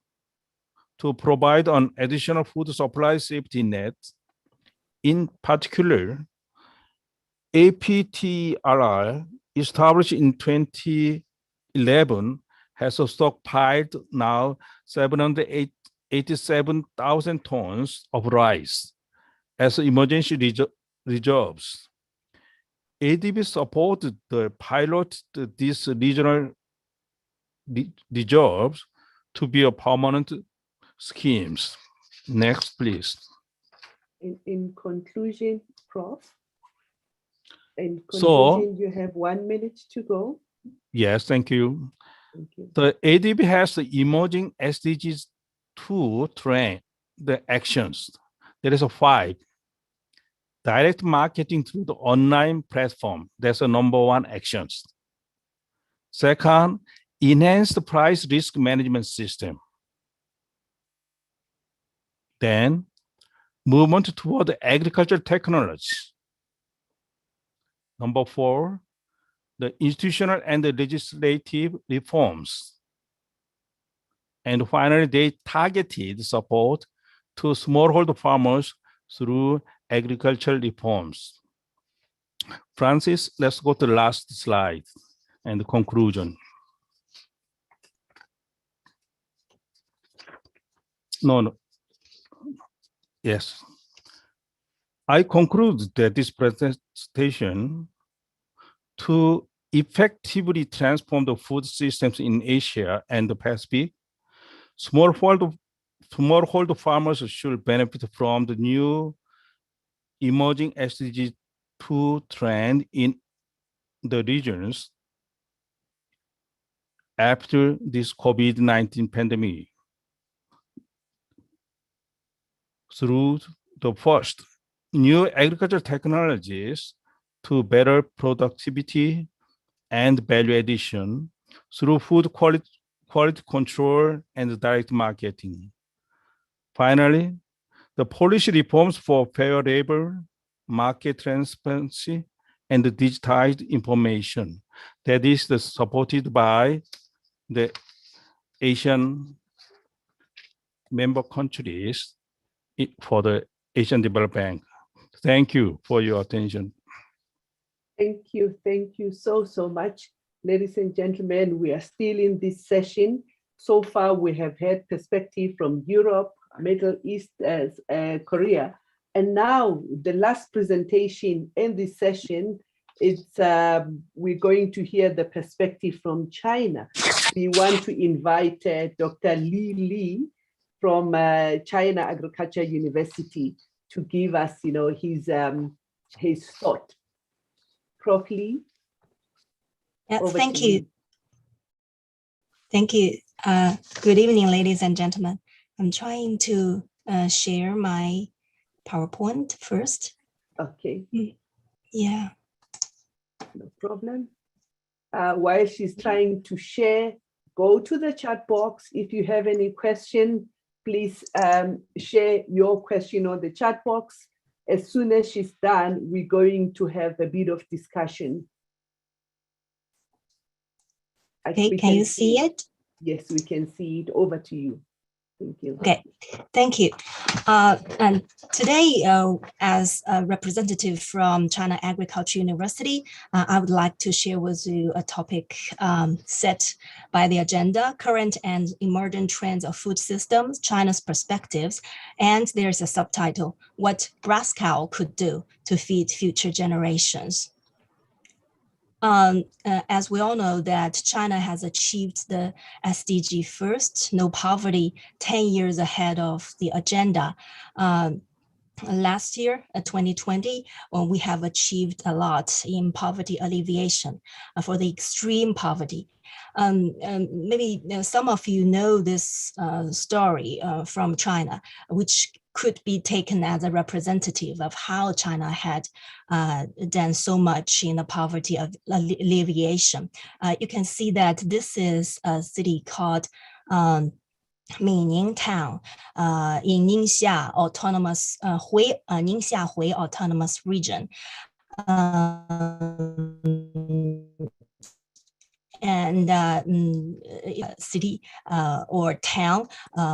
to provide an additional food supply safety net. In particular, APTRR, established in 2011, has stockpiled now 787,000 tons of rice as emergency reserves. ADB supported the pilot these regional reserves to be a permanent schemes. Next, please. In conclusion, Prof, in conclusion, you have 1 minute to go. Yes, thank you. Thank you. The ADB has the emerging SDGs to train the actions. There is a 5. Direct marketing through the online platform. That's the #1 actions. Second, enhance the price risk management system. Then, movement toward the agricultural technology. #4, the institutional and the legislative reforms. And finally, they targeted support to smallholder farmers through agricultural reforms. Francis, let's go to the last slide and the conclusion. No. Yes. I conclude that this presentation to effectively transform the food systems in Asia and the Pacific, smallholder farmers should benefit from the new emerging SDG 2 trend in the regions after this COVID-19 pandemic. Through the first, new agricultural technologies to better productivity and value addition through food quality control and direct marketing. Finally, the policy reforms for fair labor, market transparency, and the digitized information that is supported by the Asian member countries for the Asian Development Bank. Thank you for your attention. Thank you so much. Ladies and gentlemen, we are still in this session. So far, we have had perspective from Europe, Middle East, Korea. And now the last presentation in this session, we're going to hear the perspective from China. We want to invite Dr. Li from China Agriculture University to give us, his thought. Prof. Li. Yeah, thank you. Thank you. Good evening, ladies and gentlemen. I'm trying to share my PowerPoint first. Okay. Yeah. No problem. While she's trying to share, go to the chat box. If you have any question, please share your question on the chat box. As soon as she's done, we're going to have a bit of discussion. Okay, can you see it? Yes, we can see it. Over to you. Thank you. Okay, thank you. And today, as a representative from China Agricultural University, I would like to share with you a topic set by the agenda, current and emerging trends of food systems, China's perspectives, and there's a subtitle, what grass cow could do to feed future generations. As we all know that China has achieved the SDG first, no poverty, 10 years ahead of the agenda. Last year, 2020, we have achieved a lot in poverty alleviation for the extreme poverty. Maybe some of you know this story from China, which could be taken as a representative of how China had done so much in the poverty of alleviation. You can see that this is a city called Mining Town in Ningxia Autonomous Ningxia-Hui Autonomous Region. And city or town,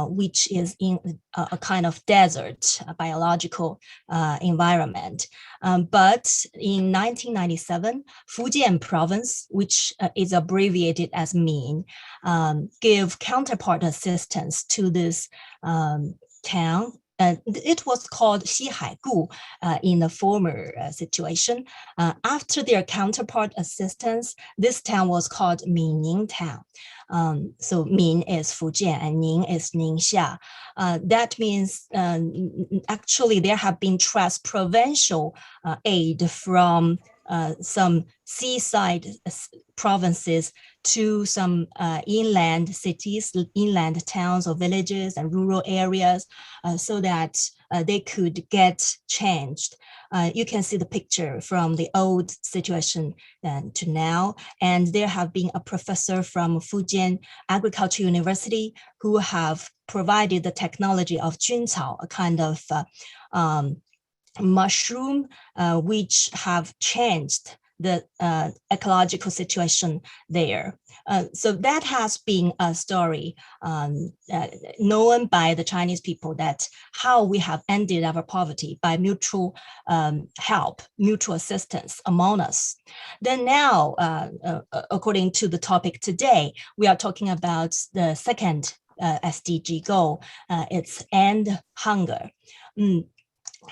which is in a kind of desert biological environment. But in 1997, Fujian province, which is abbreviated as Min, gave counterpart assistance to this town. It was called Xihaigu in the former situation. After their counterpart assistance, this town was called Mining Town. So Min is Fujian and Ning is Ningxia. That means actually there have been provincial aid from some seaside provinces to some inland cities, inland towns or villages and rural areas so that they could get changed. You can see the picture from the old situation to now. And there have been a professor from Fujian Agricultural University who have provided the technology of Juncao, a kind of mushroom, which have changed the ecological situation there. So that has been a story known by the Chinese people, that how we have ended our poverty by mutual help, mutual assistance among us. Then now, according to the topic today, we are talking about the second SDG goal. It's end hunger.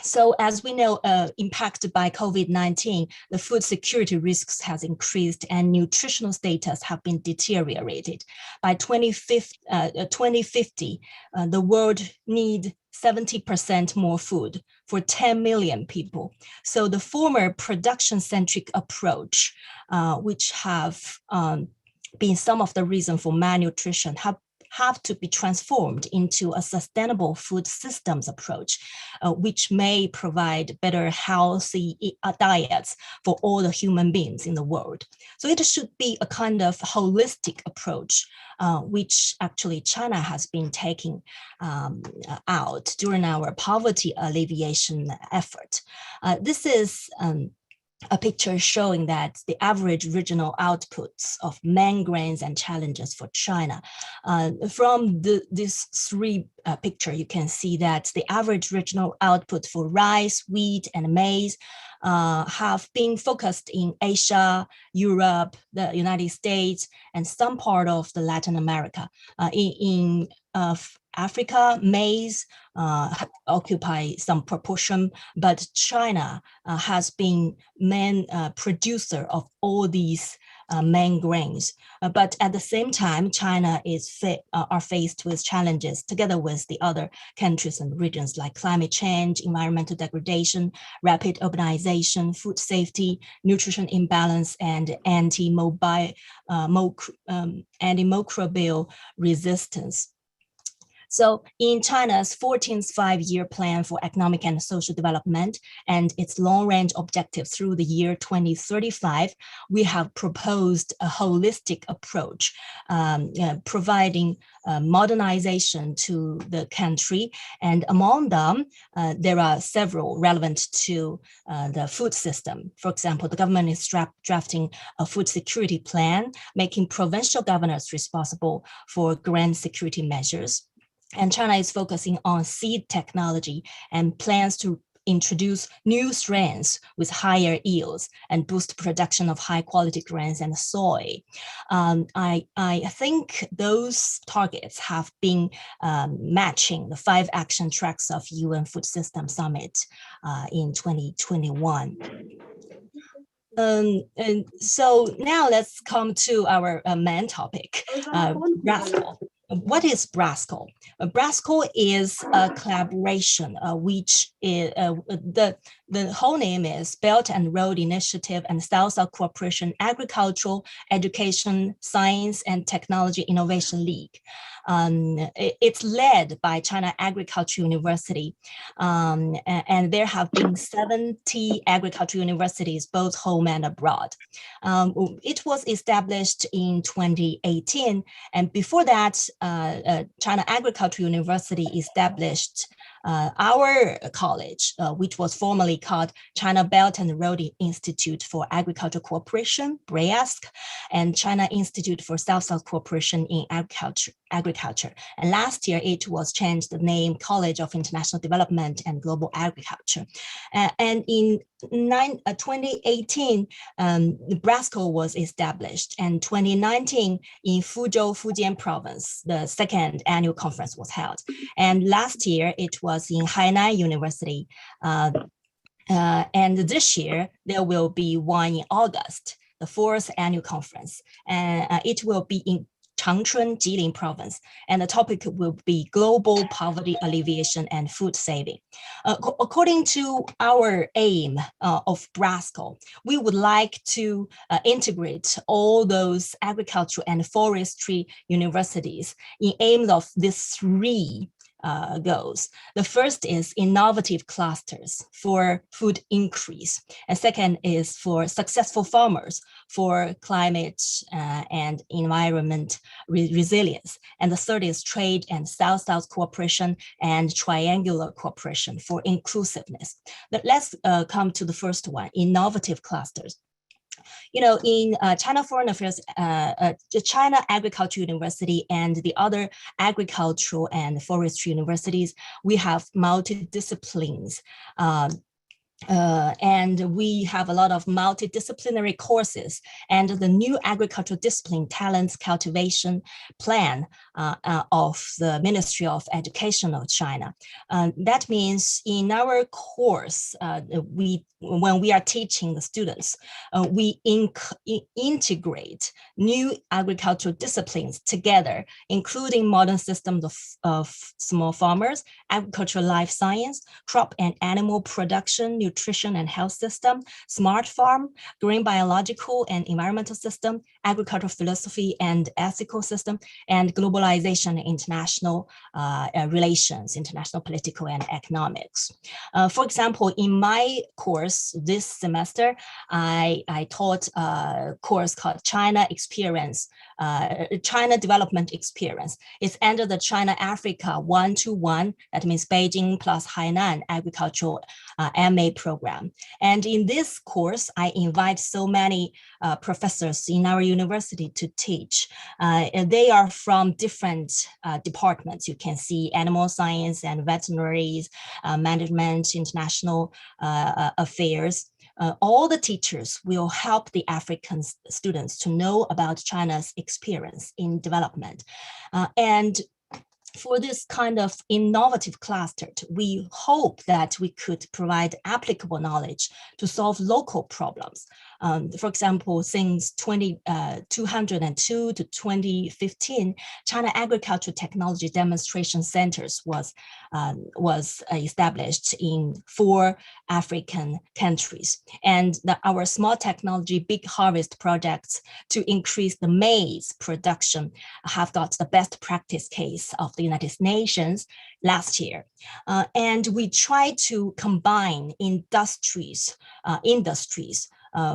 So as we know, impacted by COVID-19, the food security risks has increased and nutritional status have been deteriorated. By 2050, the world need 70% more food for 10 million people. So the former production-centric approach, which have been some of the reason for malnutrition, have to be transformed into a sustainable food systems approach, which may provide better healthy diets for all the human beings in the world. So it should be a kind of holistic approach, which actually China has been taking out during our poverty alleviation effort. This is a picture showing that the average regional outputs of main grains and challenges for China. From this three picture, you can see that the average regional output for rice, wheat, and maize have been focused in Asia, Europe, the United States, and some part of the Latin America. In Africa, maize occupy some proportion, but China has been main producer of all these main grains. But at the same time, China are faced with challenges together with the other countries and regions like climate change, environmental degradation, rapid urbanization, food safety, nutrition imbalance, and antimicrobial resistance. So in China's 14th five-year plan for economic and social development and its long-range objective through the year 2035, we have proposed a holistic approach, providing modernization to the country. And among them, there are several relevant to the food system. For example, the government is drafting a food security plan, making provincial governors responsible for grain security measures. And China is focusing on seed technology and plans to introduce new strains with higher yields and boost production of high quality grains and soy. I think those targets have been matching the 5 action tracks of UN Food System Summit in 2021. And so now let's come to our main topic, BRASCO. What is BRASCO? BRASCO is a collaboration, which is, the whole name is Belt and Road Initiative and South-South Cooperation Agricultural, Education, Science, and Technology Innovation League. It's led by China Agricultural University, and there have been 70 agricultural universities, both home and abroad. It was established in 2018, and before that, China Agricultural University established our college, which was formerly called China Belt and Road Institute for Agricultural Cooperation, BRAIASC, and China Institute for South-South Cooperation in Agriculture. And last year, it was changed the name College of International Development and Global Agriculture. And in 2018, BRASCO was established, and 2019 in Fuzhou, Fujian province, the second annual conference was held. And last year it was in Hainan University. And this year there will be one in August, the 4th annual conference. And it will be in Changchun, Jilin province, and the topic will be global poverty alleviation and food saving. According to our aim of BRASCO, we would like to integrate all those agriculture and forestry universities in aim of these 3 goals. The first is innovative clusters for food increase. And second is for successful farmers for climate and environment resilience. And the third is trade and South-South cooperation and triangular cooperation for inclusiveness. But let's come to the first one, innovative clusters. You know, in China Foreign Affairs, the China Agricultural University and the other agricultural and forestry universities, we have multidisciplines. And we have a lot of multidisciplinary courses, and the new agricultural discipline talents cultivation plan of the Ministry of Education of China. That means in our course, when we are teaching the students, we integrate new agricultural disciplines together, including modern systems of small farmers, agricultural life science, crop and animal production, nutrition and health system, smart farm, green biological and environmental system, agricultural philosophy and ethical system, and globalization and international relations, international political and economics. For example, in my course this semester, I taught a course called China Experience, China Development Experience. It's under the China-Africa 1-to-1, that means Beijing plus Hainan agricultural MA program. And in this course, I invite so many professors in our university to teach. And they are from different departments. You can see animal science and veterinaries, management, international affairs. All the teachers will help the African students to know about China's experience in development. And for this kind of innovative cluster, we hope that we could provide applicable knowledge to solve local problems. For example, since 202 to 2015, China Agricultural Technology Demonstration Centers was established in 4 African countries. And our small technology big harvest projects to increase the maize production have got the best practice case of the United Nations last year. And we try to combine industries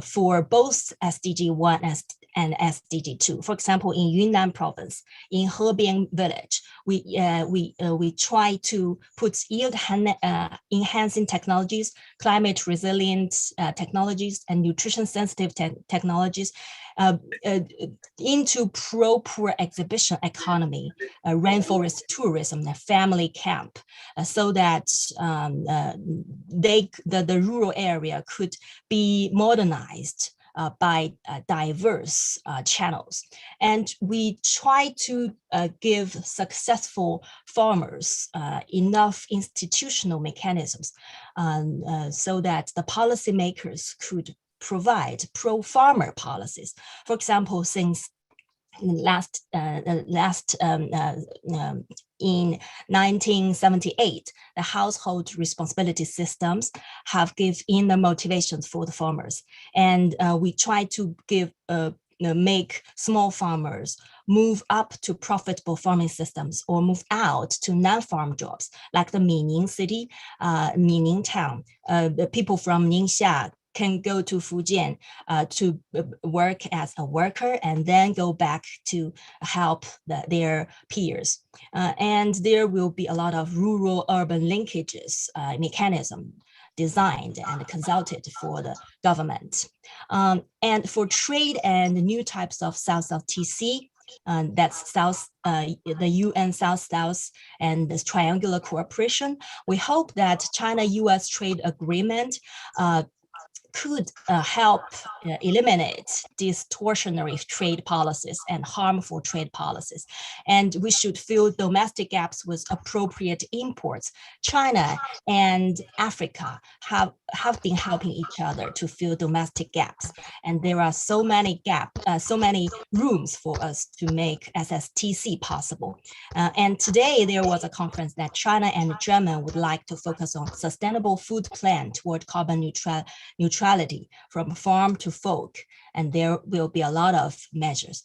for both SDG 1 and SDG 2. For example, in Yunnan province, in Hebian village, we try to put yield enhancing technologies, climate resilient technologies, and nutrition sensitive technologies into pro-poor exhibition economy, rainforest tourism, and family camp, so that the rural area could be modernized by diverse channels. And we try to give successful farmers enough institutional mechanisms so that the policymakers could provide pro-farmer policies. For example, since in 1978, the household responsibility systems have given inner motivations for the farmers. And we try to make small farmers move up to profitable farming systems or move out to non-farm jobs, like the Mining city, Mining town. The people from Ningxia can go to Fujian to work as a worker and then go back to help their peers. And there will be a lot of rural-urban linkages mechanism designed and consulted for the government. And for trade and new types of South-South TC, that's the UN South-South and this triangular cooperation, we hope that China-US trade agreement could help eliminate distortionary trade policies and harmful trade policies. And we should fill domestic gaps with appropriate imports. China and Africa have been helping each other to fill domestic gaps. And there are so many rooms for us to make SSTC possible. And today there was a conference that China and Germany would like to focus on sustainable food plan toward carbon neutrality from farm to fork, and there will be a lot of measures.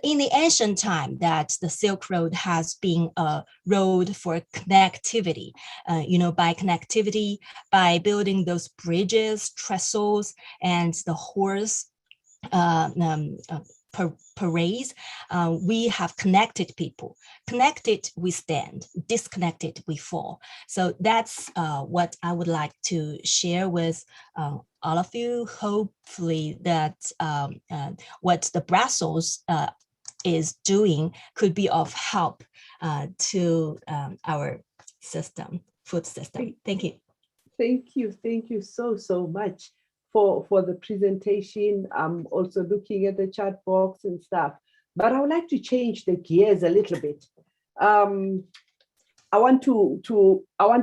In the ancient time, that the Silk Road has been a road for connectivity, by connectivity, by building those bridges, trestles, and the horse parades, we have connected people. Connected, we stand. Disconnected, we fall. So that's what I would like to share with all of you. Hopefully that what the Brussels is doing could be of help to our system, food system. Thank you. Thank you so much for the presentation. I'm also looking at the chat box and stuff, but I would like to change the gears a little bit. I want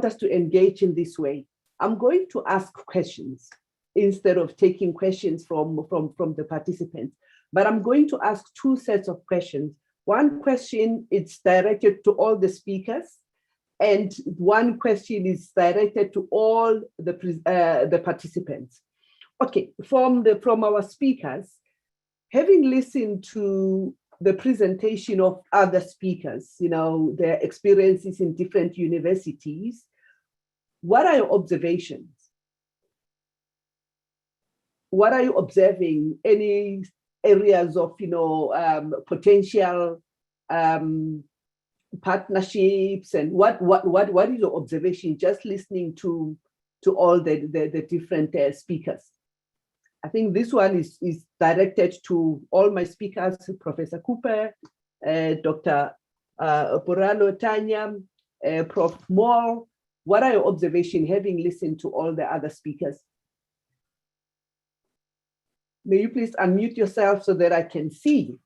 us to engage in this way. I'm going to ask questions instead of taking questions from the participants, but I'm going to ask 2 sets of questions. One question is directed to all the speakers, and one question is directed to all the participants. Okay, from our speakers, having listened to the presentation of other speakers, their experiences in different universities, what are your observations? What are you observing? Any areas of, potential partnerships, and what is your observation just listening to all the different speakers? I think this one is directed to all my speakers, Professor Cooper, Dr. Puralo Tanya, Prof. Moore. What are your observations having listened to all the other speakers? May you please unmute yourself so that I can see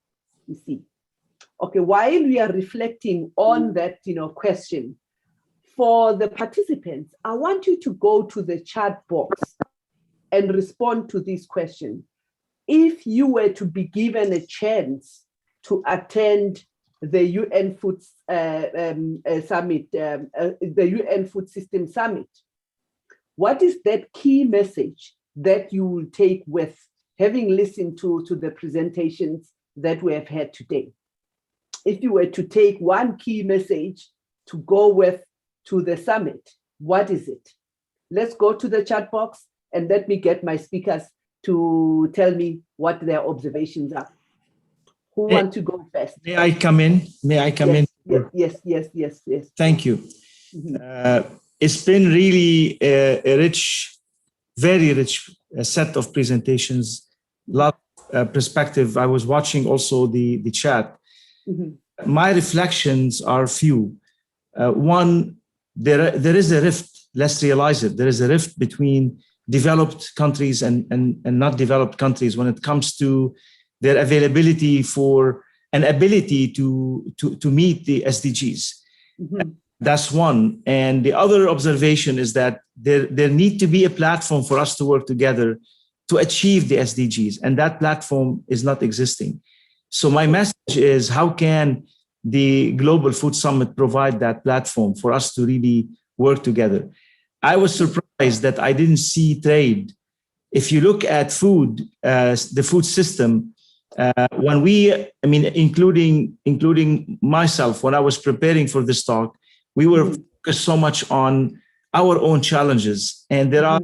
you. See. Okay, while we are reflecting on that question, for the participants, I want you to go to the chat box and respond to this question. If you were to be given a chance to attend the UN Food Summit, the UN Food System Summit, what is that key message that you will take with having listened to the presentations that we have had today? If you were to take one key message to go with to the summit, what is it? Let's go to the chat box and let me get my speakers to tell me what their observations are. Who want to go first? May I come in? May I come in? Yes. Thank you. Mhm. It's been really a rich, very rich set of presentations, lot of perspective. I was watching also the chat. Mhm. My reflections are few. One, there is a rift, let's realize it. There is a rift between developed countries and not developed countries when it comes to their availability for an ability to meet the SDGs. Mhm. That's one. And the other observation is that there need to be a platform for us to work together to achieve the SDGs. And that platform is not existing. So my message is, how can the Global Food Summit provide that platform for us to really work together? I was surprised that I didn't see trade. If you look at food, the food system, when including myself, when I was preparing for this talk, we were focused so much on our own challenges, and there are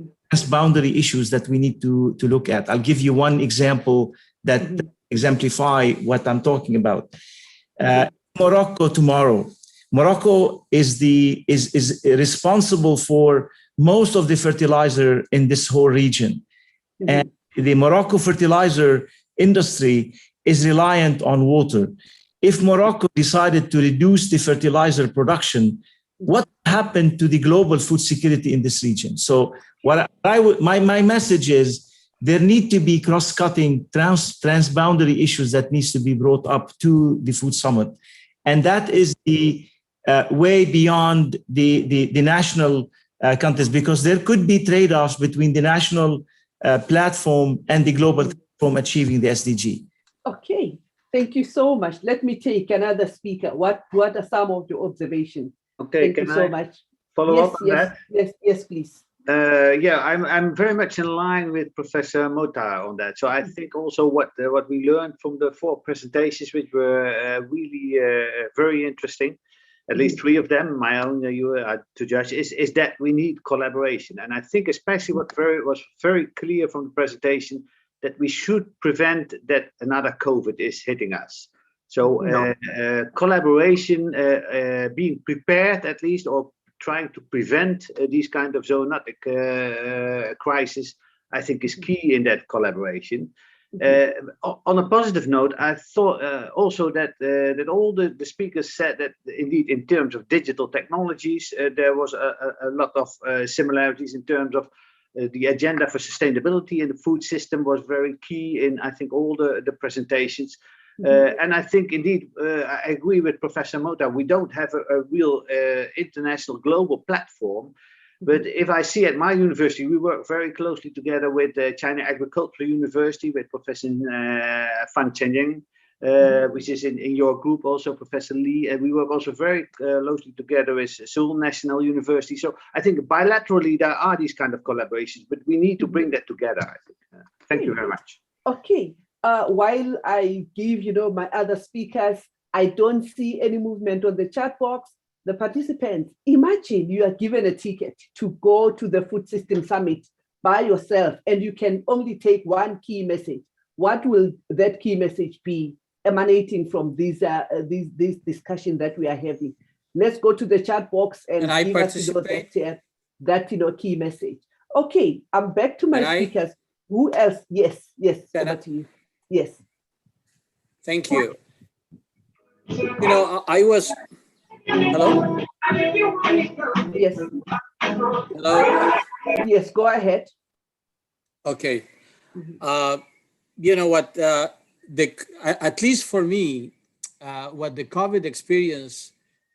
boundary issues that we need to look at. I'll give you one example that exemplify what I'm talking about. Morocco tomorrow. Morocco is responsible for most of the fertilizer in this whole region. And the Morocco fertilizer industry is reliant on water. If Morocco decided to reduce the fertilizer production, what happened to the global food security in this region? So my message is, there need to be cross-cutting, transboundary issues that needs to be brought up to the Food Summit. And that is the way beyond the national countries, because there could be trade-offs between the national platform and the global platform achieving the SDG. Okay, thank you so much. Let me take another speaker. What are some of your observations? Okay, Thank you so much. follow up on that? Yes, please. Yeah, I'm very much in line with Professor Mota on that. So I think also what we learned from the 4 presentations, which were really very interesting, at least 3 of them, my own to judge, is that we need collaboration. And I think especially what was very clear from the presentation, that we should prevent that another COVID is hitting us. So collaboration, being prepared at least, or trying to prevent these kind of zoonotic crisis, I think is key in that collaboration. On a positive note, I thought also that all the speakers said that indeed in terms of digital technologies, there was a lot of similarities in terms of the agenda for sustainability in the food system was very key in, I think, all the presentations. And I think indeed, I agree with Professor Mota, we don't have a real international global platform. But if I see at my university, we work very closely together with China Agricultural University, with Professor Fan Chenying, which is in your group also, Professor Lee. And we work also very closely together with Seoul National University. So I think bilaterally there are these kind of collaborations, but we need to bring that together, I think. Thank you very much. Okay. While I give, my other speakers, I don't see any movement on the chat box. The participants, imagine you are given a ticket to go to the Food System Summit by yourself, and you can only take one key message. What will that key message be emanating from this discussion that we are having? Let's go to the chat box and I give us that key message. Okay, I'm back to my speakers. Who else? Yes, over to you. Yes. Thank you. I was, hello? Yes. Hello? Yes, go ahead. Okay. You know what, at least for me, what the COVID experience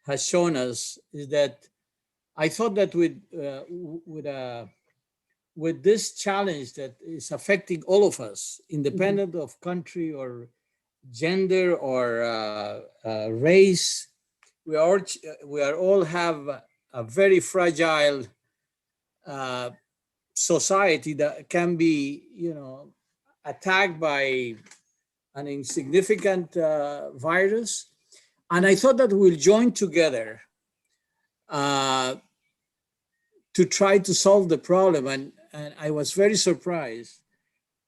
has shown us is that I thought that with with this challenge that is affecting all of us, independent of country or gender or race, we are all have a very fragile society that can be, attacked by an insignificant virus. And I thought that we'll join together to try to solve the problem. And I was very surprised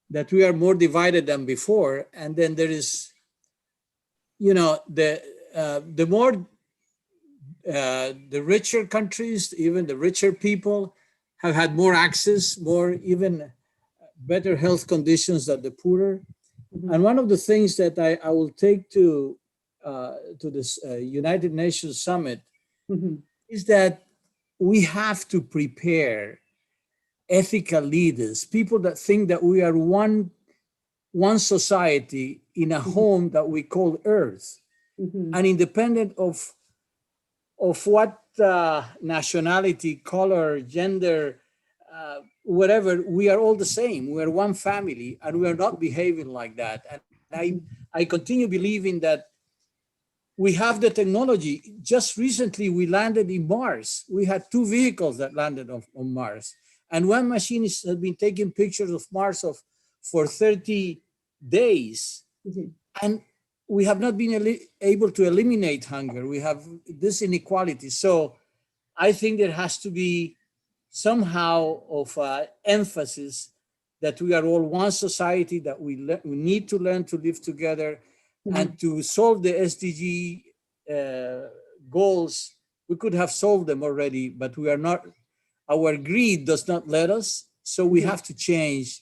that we are more divided than before. And then there is, the more the richer countries, even the richer people, have had more access, more even better health conditions than the poorer. Mm-hmm. And one of the things that I will take to this United Nations Summit mm-hmm. is that we have to prepare ethical leaders, people that think that we are one society in a mm-hmm. home that we call Earth, mm-hmm. and independent of what nationality, color, gender, whatever, we are all the same. We are one family, and we are not behaving like that. And I continue believing that we have the technology. Just recently, we landed in Mars. We had 2 vehicles that landed on Mars. And one machine has been taking pictures of Mars for 30 days. Mm-hmm. And we have not been able to eliminate hunger. We have this inequality. So I think there has to be somehow of emphasis that we are all one society, that we need to learn to live together. Mm-hmm. And to solve the SDG goals. We could have solved them already, but we are not, our greed does not let us. So we mm-hmm. have to change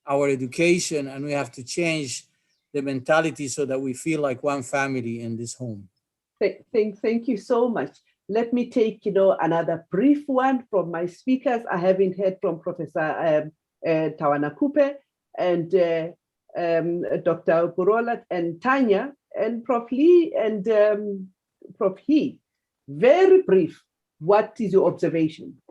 our education, and we have to change the mentality so that we feel like one family in this home. Thank you so much. Let me take, another brief one from my speakers. I haven't heard from Professor Tawana Kupe and Dr. Burola and Tanya and Prof. Lee and Prof. He. Very brief. What is your observation?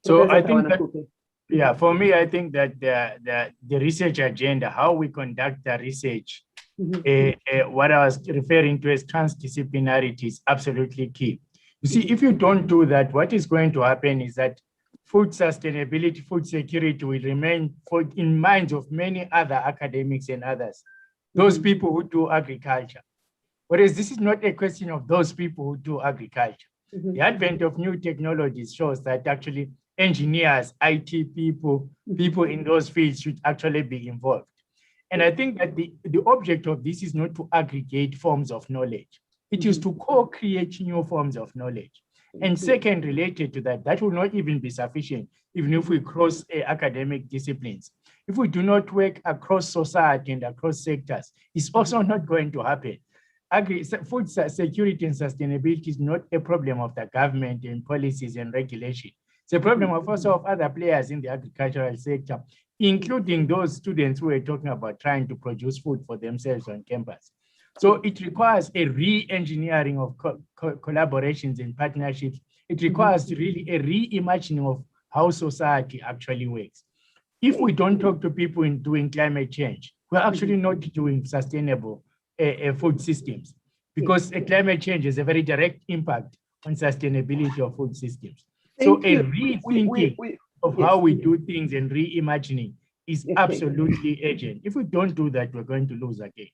So Professor I think Tawana that, Kupe. yeah, for me, I think that the research agenda, how we conduct the research, mm-hmm. What I was referring to as transdisciplinarity is absolutely key. You see, if you don't do that, what is going to happen is that food sustainability, food security will remain in minds of many other academics and others, those mm-hmm. people who do agriculture. Whereas this is not a question of those people who do agriculture. Mm-hmm. The advent of new technologies shows that actually engineers, IT people, people in those fields should actually be involved. And I think that the object of this is not to aggregate forms of knowledge. It is to co-create new forms of knowledge. And second, related to that, that will not even be sufficient, even if we cross academic disciplines. If we do not work across society and across sectors, it's also not going to happen. Food security and sustainability is not a problem of the government and policies and regulation. It's a problem also of other players in the agricultural sector, including those students who are talking about trying to produce food for themselves on campus. So it requires a re-engineering of collaborations and partnerships. It requires really a reimagining of how society actually works. If we don't talk to people in doing climate change, we're actually not doing sustainable food systems, because climate change has a very direct impact on sustainability of food systems. So a rethinking of how we do things and reimagining is absolutely urgent. If we don't do that, we're going to lose again.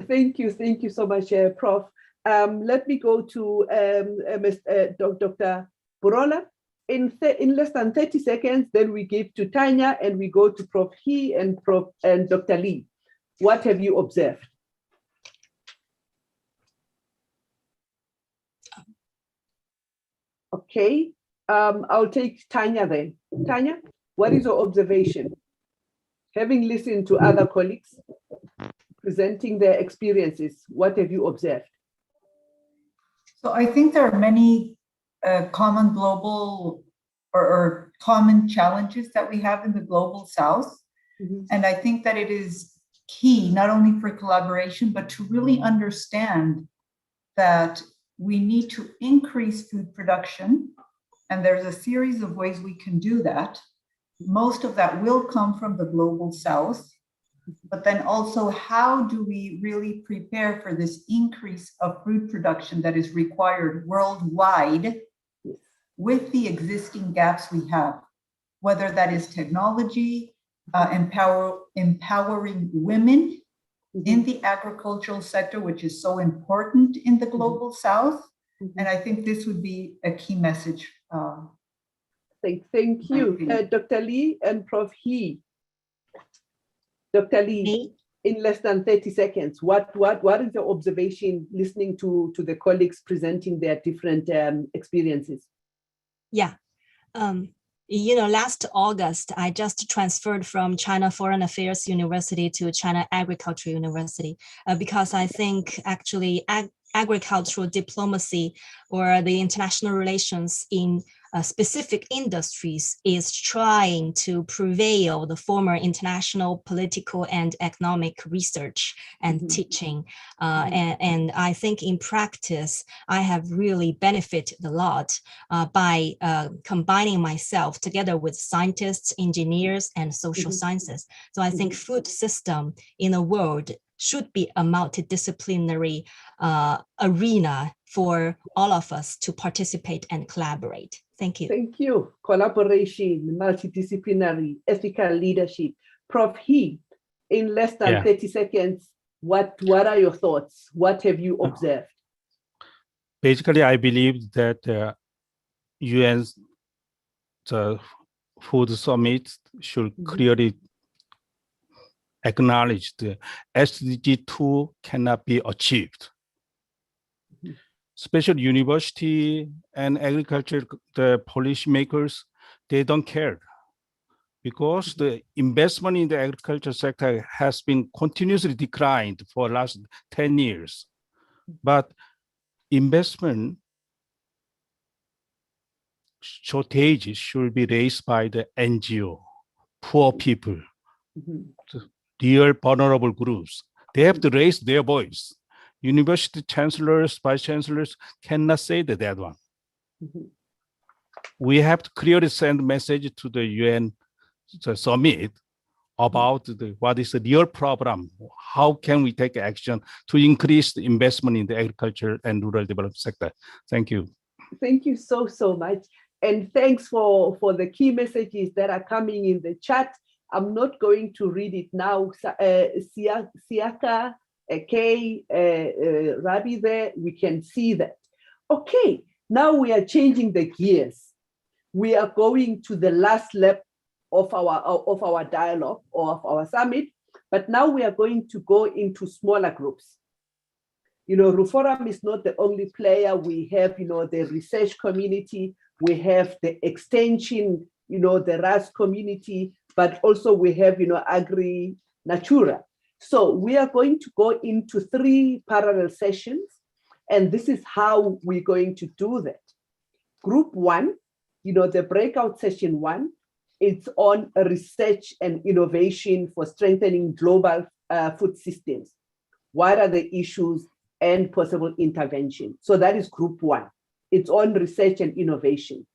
Thank you so much, Prof. Let me go to Dr. Burola. In less than 30 seconds, then we give to Tanya and we go to Prof. He and Dr. Lee. What have you observed? Okay, I'll take Tanya then. Tanya, what is your observation? Having listened to other colleagues presenting their experiences, what have you observed? So I think there are many common global or common challenges that we have in the global South. Mm-hmm. And I think that it is key, not only for collaboration, but to really understand that we need to increase food production. And there's a series of ways we can do that. most of that will come from the global south. But then also, how do we really prepare for this increase of food production that is required worldwide with the existing gaps we have, whether that is technology, empowering women in the agricultural sector, which is so important in the global south. And I think this would be a key message. Thank you, Dr. Lee and Prof. He. Dr. Lee, in less than 30 seconds, what is your observation listening to the colleagues presenting their different experiences? Yeah. You know, last August, I just transferred from China Foreign Affairs University to China Agricultural University because I think actually agricultural diplomacy or the international relations in specific industries is trying to prevail the former international political and economic research and teaching. And I think in practice, I have really benefited a lot by combining myself together with scientists, engineers, and social sciences. So I think food system in the world should be a multidisciplinary arena for all of us to participate and collaborate. Thank you. Thank you. Collaboration, multidisciplinary, ethical leadership. Prof. He, in less than 30 seconds, what are your thoughts? What have you observed? Basically, I believe that UN's food summit should clearly acknowledge the SDG 2 cannot be achieved. Special university and agriculture, the policymakers, they don't care because the investment in the agriculture sector has been continuously declined for the last 10 years. But investment shortages should be raised by the NGO, poor people, real vulnerable groups. They have to raise their voice. University chancellors, vice chancellors cannot say that one. We have to clearly send a message to the UN summit about what is the real problem. How can we take action to increase the investment in the agriculture and rural development sector? Thank you. Thank you so much. And thanks for the key messages that are coming in the chat. I'm not going to read it now. Siaka, Kay, Rabi there, we can see that. Okay, now we are changing the gears. We are going to the last lap of our dialogue or of our summit, but now we are going to go into smaller groups. You know, RUFORUM is not the only player. We have, you know, the research community, we have the extension, you know, the RAS community, but also we have, you know, Agri-Natura. So we are going to go into 3 parallel sessions, and this is how we're going to do that. Group 1, you know, the breakout session 1, it's on research and innovation for strengthening global food systems. What are the issues and possible intervention? So that is group 1. It's on research and innovation.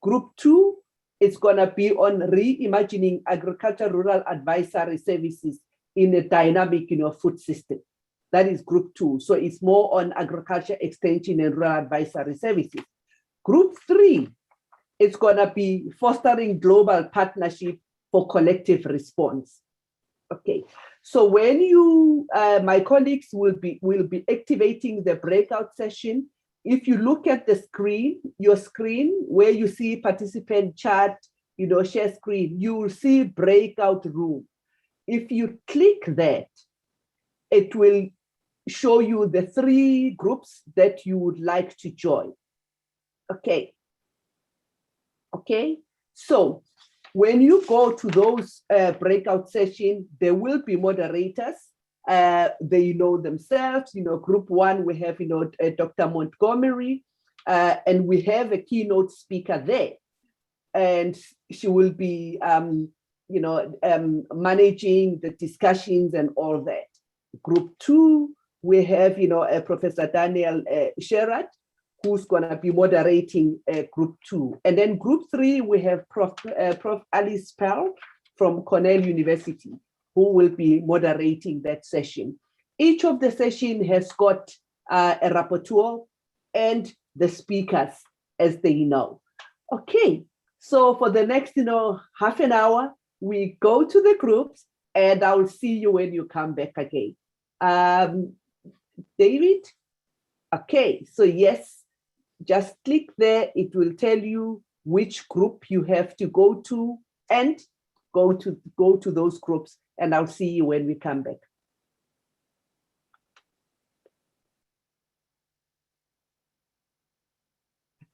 Group 2, it's gonna be on reimagining agriculture rural advisory services in a dynamic, you know, food system. That is group 2. So it's more on agriculture extension and rural advisory services. Group 3, it's gonna be fostering global partnership for collective response. Okay, so when you, my colleagues will be activating the breakout session. If you look at the screen, your screen where you see participant chat, you know, share screen, you will see breakout room. If you click that, it will show you the 3 groups that you would like to join. Okay. Okay. So when you go to those breakout sessions, there will be moderators. They know themselves. You know, group 1, we have, you know, Dr. Montgomery, and we have a keynote speaker there. And she will be you know, managing the discussions and all that. Group 2, we have, you know, Professor Daniel Sherratt, who's gonna be moderating group 2. And then group 3, we have Prof. Alice Pearl from Cornell University, who will be moderating that session. Each of the session has got a rapporteur and the speakers as they know. Okay, so for the next, half an hour, we go to the groups and I'll see you when you come back again. David? Okay, so yes, just click there. It will tell you which group you have to go to and go to those groups, and I'll see you when we come back.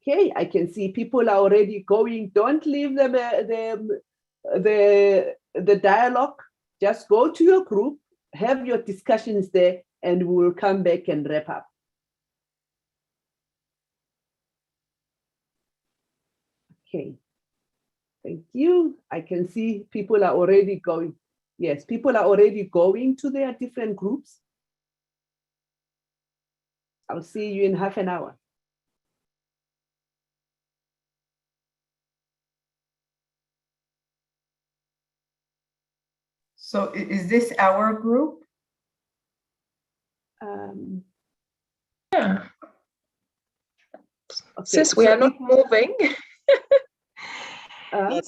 Okay, I can see people are already going. Don't leave the dialogue. Just go to your group, have your discussions there, and we will come back and wrap up. Okay, thank you. I can see people are already going. Yes, people are already going to their different groups. I'll see you in half an hour. So is this our group? Yeah. Okay, Since we so are not moving. No,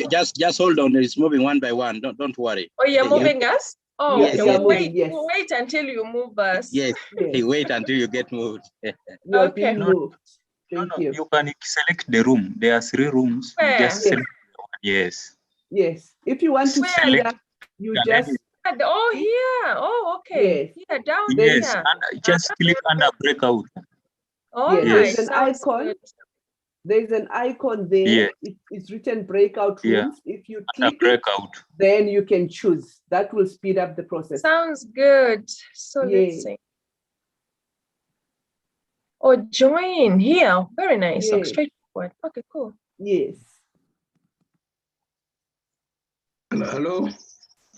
just hold on. It's moving one by one. Don't worry. Oh, you're moving us? Oh, yes, okay. yes, We'll wait until you move us. yes. Wait until you get moved. You're being moved. Thank you. You can select the room. There are 3 rooms. You Where? just select one. Yes. Yes. If you want to speed up, you just. Oh, here. Oh, okay. Yes. Here, down Yes, here. and just click under breakout. All yes, right. there's an Sounds icon. good. There's an icon there. Yeah. It's written breakout Yeah. rooms. If you Under click it, breakout. then you can choose. That will speed up the process. Sounds good. So let's see. Oh, join here. Very nice. So Yes. straightforward. Okay, cool. Yes. Hello.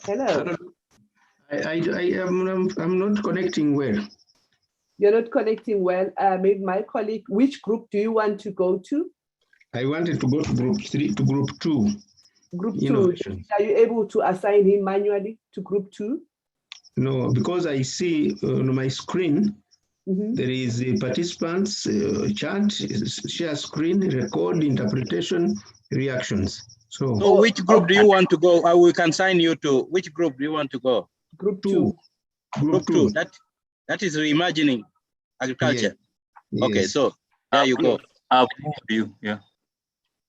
Hello. I'm not connecting well. You're not connecting well. Maybe my colleague, which group do you want to go to? I wanted to go to group 3, to group 2. Group 2. Innovation. Are you able to assign him manually to group 2? No, because I see on my screen, there is a participants chart, share screen, record, interpretation, reactions. So which group do you want to go? We can sign you to. Which group do you want to go? Group 2. Group 2. That is reimagining agriculture. Yes. Okay, so there you go. I've moved you. Yeah.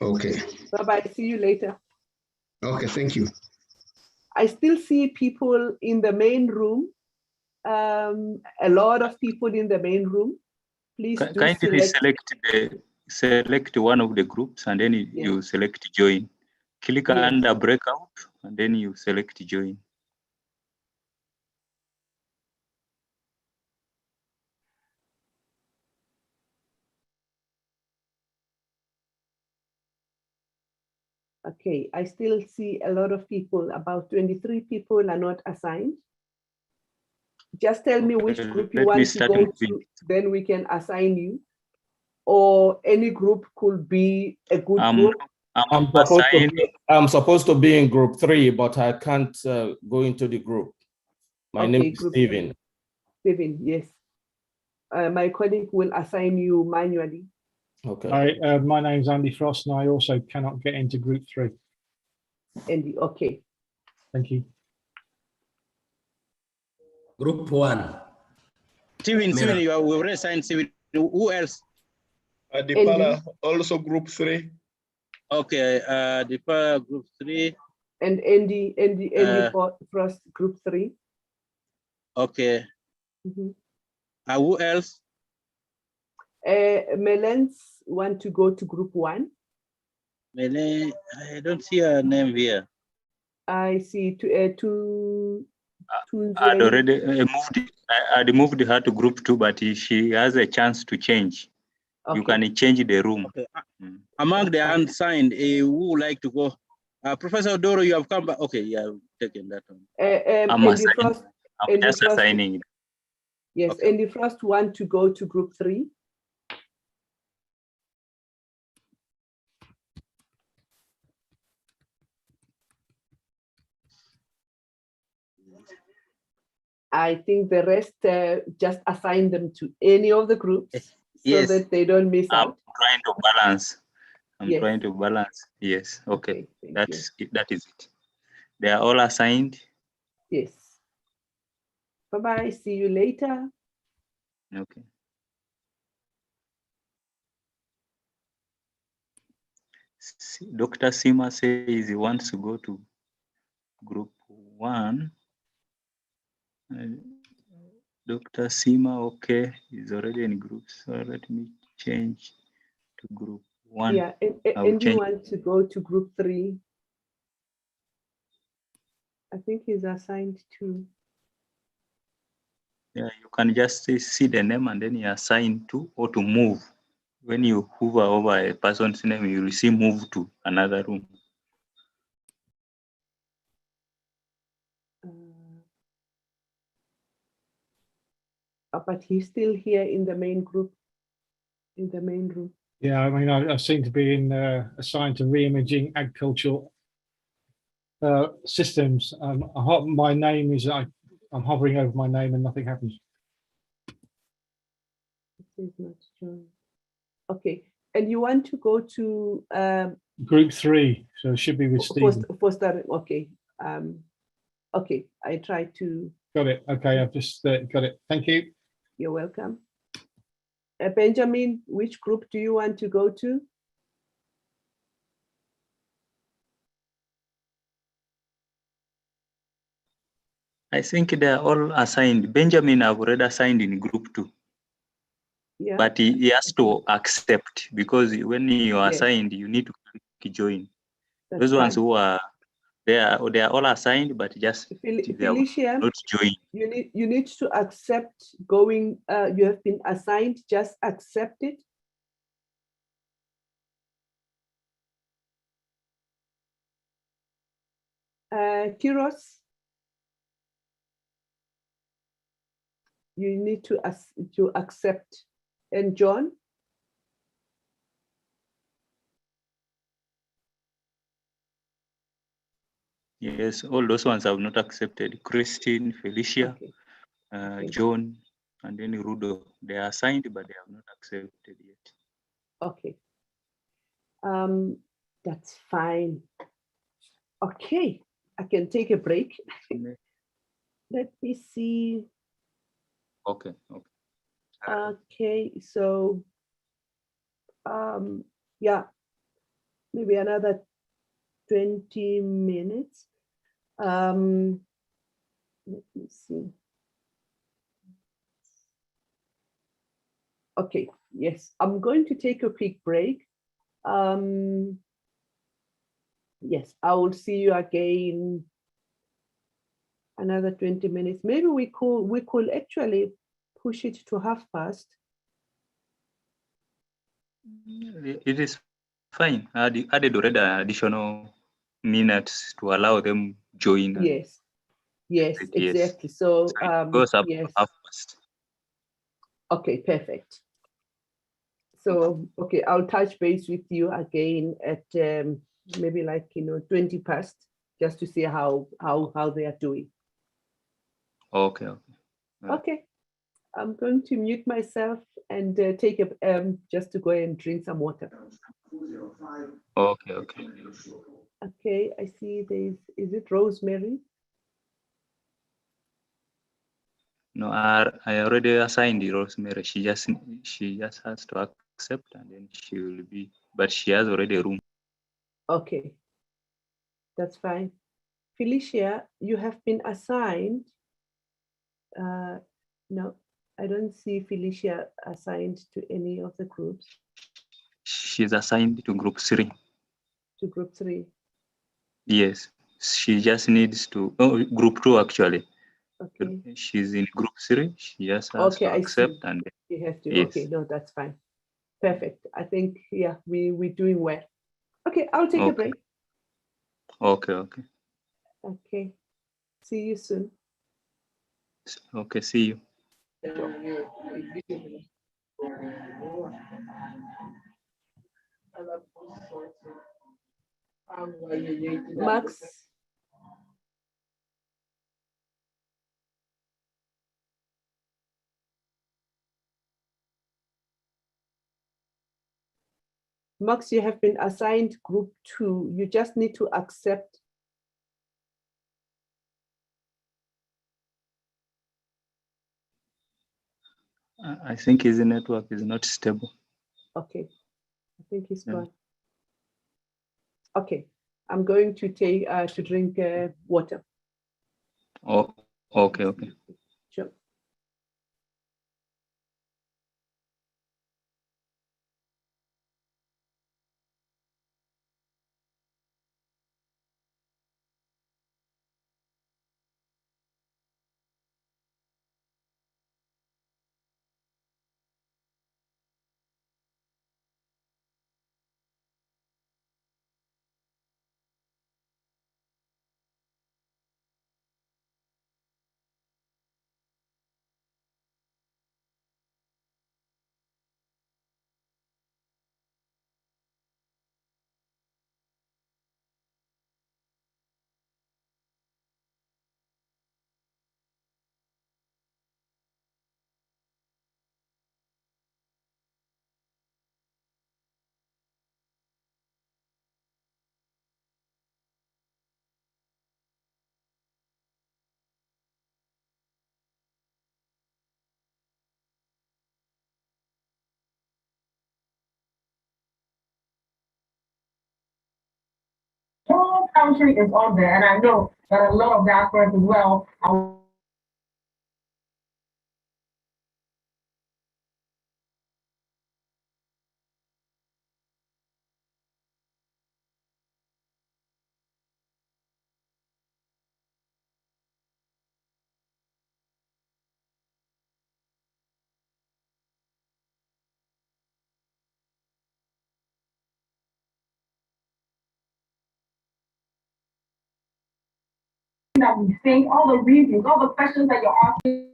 Okay. Bye-bye. See you later. Okay, thank you. I still see people in the main room. A lot of people in the main room. Please do Kindly select one of the groups and then you select join. Click under breakout and then you select join. Okay, I still see a lot of people, about 23 people are not assigned. Just tell me which group you want to go to, then we can assign you. Or any group could be a good group. I'm supposed to be in group 3, but I can't go into the group. My name is Steven. Steven, yes. My colleague will assign you manually. Okay. Hi, my name's Andy Frost, and I also cannot get into group 3. Andy, okay. Thank you. Group 1. Steven, you are already signed. Steven, who else? Adipala, also group 3. Okay, Adipala, group 3. And Andy Frost, group 3. Okay. Who else? Melens want to go to group 1. Melen, I don't see her name here. I see two. I'd already moved her to group 2, but she has a chance to change. Okay. You can change the room. Okay. Among the unsigned, who would like to go? Professor Doro, you have come back. Okay, yeah, I've taken that one. I'm just assigning it. Yes, okay. Andy Frost want to go to group 3. I think the rest just assign them to any of the groups so Yes. that they don't miss I'm out. trying to balance. I'm Yes. trying to balance. Yes. Okay. Thank That's it. That is it. They are all assigned. Yes. Bye-bye. See you later. Okay. Dr. Sima says he wants to go to group 1. Dr. Sima, okay, he's already in groups. So let me change to group 1. Yeah, I will and you change. want to go to group 3. I think he's assigned to. Yeah, you can just see the name and then you assign to or to move. When you hover over a person's name, you will see move to another room. But he's still here in the main group, in the main room. Yeah, I mean, I seem to be assigned to re-imaging agricultural systems. My name is, I'm hovering over my name and nothing happens. It says not join. Okay, and you want to go to Group 3, so it should be with Stephen. Okay, okay, I try to. Got it. Okay, I've just got it. Thank you. You're welcome. Benjamin, which group do you want to go to? I think they are all assigned. Benjamin, I've already assigned in group 2. Yeah. But he has to accept, because when you are Yes. assigned, you need to click join. That's Those ones fine. who are they are all assigned, but just they have Felicia, not joined. you need to accept going. You have been assigned. Just accept it. Kiros, you need to accept. And John, Yes, all those ones have not accepted. Christine, Felicia, John, and then Rudo. They are assigned, but they have not accepted yet. okay. That's fine. Okay, I can take a break. Let me see. Okay. Okay. Okay, so yeah, maybe another 20 minutes. Let me see. Okay, yes, I'm going to take a quick break. Yes, I will see you again another 20 minutes. Maybe we could actually push it to past. It is fine. Added already additional minutes to allow them join. Yes, yes, Yes. exactly. So It goes up yes. to 1/2 Okay, perfect. So, okay, I'll touch base with you again at maybe 20 past, just to see how they are doing. Okay. Okay. Okay, I'm going to mute myself and take a just to go and drink some water. Okay. Okay. Okay, I see is it Rosemary? No, I already assigned Rosemary. She just has to accept, and then she will be. But she has already a room. Okay, that's fine. Felicia, you have been assigned. No, I don't see Felicia assigned to any of the groups. She's assigned to group 3. To group 3. Yes, she just needs to. Oh, group 2 actually. Okay. She's in group 3. She just has Okay, to I accept, see. and You have to. yes. Okay, no, that's fine. Perfect. I think we're doing well. Okay, I'll take a break. Okay. Okay. Okay. See you soon. Okay. See you. Max. Max, you have been assigned group 2. You just need to accept. I think his network is not stable. Okay, I think he's Yeah. gone. Okay, I'm going to take to drink water. Oh, okay, okay. Sure. Whole country is on there, and I know that a lot of diasporas as well are that we see, all the reviews, all the questions that you're asking.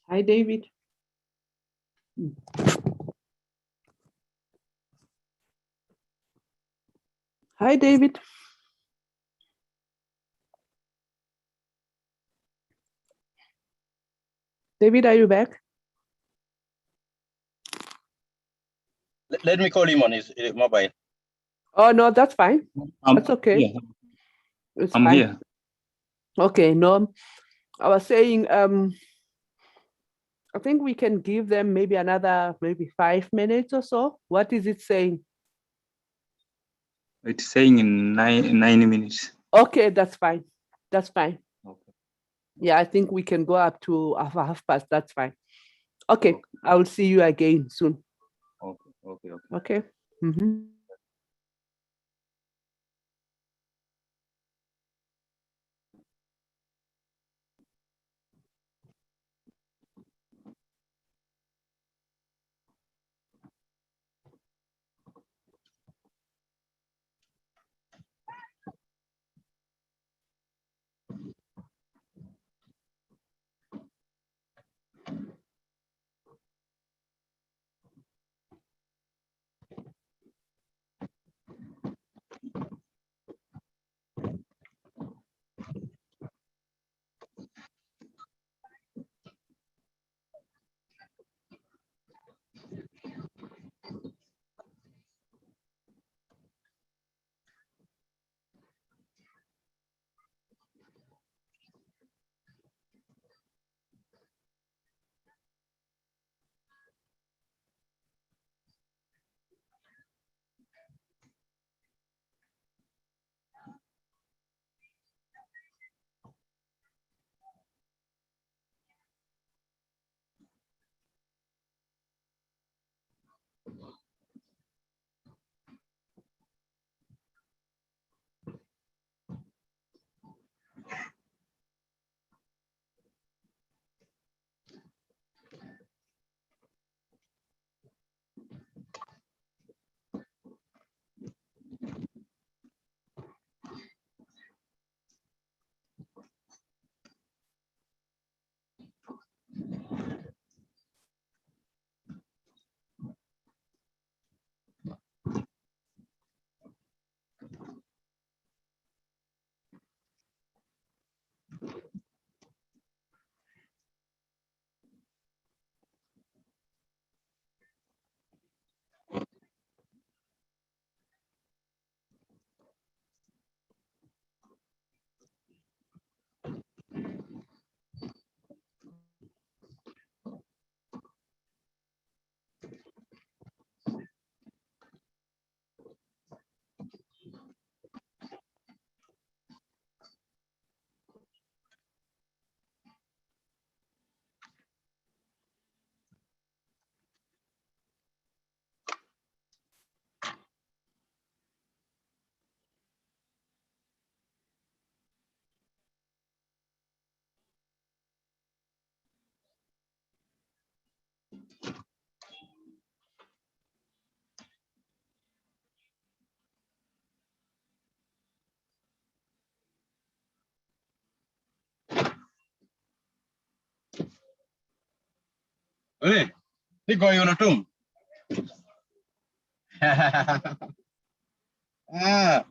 Hi, David. Hi, David. David, are you back? Let me call him on his mobile. Oh, no, that's fine. That's okay. Yeah, It's I'm fine. here. Okay, no, I was saying, I think we can give them maybe another, maybe 5 minutes or so. What is it saying? It's saying in 9 minutes. Okay, that's fine. That's fine. Yeah, I think we can go up to half past. That's fine. Okay, I will see you again soon. Okay. Okay. Mhm. Hey, niko yunatum. Ah.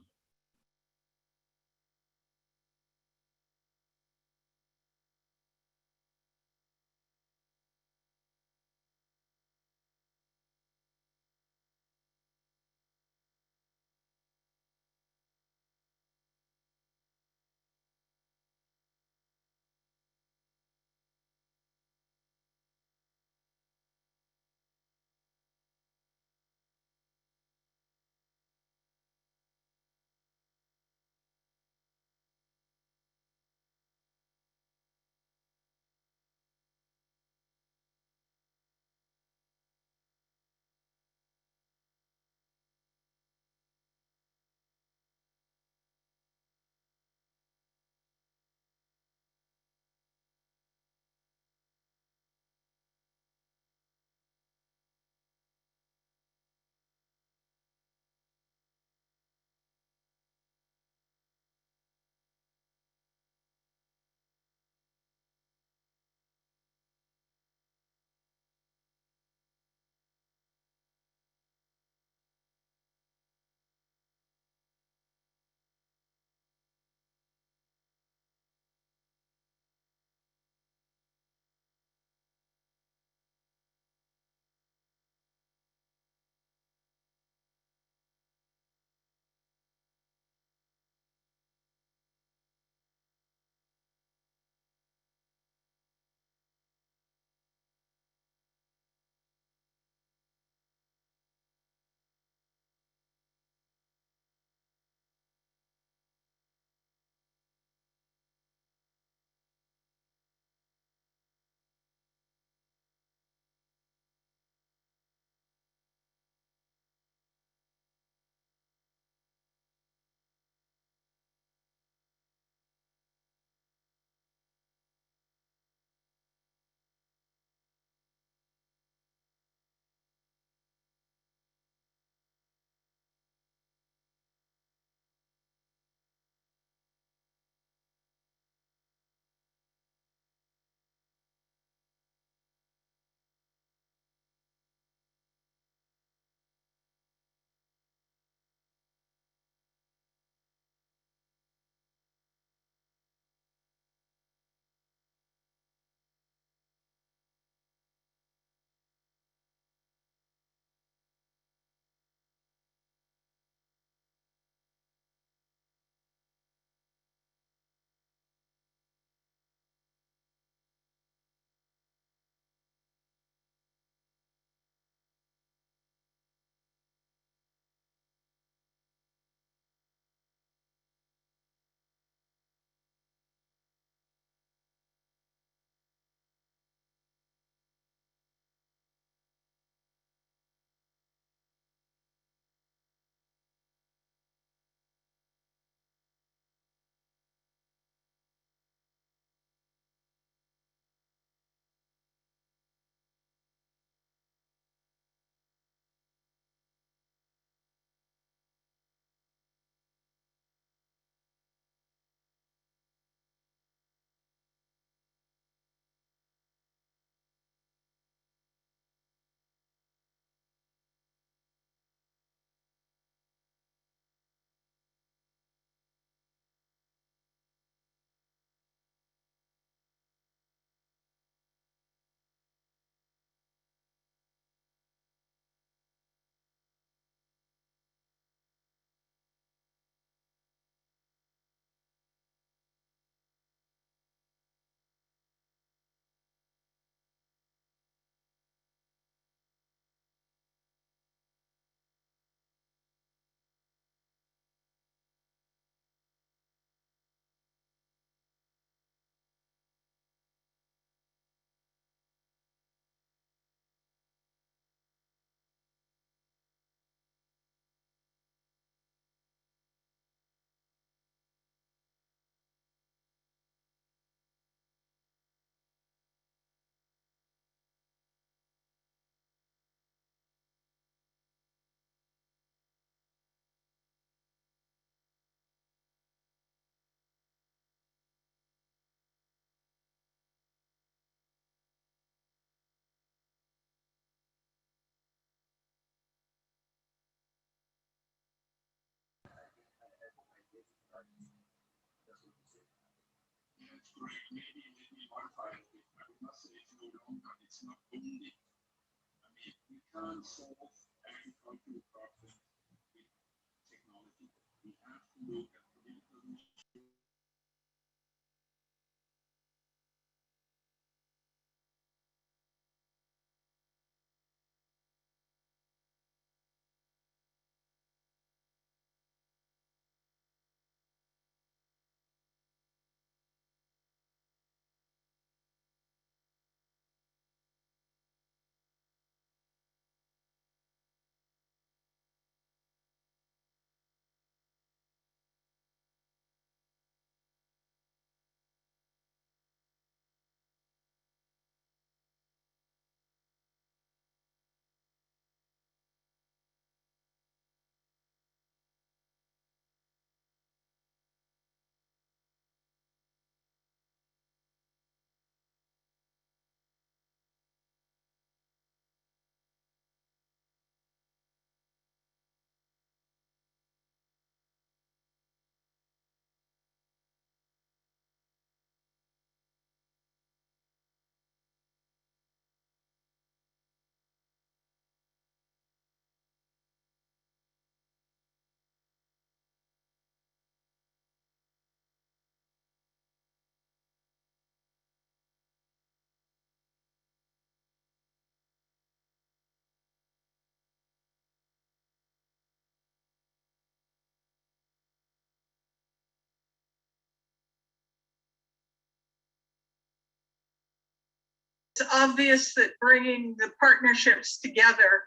It's obvious that bringing the partnerships together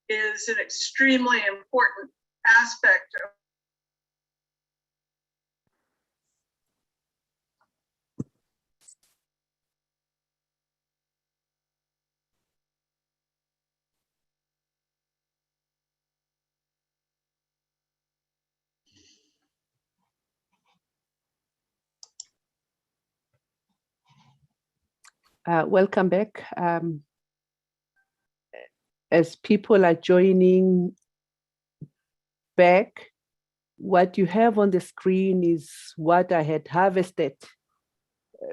is an extremely important aspect of welcome back. As people are joining back, what you have on the screen is what I had harvested.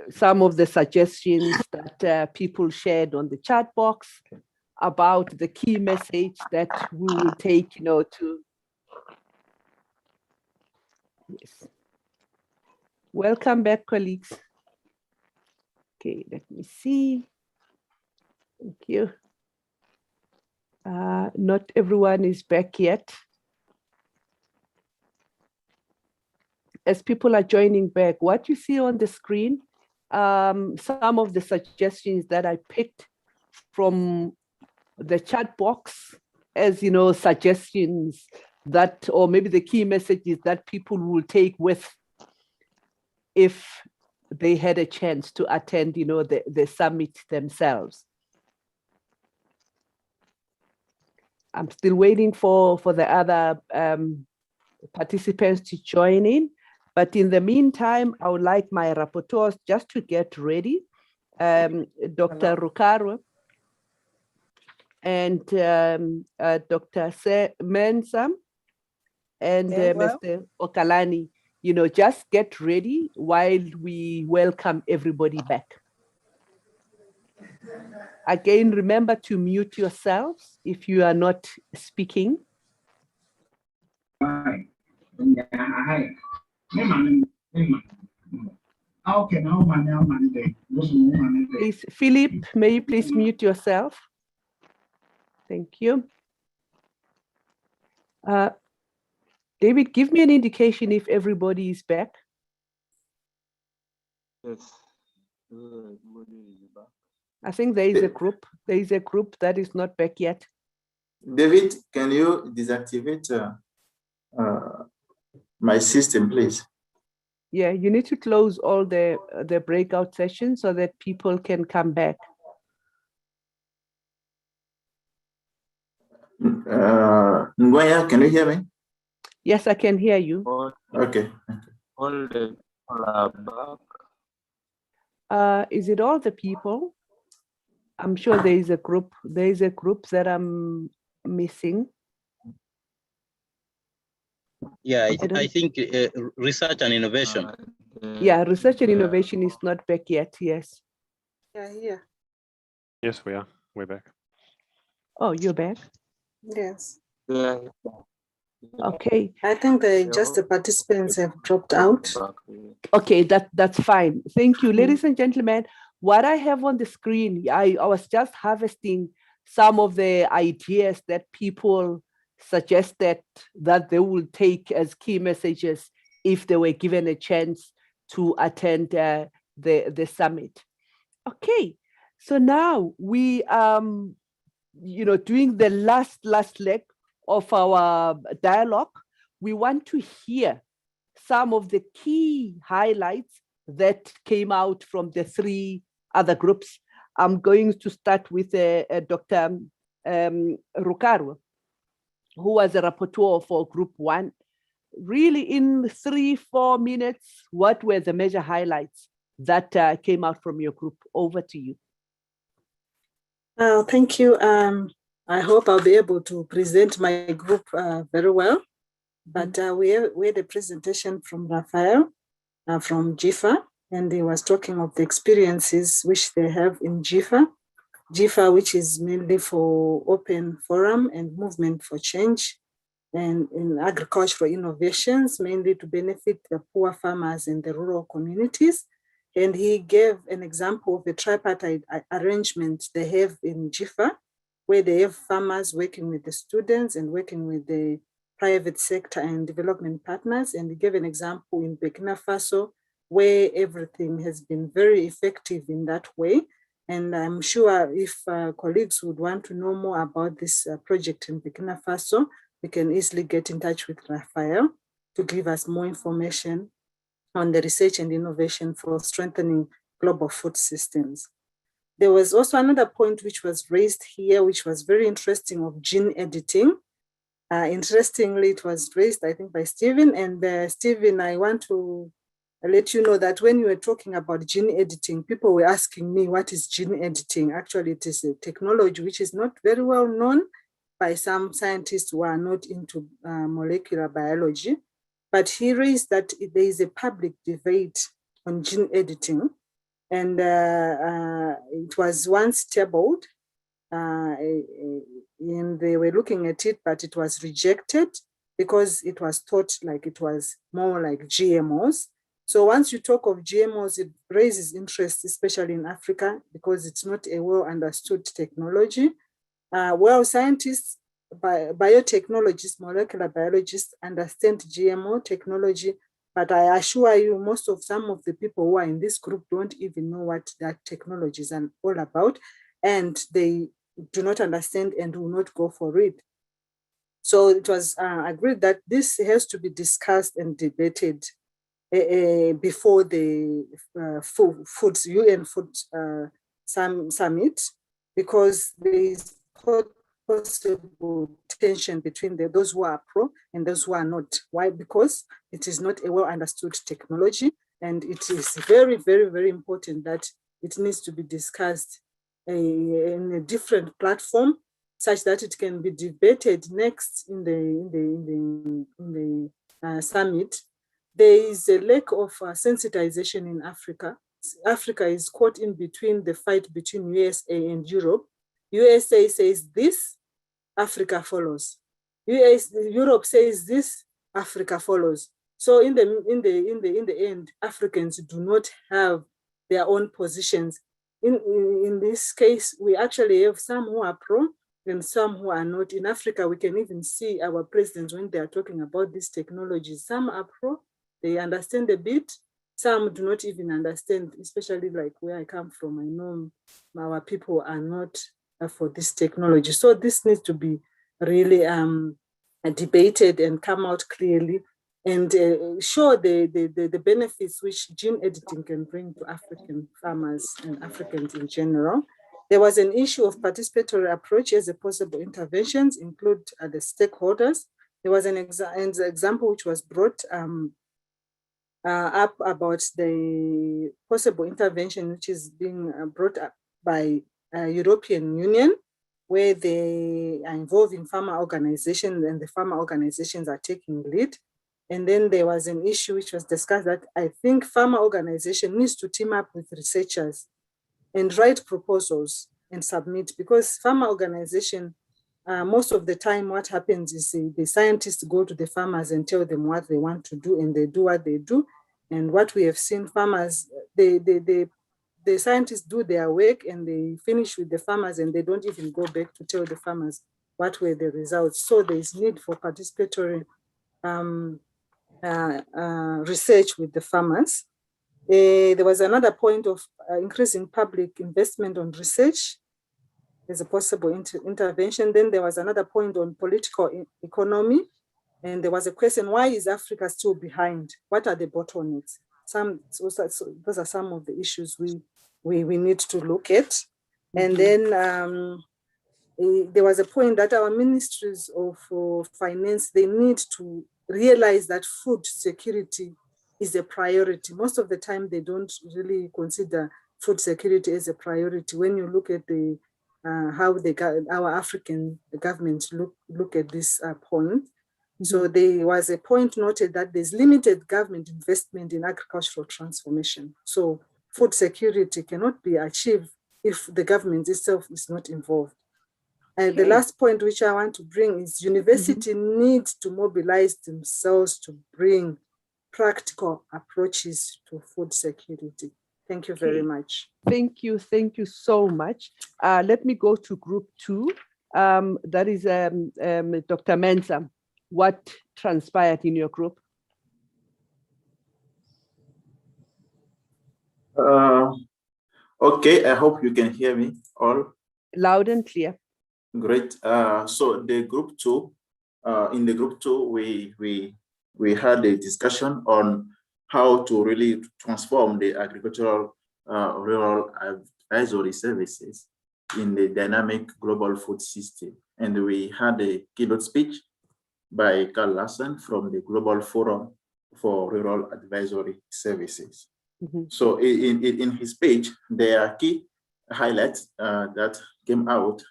Some of the suggestions that people shared on the chat box about the key message that we will take, to. Yes. Welcome back, colleagues. Okay, let me see. Thank you. Not everyone is back yet. As people are joining back, what you see on the screen, some of the suggestions that I picked from the chat box, as suggestions that, or maybe the key messages that people will take with if they had a chance to attend, the summit themselves. I'm still waiting for the other participants to join in. But in the meantime, I would like my rapporteurs just to get ready. Dr. Rukaro and Dr. Mensam and Mr. Okalani, just get ready while we welcome everybody back. Again, remember to mute yourselves if you are not speaking. Please, Philip, may you please mute yourself? Thank you. David, give me an indication if everybody is back. Yes, everybody is back. I think there is a group. There is a group that is not back yet. David, can you deactivate my system, please? Yeah, you need to close all the breakout sessions so that people can come back. Ngoya, can you hear me? Yes, I can hear you. Okay. All the people are back. Is it all the people? I'm sure there is a group. There is a group that I'm missing. Yeah, I think research and innovation. Yeah, research and innovation is not back yet. Yes. Yeah, here. Yes, we are. We're back. Oh, you're back. Yes. Okay. I think just the participants have dropped out. Okay, that's fine. Thank you, ladies and gentlemen. What I have on the screen, I was just harvesting some of the ideas that people suggested that they will take as key messages if they were given a chance to attend the summit. Okay, so now we doing the last leg of our dialogue. We want to hear some of the key highlights that came out from the three other groups. I'm going to start with Dr. Rukaro, who was a rapporteur for Group 1. Really, in 3-4 minutes, what were the major highlights that came out from your group? Over to you. Thank you. I hope I'll be able to present my group very well. But we had a presentation from Raphael from GIFA, and he was talking of the experiences which they have in GIFA. GIFA, which is mainly for open forum and movement for change, and in agricultural innovations, mainly to benefit the poor farmers in the rural communities. And he gave an example of a tripartite arrangement they have in GIFA, where they have farmers working with the students and working with the private sector and development partners. And he gave an example in Burkina Faso, where everything has been very effective in that way. And I'm sure if colleagues would want to know more about this project in Burkina Faso, we can easily get in touch with Raphael to give us more information on the research and innovation for strengthening global food systems. There was also another point which was raised here, which was very interesting, of gene editing. Interestingly, it was raised, I think, by Stephen. And Stephen, I want to let you know that when you were talking about gene editing, people were asking me, what is gene editing? Actually, it is a technology which is not very well known by some scientists who are not into molecular biology. But he raised that there is a public debate on gene editing. And it was once tabled, and they were looking at it, but it was rejected because it was thought like it was more like GMOs. So once you talk of GMOs, it raises interest, especially in Africa, because it's not a well understood technology. Well, scientists, biotechnologists, molecular biologists understand GMO technology, but I assure you, some of the people who are in this group don't even know what that technology is all about, and they do not understand and will not go for it. So it was agreed that this has to be discussed and debated before the UN Food Summit, because there is possible tension between those who are pro and those who are not. Why? Because it is not a well understood technology, and it is very, very, very important that it needs to be discussed in a different platform, such that it can be debated next in the summit. There is a lack of sensitization in Africa. Africa is caught in between the fight between USA and Europe. USA says this, Africa follows. Europe says this, Africa follows. So in the end, Africans do not have their own positions. In this case, we actually have some who are pro and some who are not. In Africa, we can even see our presidents when they are talking about these technologies. Some are pro, they understand a bit. Some do not even understand, especially like where I come from. I know our people are not for this technology. So this needs to be really debated and come out clearly and show the benefits which gene editing can bring to African farmers and Africans in general. There was an issue of participatory approach as a possible interventions, include the stakeholders. There was an example which was brought up about the possible intervention which is being brought up by European Union, where they are involving farmer organizations and the farmer organizations are taking lead. And then there was an issue which was discussed that I think farmer organization needs to team up with researchers and write proposals and submit, because farmer organization, most of the time what happens is the scientists go to the farmers and tell them what they want to do, and they do what they do. And what we have seen, farmers, the scientists do their work and they finish with the farmers, and they don't even go back to tell the farmers what were the results. So there is need for participatory research with the farmers. There was another point of increasing public investment on research as a possible intervention. Then there was another point on political economy. And there was a question, why is Africa still behind? What are the bottlenecks? Those are some of the issues we need to look at. And then there was a point that our ministries of finance, they need to realize that food security is a priority. Most of the time, they don't really consider food security as a priority. When you look at the how our African governments look at this point. So there was a point noted that there's limited government investment in agricultural transformation. So food security cannot be achieved if the government itself is not involved. And the last point which I want to bring is university needs to mobilize themselves to bring practical approaches to food security. Thank you very much. Thank you so much. Let me go to group 2. That is Dr. Mensah. What transpired in your group? Okay, I hope you can hear me all. Loud and clear. Great. So the group 2, in the group 2, we had a discussion on how to really transform the agricultural rural advisory services in the dynamic global food system. And we had a keynote speech by Carl Larsson from the Global Forum for Rural Advisory Services. So in his speech, there are key highlights that came out.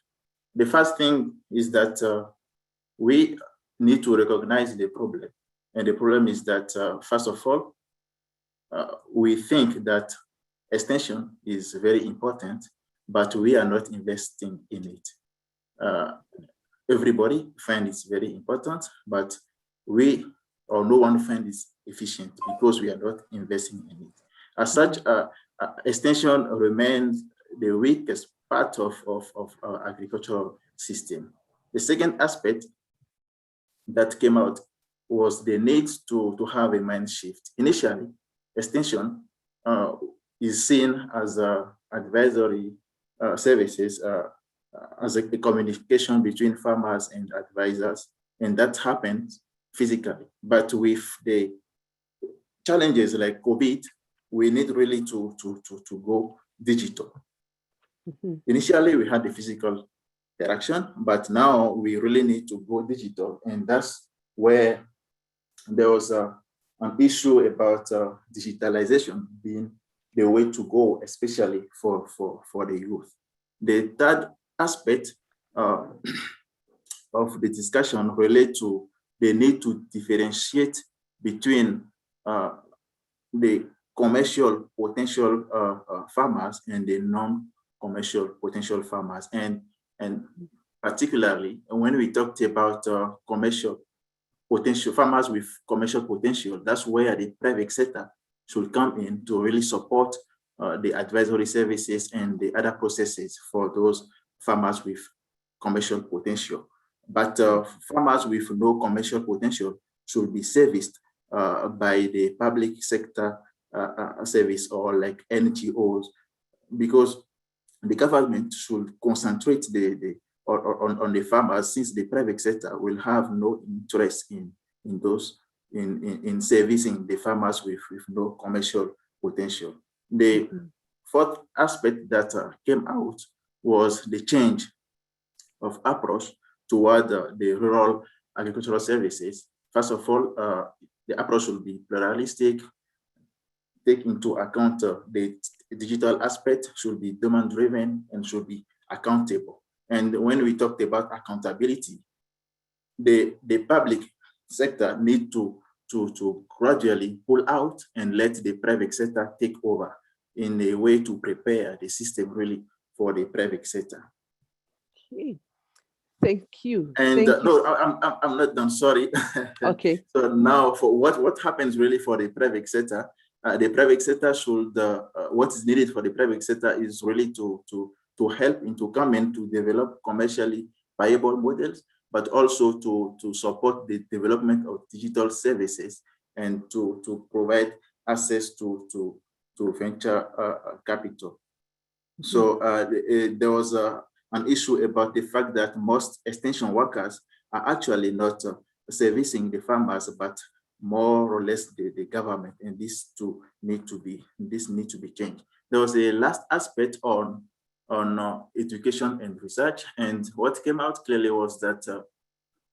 The first thing is that we need to recognize the problem. And the problem is that, first of all, we think that extension is very important, but we are not investing in it. Everybody finds it's very important, but we or no one finds it efficient because we are not investing in it. As such, extension remains the weakest part of our agricultural system. The second aspect that came out was the need to have a mind shift. Initially, extension is seen as advisory services, as a communication between farmers and advisors, and that happens physically. But with the challenges like COVID, we need really to go digital. Initially, we had the physical interaction, but now we really need to go digital, and that's where there was an issue about digitalization being the way to go, especially for the youth. The third aspect of the discussion relates to the need to differentiate between the commercial potential farmers and the non-commercial potential farmers. And particularly when we talked about commercial potential farmers with commercial potential, that's where the private sector should come in to really support the advisory services and the other processes for those farmers with commercial potential. But farmers with no commercial potential should be serviced by the public sector service or like NGOs, because the government should concentrate on the farmers, since the private sector will have no interest in servicing the farmers with no commercial potential. The fourth aspect that came out was the change of approach toward the rural agricultural services. First of all, the approach should be pluralistic, take into account the digital aspect, should be demand-driven, and should be accountable. And when we talked about accountability, the public sector need to to gradually pull out and let the private sector take over in a way to prepare the system really for the private sector. Okay. Thank you. And Thank you. no, I'm not done, sorry. Okay. So now for what happens really for the private sector should, what is needed for the private sector is really to help and to come in to develop commercially viable models, but also to support the development of digital services and to provide access to venture capital. So there was an issue about the fact that most extension workers are actually not servicing the farmers, but more or less the government, and this need to be changed. There was a last aspect on education and research, and what came out clearly was that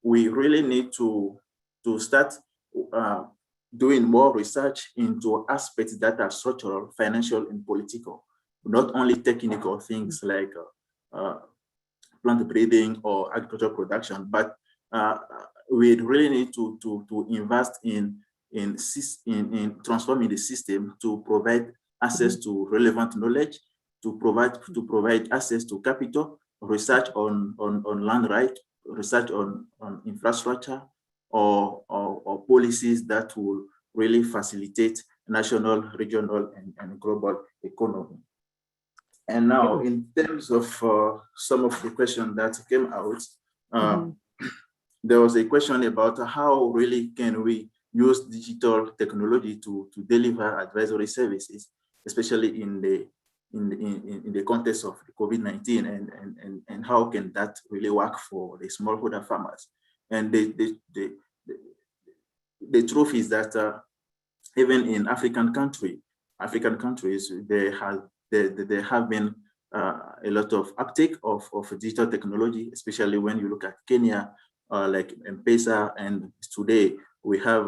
we really need to start doing more research into aspects that are structural, financial, and political, not only technical things like plant breeding or agricultural production, but we really need to invest in transforming the system to provide access to relevant knowledge, to provide access to capital, research on land right, research on infrastructure, or policies that will really facilitate national, regional, and global economy. And now, in terms of some of the questions that came out, there was a question about how really can we use digital technology to deliver advisory services, especially in the context of COVID-19, and how can that really work for the smallholder farmers. And the truth is that even in African countries, there have been a lot of uptake of digital technology, especially when you look at Kenya, like M-Pesa, and today we have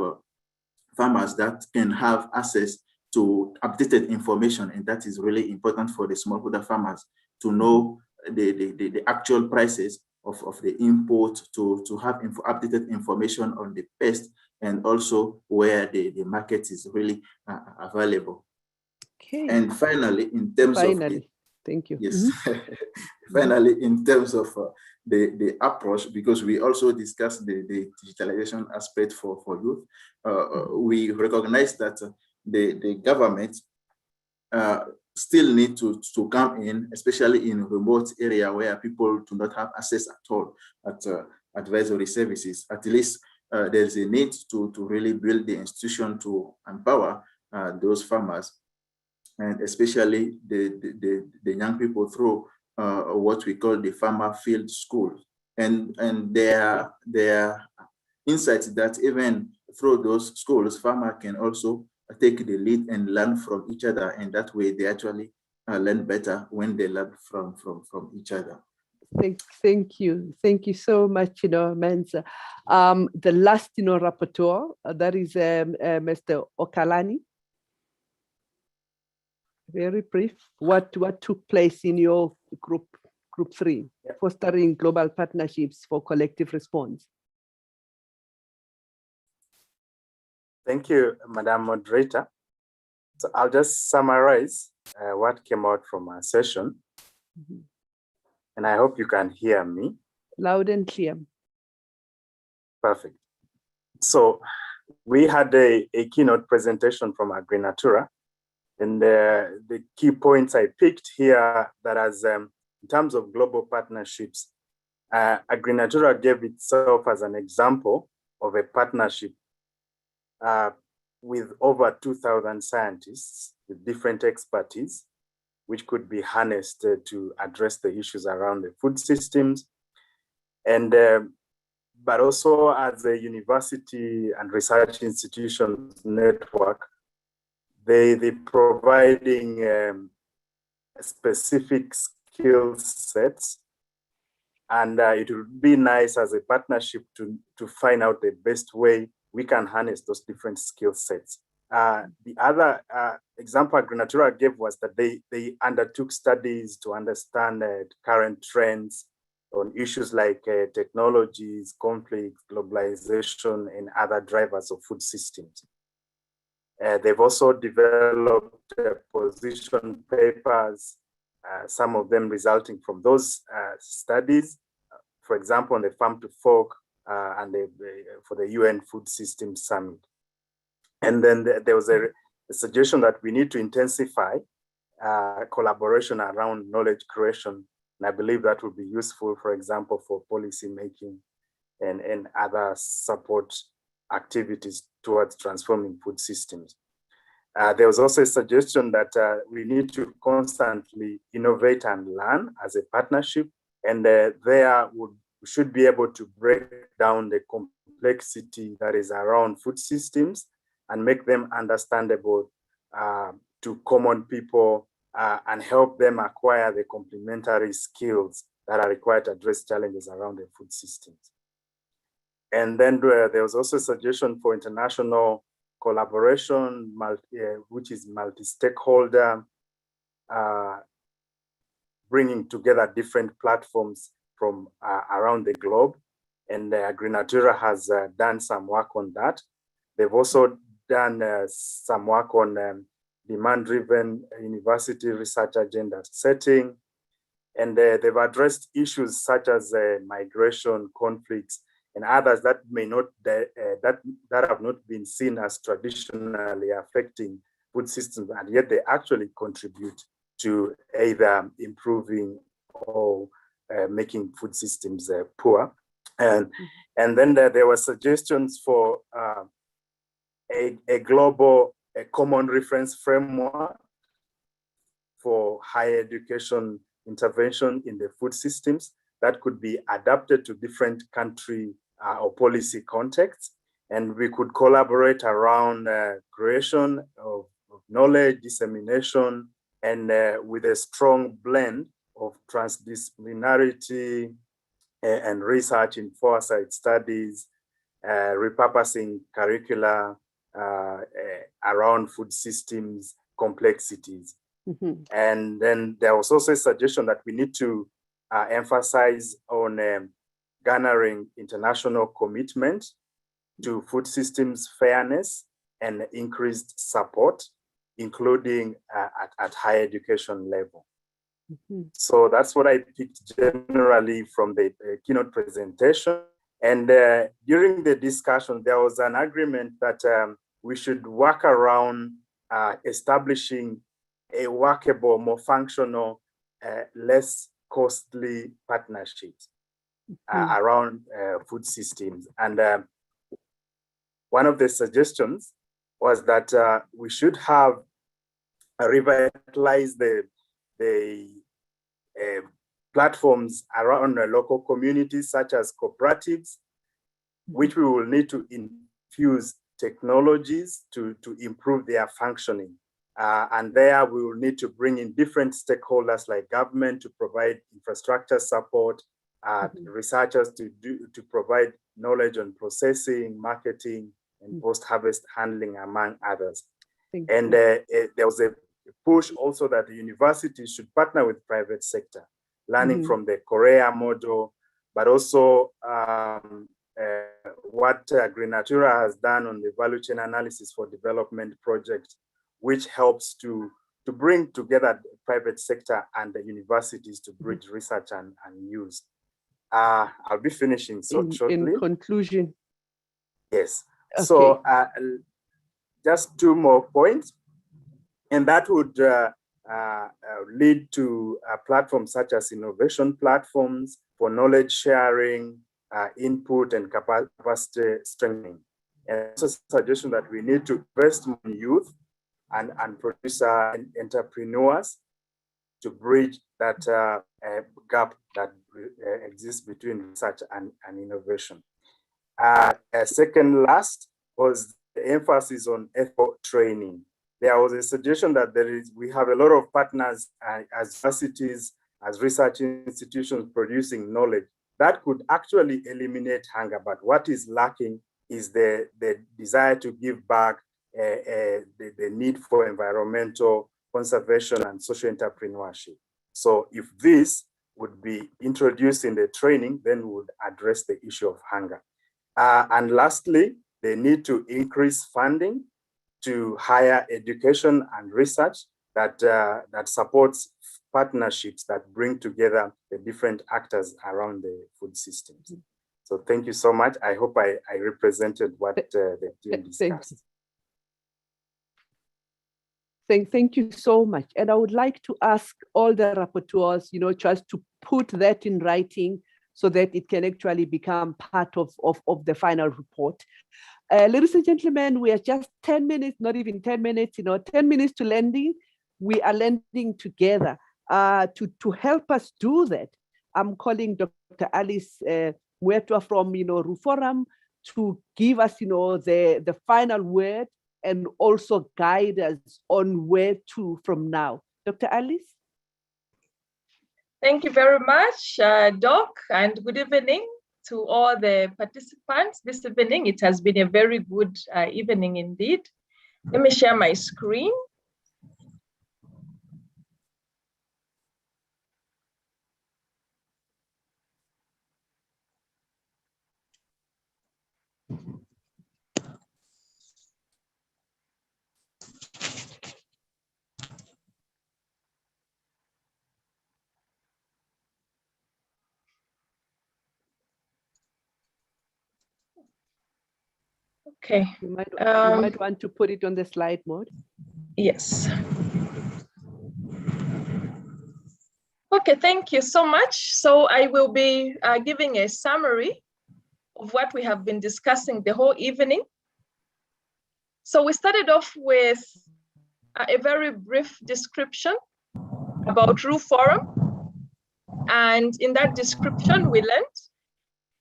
farmers that can have access to updated information, and that is really important for the smallholder farmers to know the actual prices of the import, to have updated information on the pest, and also where the market is really available. Okay. And finally, in terms of thank you. Yes. Finally, in terms of the approach, because we also discussed the digitalization aspect for youth, we recognize that the government still need to come in, especially in remote area where people do not have access at all at advisory services. At least there's a need to really build the institution to empower those farmers, and especially the young people through what we call the farmer field school. And there are insights that even through those schools, farmer can also take the lead and learn from each other, and that way they actually learn better when they learn from each other. Thank you so much, Mensa. The last, rapporteur, that is Mr. Okalani. Very brief. What took place in your group 3, fostering global partnerships for collective response? Thank you, Madam Moderator. So I'll just summarize what came out from our session. And I hope you can hear me. Loud and clear. Perfect. So we had a keynote presentation from AgriNatura. And the key points I picked here, that as in terms of global partnerships, AgriNatura gave itself as an example of a partnership with over 2,000 scientists with different expertise, which could be harnessed to address the issues around the food systems. And but also as a university and research institutions network, they providing specific skill sets, and it would be nice as a partnership to find out the best way we can harness those different skill sets. The other example AgriNatura gave was that they undertook studies to understand current trends on issues like technologies, conflict, globalization, and other drivers of food systems. They've also developed position papers, some of them resulting from those studies, for example, on the Farm to Fork and for the UN Food Systems Summit. And then there was a suggestion that we need to intensify collaboration around knowledge creation. And I believe that would be useful, for example, for policy making and other support activities towards transforming food systems. There was also a suggestion that we need to constantly innovate and learn as a partnership, and there we should be able to break down the complexity that is around food systems and make them understandable to common people and help them acquire the complementary skills that are required to address challenges around the food systems. And then there was also a suggestion for international collaboration, which is multi-stakeholder, bringing together different platforms from around the globe. And Greenatura has done some work on that. They've also done some work on demand-driven university research agenda setting. And they've addressed issues such as migration, conflicts, and others that may not that have not been seen as traditionally affecting food systems, and yet they actually contribute to either improving or making food systems poor. And then there were suggestions for a global, common reference framework for higher education intervention in the food systems that could be adapted to different country or policy contexts. And we could collaborate around creation of knowledge, dissemination, and with a strong blend of transdisciplinarity and research in foresight studies, repurposing curricula around food systems complexities. Mm-hmm. And then there was also a suggestion that we need to emphasize on garnering international commitment to food systems fairness and increased support, including at higher education level. Mm-hmm. So that's what I picked generally from the keynote presentation. And during the discussion, there was an agreement that we should work around establishing a workable, more functional, less costly partnerships around food systems. And one of the suggestions was that we should have revitalize the platforms around local communities such as cooperatives, which we will need to infuse technologies to improve their functioning. And there we will need to bring in different stakeholders like government to provide infrastructure support, researchers to provide knowledge on processing, marketing, and post-harvest handling, among others. And there was a push also that the universities should partner with private sector, learning from the Korea model, but also what Greenatura has done on the value chain analysis for development project, which helps to bring together the private sector and the universities to bridge research and use. I'll be finishing shortly. In conclusion. Yes. Okay. So just two more points, and that would lead to platforms such as innovation platforms for knowledge sharing, input and capacity strengthening. And also a suggestion that we need to invest in youth and producer and entrepreneurs to bridge that gap that exists between research and innovation. Second last was the emphasis on ethical training. There was a suggestion that we have a lot of partners as universities, as research institutions producing knowledge that could actually eliminate hunger. But what is lacking is the desire to give back, the need for environmental conservation and social entrepreneurship. So if this would be introduced in the training, then we would address the issue of hunger. And lastly, they need to increase funding to higher education and research that supports partnerships that bring together the different actors around the food systems. So thank you so much. I hope I represented what the team discussed. Thank you so much. And I would like to ask all the rapporteurs, just to put that in writing so that it can actually become part of the final report. Ladies and gentlemen, we are just 10 minutes, not even 10 minutes, 10 minutes to landing. We are landing together. To help us do that, I'm calling Dr. Alice Muetwa from RUFORUM to give us the final word and also guide us on where to from now. Dr. Alice? Thank you very much, Doc, and good evening to all the participants this evening. It has been a very good evening indeed. Let me share my screen. Okay. You might want to put it on the slide mode. Yes. Okay, thank you so much. So I will be giving a summary of what we have been discussing the whole evening. So we started off with a very brief description about RUFORUM. And in that description, we learned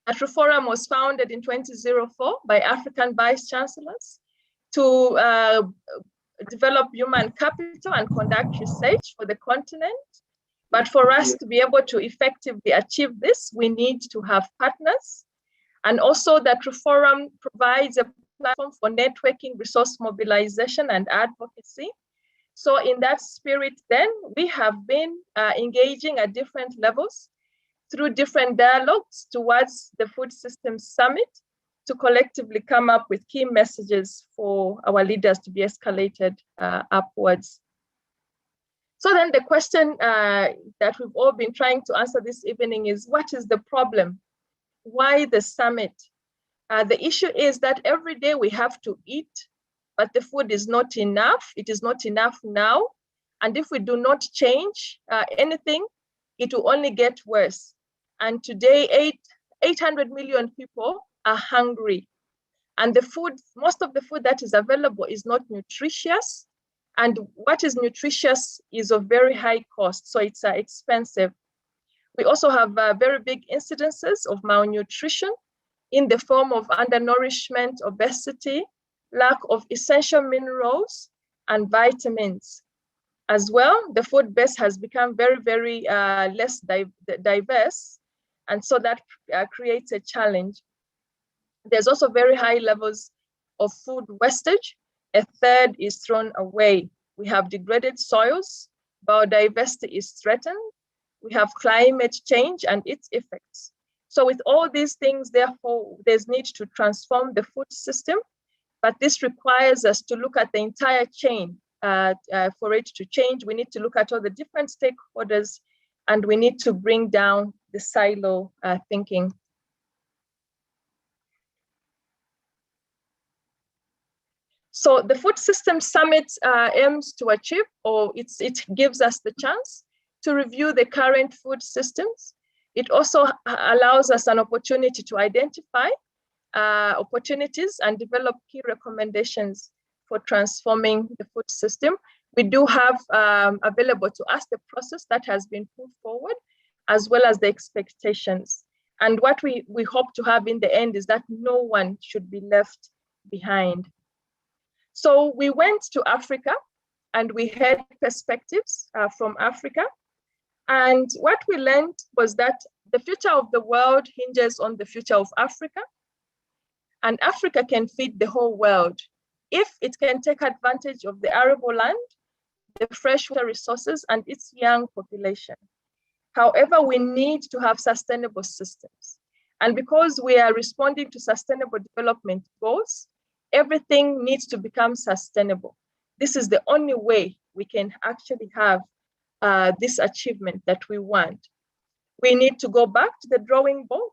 that RUFORUM was founded in 2004 by African vice chancellors to develop human capital and conduct research for the continent. But for us to be able to effectively achieve this, we need to have partners. And also that RUFORUM provides a platform for networking, resource mobilization, and advocacy. So in that spirit, then, we have been engaging at different levels through different dialogues towards the Food Systems Summit to collectively come up with key messages for our leaders to be escalated upwards. So then the question that we've all been trying to answer this evening is, what is the problem? Why the summit? The issue is that every day we have to eat, but the food is not enough. It is not enough now. And if we do not change anything, it will only get worse. And today, 800 million people are hungry. And the food, most of the food that is available is not nutritious. And what is nutritious is of very high cost, so it's expensive. We also have very big incidences of malnutrition in the form of undernourishment, obesity, lack of essential minerals and vitamins. As well, the food base has become very, very less diverse, and so that creates a challenge. There's also very high levels of food wastage. A third is thrown away. We have degraded soils, biodiversity is threatened. We have climate change and its effects. So with all these things, therefore, there's need to transform the food system, but this requires us to look at the entire chain. For it to change, we need to look at all the different stakeholders, and we need to bring down the silo thinking. So the Food Systems Summit aims to achieve, or it gives us the chance to review the current food systems. It also allows us an opportunity to identify opportunities and develop key recommendations for transforming the food system. We do have available to us the process that has been put forward, as well as the expectations. And what we hope to have in the end is that no one should be left behind. So we went to Africa and we had perspectives from Africa. And what we learned was that the future of the world hinges on the future of Africa. And Africa can feed the whole world if it can take advantage of the arable land, the freshwater resources, and its young population. However, we need to have sustainable systems. And because we are responding to sustainable development goals, everything needs to become sustainable. This is the only way we can actually have this achievement that we want. We need to go back to the drawing board.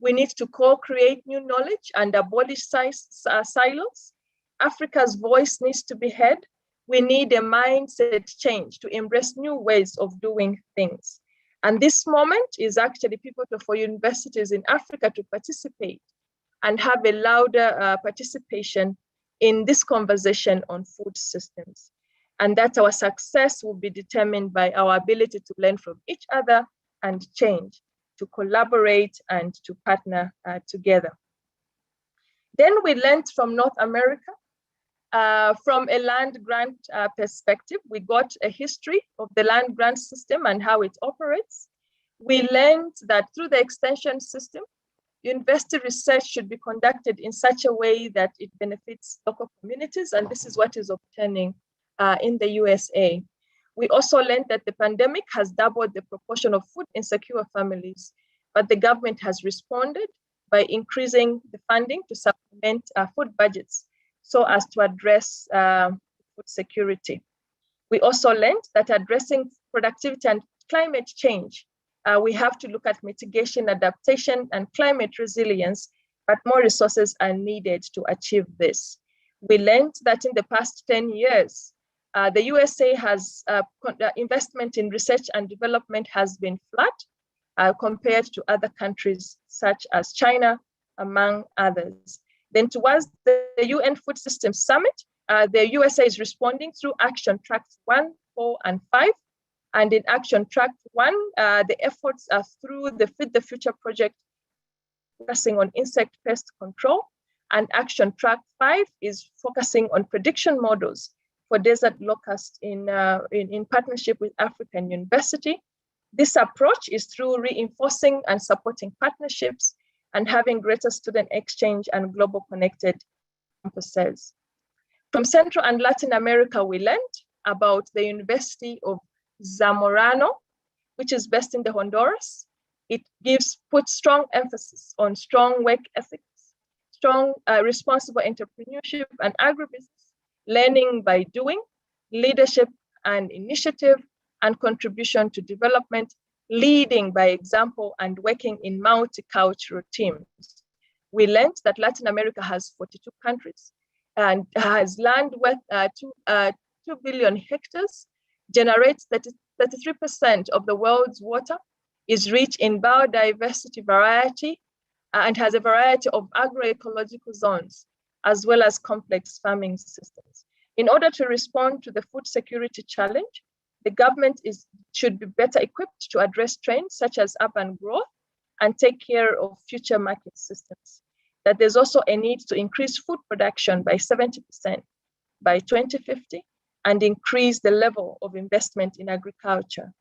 We need to co-create new knowledge and abolish silos. Africa's voice needs to be heard. We need a mindset change to embrace new ways of doing things. And this moment is actually pivotal for universities in Africa to participate and have a louder participation in this conversation on food systems. And that our success will be determined by our ability to learn from each other and change, to collaborate and to partner together. Then we learned from North America. From a land grant perspective, we got a history of the land grant system and how it operates. We learned that through the extension system, university research should be conducted in such a way that it benefits local communities, and this is what is obtaining in the USA. We also learned that the pandemic has doubled the proportion of food insecure families, but the government has responded by increasing the funding to supplement food budgets so as to address food security. We also learned that addressing productivity and climate change, we have to look at mitigation, adaptation, and climate resilience, but more resources are needed to achieve this. We learned that in the past 10 years, the USA has investment in research and development has been flat compared to other countries such as China, among others. Then towards the UN Food Systems Summit, the USA is responding through Action Tracks 1, 4, and 5. And in Action Track 1, the efforts are through the Feed the Future project, focusing on insect pest control. And Action Track 5 is focusing on prediction models for desert locust in partnership with African University. This approach is through reinforcing and supporting partnerships and having greater student exchange and global connected campuses. From Central and Latin America, we learned about the University of Zamorano, which is based in the Honduras. It puts strong emphasis on strong work ethics, strong responsible entrepreneurship and agribusiness, learning by doing, leadership and initiative, and contribution to development, leading by example and working in multicultural teams. We learned that Latin America has 42 countries and has land worth 2 billion hectares, generates 33% of the world's water, is rich in biodiversity variety, and has a variety of agroecological zones, as well as complex farming systems. In order to respond to the food security challenge, the government should be better equipped to address trends such as urban growth and take care of future market systems. That there's also a need to increase food production by 70% by 2050 and increase the level of investment in agriculture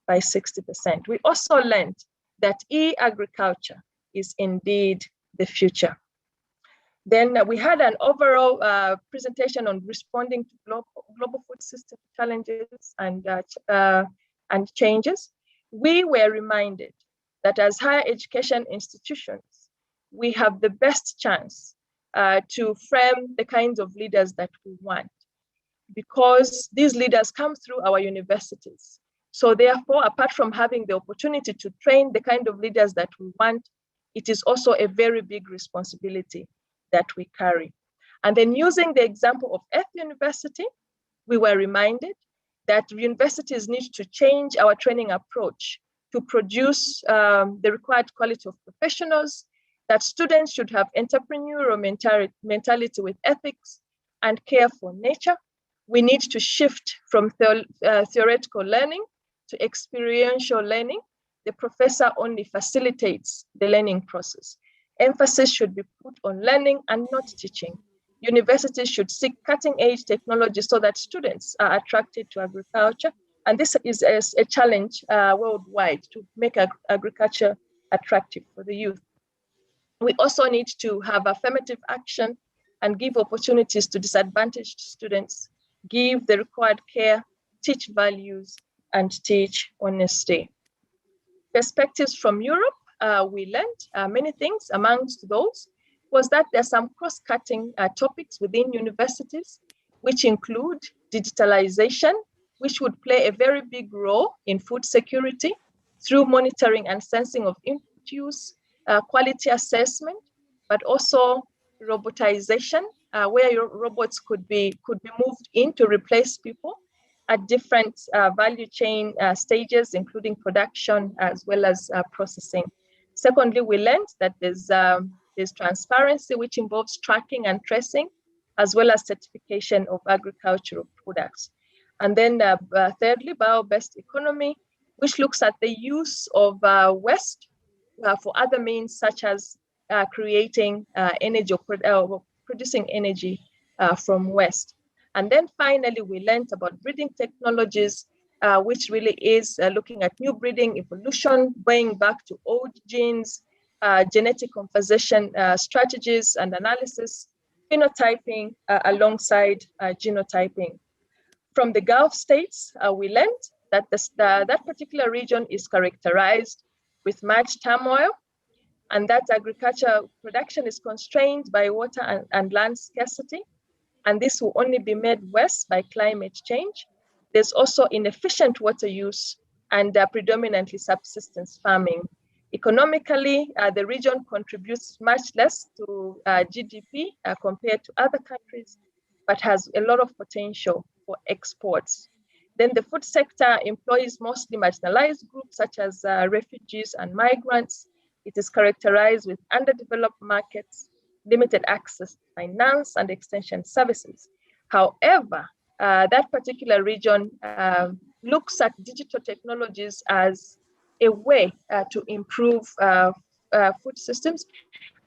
by 60%. We also learned that e-agriculture is indeed the future. Then we had an overall presentation on responding to global food system challenges and changes. We were reminded that as higher education institutions, we have the best chance to frame the kinds of leaders that we want, because these leaders come through our universities. So therefore, apart from having the opportunity to train the kind of leaders that we want, it is also a very big responsibility that we carry. And then using the example of Earth University, we were reminded that universities need to change our training approach to produce the required quality of professionals, that students should have entrepreneurial mentality with ethics and care for nature. We need to shift from theoretical learning to experiential learning. The professor only facilitates the learning process. Emphasis should be put on learning and not teaching. Universities should seek cutting-edge technology so that students are attracted to agriculture. And this is a challenge worldwide to make agriculture attractive for the youth. We also need to have affirmative action and give opportunities to disadvantaged students, give the required care, teach values, and teach honesty. perspectives from Europe, we learned many things. Amongst those was that there's some cross-cutting topics within universities, which include digitalization, which would play a very big role in food security through monitoring and sensing of input use, quality assessment, but also robotization, where your robots could be moved in to replace people at different value chain stages, including production as well as processing. Secondly, we learned that there's transparency, which involves tracking and tracing, as well as certification of agricultural products. And then thirdly, bio-based economy, which looks at the use of waste for other means, such as creating energy or producing energy from waste. And then finally, we learned about breeding technologies, which really is looking at new breeding evolution, going back to old genes, genetic composition strategies and analysis, phenotyping alongside genotyping. From the Gulf states, we learned that that particular region is characterized with much turmoil, and that agriculture production is constrained by water and land scarcity. And this will only be made worse by climate change. There's also inefficient water use and predominantly subsistence farming. Economically, the region contributes much less to GDP compared to other countries, but has a lot of potential for exports. Then the food sector employs mostly marginalized groups such as refugees and migrants. It is characterized with underdeveloped markets, limited access to finance and extension services. However, that particular region looks at digital technologies as a way to improve food systems.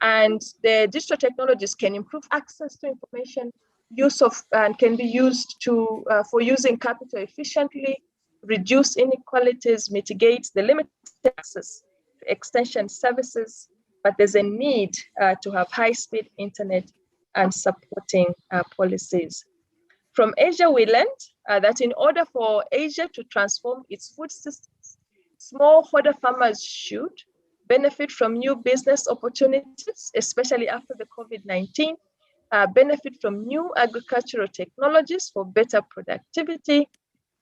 And the digital technologies can improve access to information, use of, and can be used to for using capital efficiently, reduce inequalities, mitigate the limited access to extension services, but there's a need to have high-speed internet and supporting policies. From Asia, we learned that in order for Asia to transform its food systems, smallholder farmers should benefit from new business opportunities, especially after the COVID-19, benefit from new agricultural technologies for better productivity,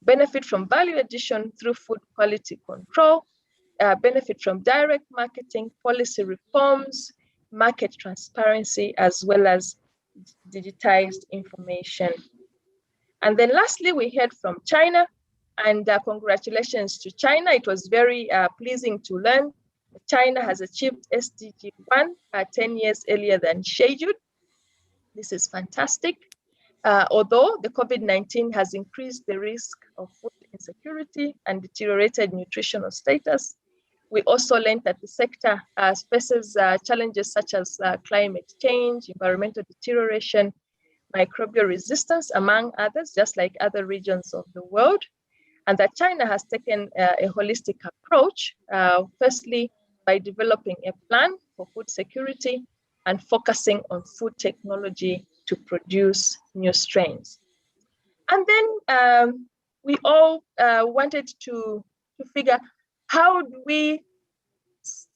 benefit from value addition through food quality control, benefit from direct marketing, policy reforms, market transparency, as well as digitized information. And then lastly, we heard from China, and congratulations to China. It was very pleasing to learn that China has achieved SDG 1 10 years earlier than scheduled. This is fantastic. Although the COVID-19 has increased the risk of food insecurity and deteriorated nutritional status, we also learned that the sector faces challenges such as climate change, environmental deterioration, microbial resistance, among others, just like other regions of the world, and that China has taken a holistic approach, firstly, by developing a plan for food security and focusing on food technology to produce new strains. And then we all wanted to figure, how do we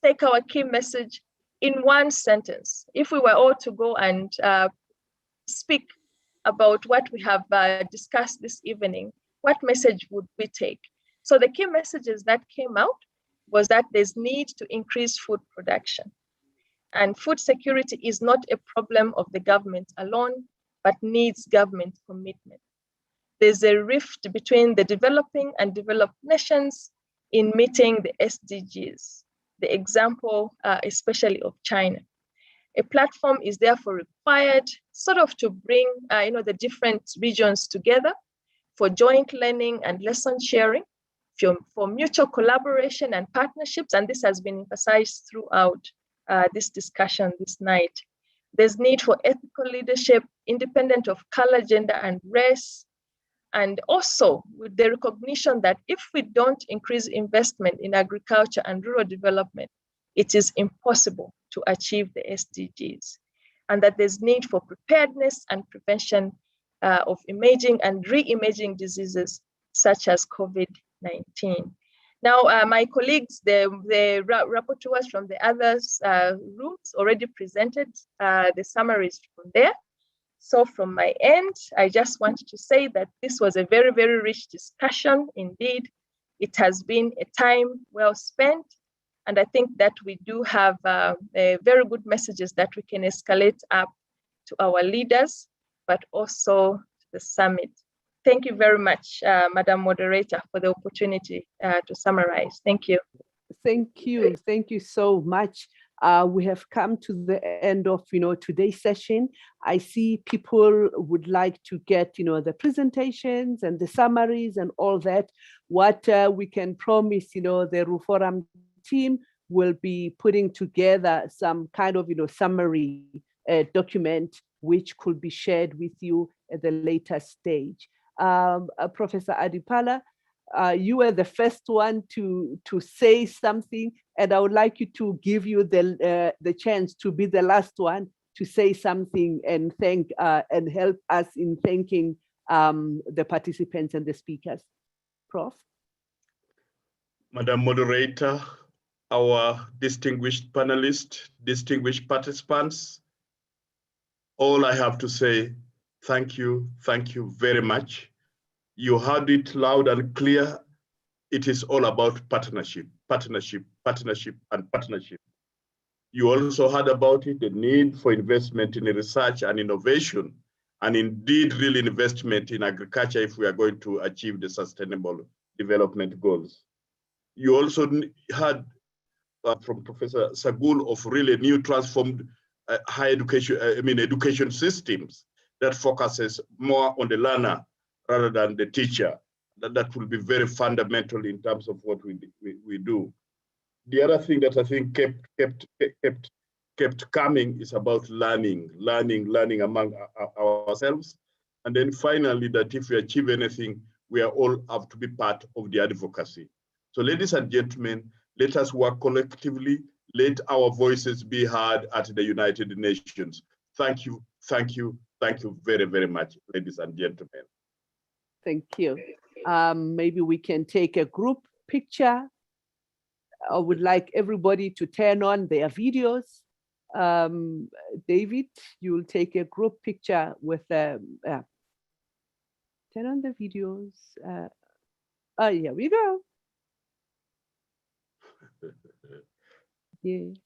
take our key message in one sentence? If we were all to go and speak about what we have discussed this evening, what message would we take? So the key messages that came out was that there's need to increase food production. And food security is not a problem of the government alone, but needs government commitment. There's a rift between the developing and developed nations in meeting the SDGs, the example especially of China. A platform is therefore required sort of to bring the different regions together for joint learning and lesson sharing, for mutual collaboration and partnerships, and this has been emphasized throughout this discussion this night. There's need for ethical leadership, independent of color, gender, and race, and also with the recognition that if we don't increase investment in agriculture and rural development, it is impossible to achieve the SDGs, and that there's need for preparedness and prevention of emerging and re-emerging diseases such as COVID-19. Now, my colleagues, the rapporteurs from the other rooms already presented the summaries from there. So from my end, I just want to say that this was a very, very rich discussion indeed. It has been a time well spent. And I think that we do have very good messages that we can escalate up to our leaders, but also to the summit. Thank you very much, Madam Moderator, for the opportunity to summarize. Thank you. Thank you. Thank you so much. We have come to the end of today's session. I see people would like to get the presentations and the summaries and all that. What we can promise, the RUFORUM team will be putting together some kind of summary document which could be shared with you at the later stage. Professor Adipala, you were the first one to say something, and I would like you to give you the chance to be the last one to say something and thank and help us in thanking the participants and the speakers. Prof. Madam Moderator, our distinguished panelists, distinguished participants, all I have to say, thank you very much. You heard it loud and clear. It is all about partnership, partnership, partnership, and partnership. You also heard about it, the need for investment in research and innovation, and indeed real investment in agriculture if we are going to achieve the sustainable development goals. You also heard from Professor Sagul of really new transformed higher education, education systems that focuses more on the learner rather than the teacher. That will be very fundamental in terms of what we do. The other thing that I think kept coming is about learning among ourselves. And then finally, that if we achieve anything, we are all have to be part of the advocacy. So ladies and gentlemen, let us work collectively. Let our voices be heard at the United Nations. Thank you very, very much, ladies and gentlemen. Thank you. Maybe we can take a group picture. I would like everybody to turn on their videos. David, you'll take a group picture with turn on the videos. Oh, here we go. Yes.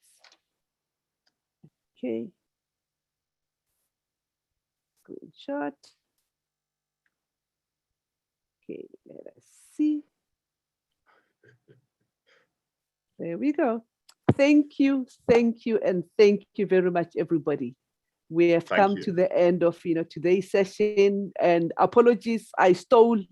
Okay. Screenshot. Okay, let us see. There we go. Thank you, and thank you very much, everybody. We have come to the end of today's session, and apologies, I stole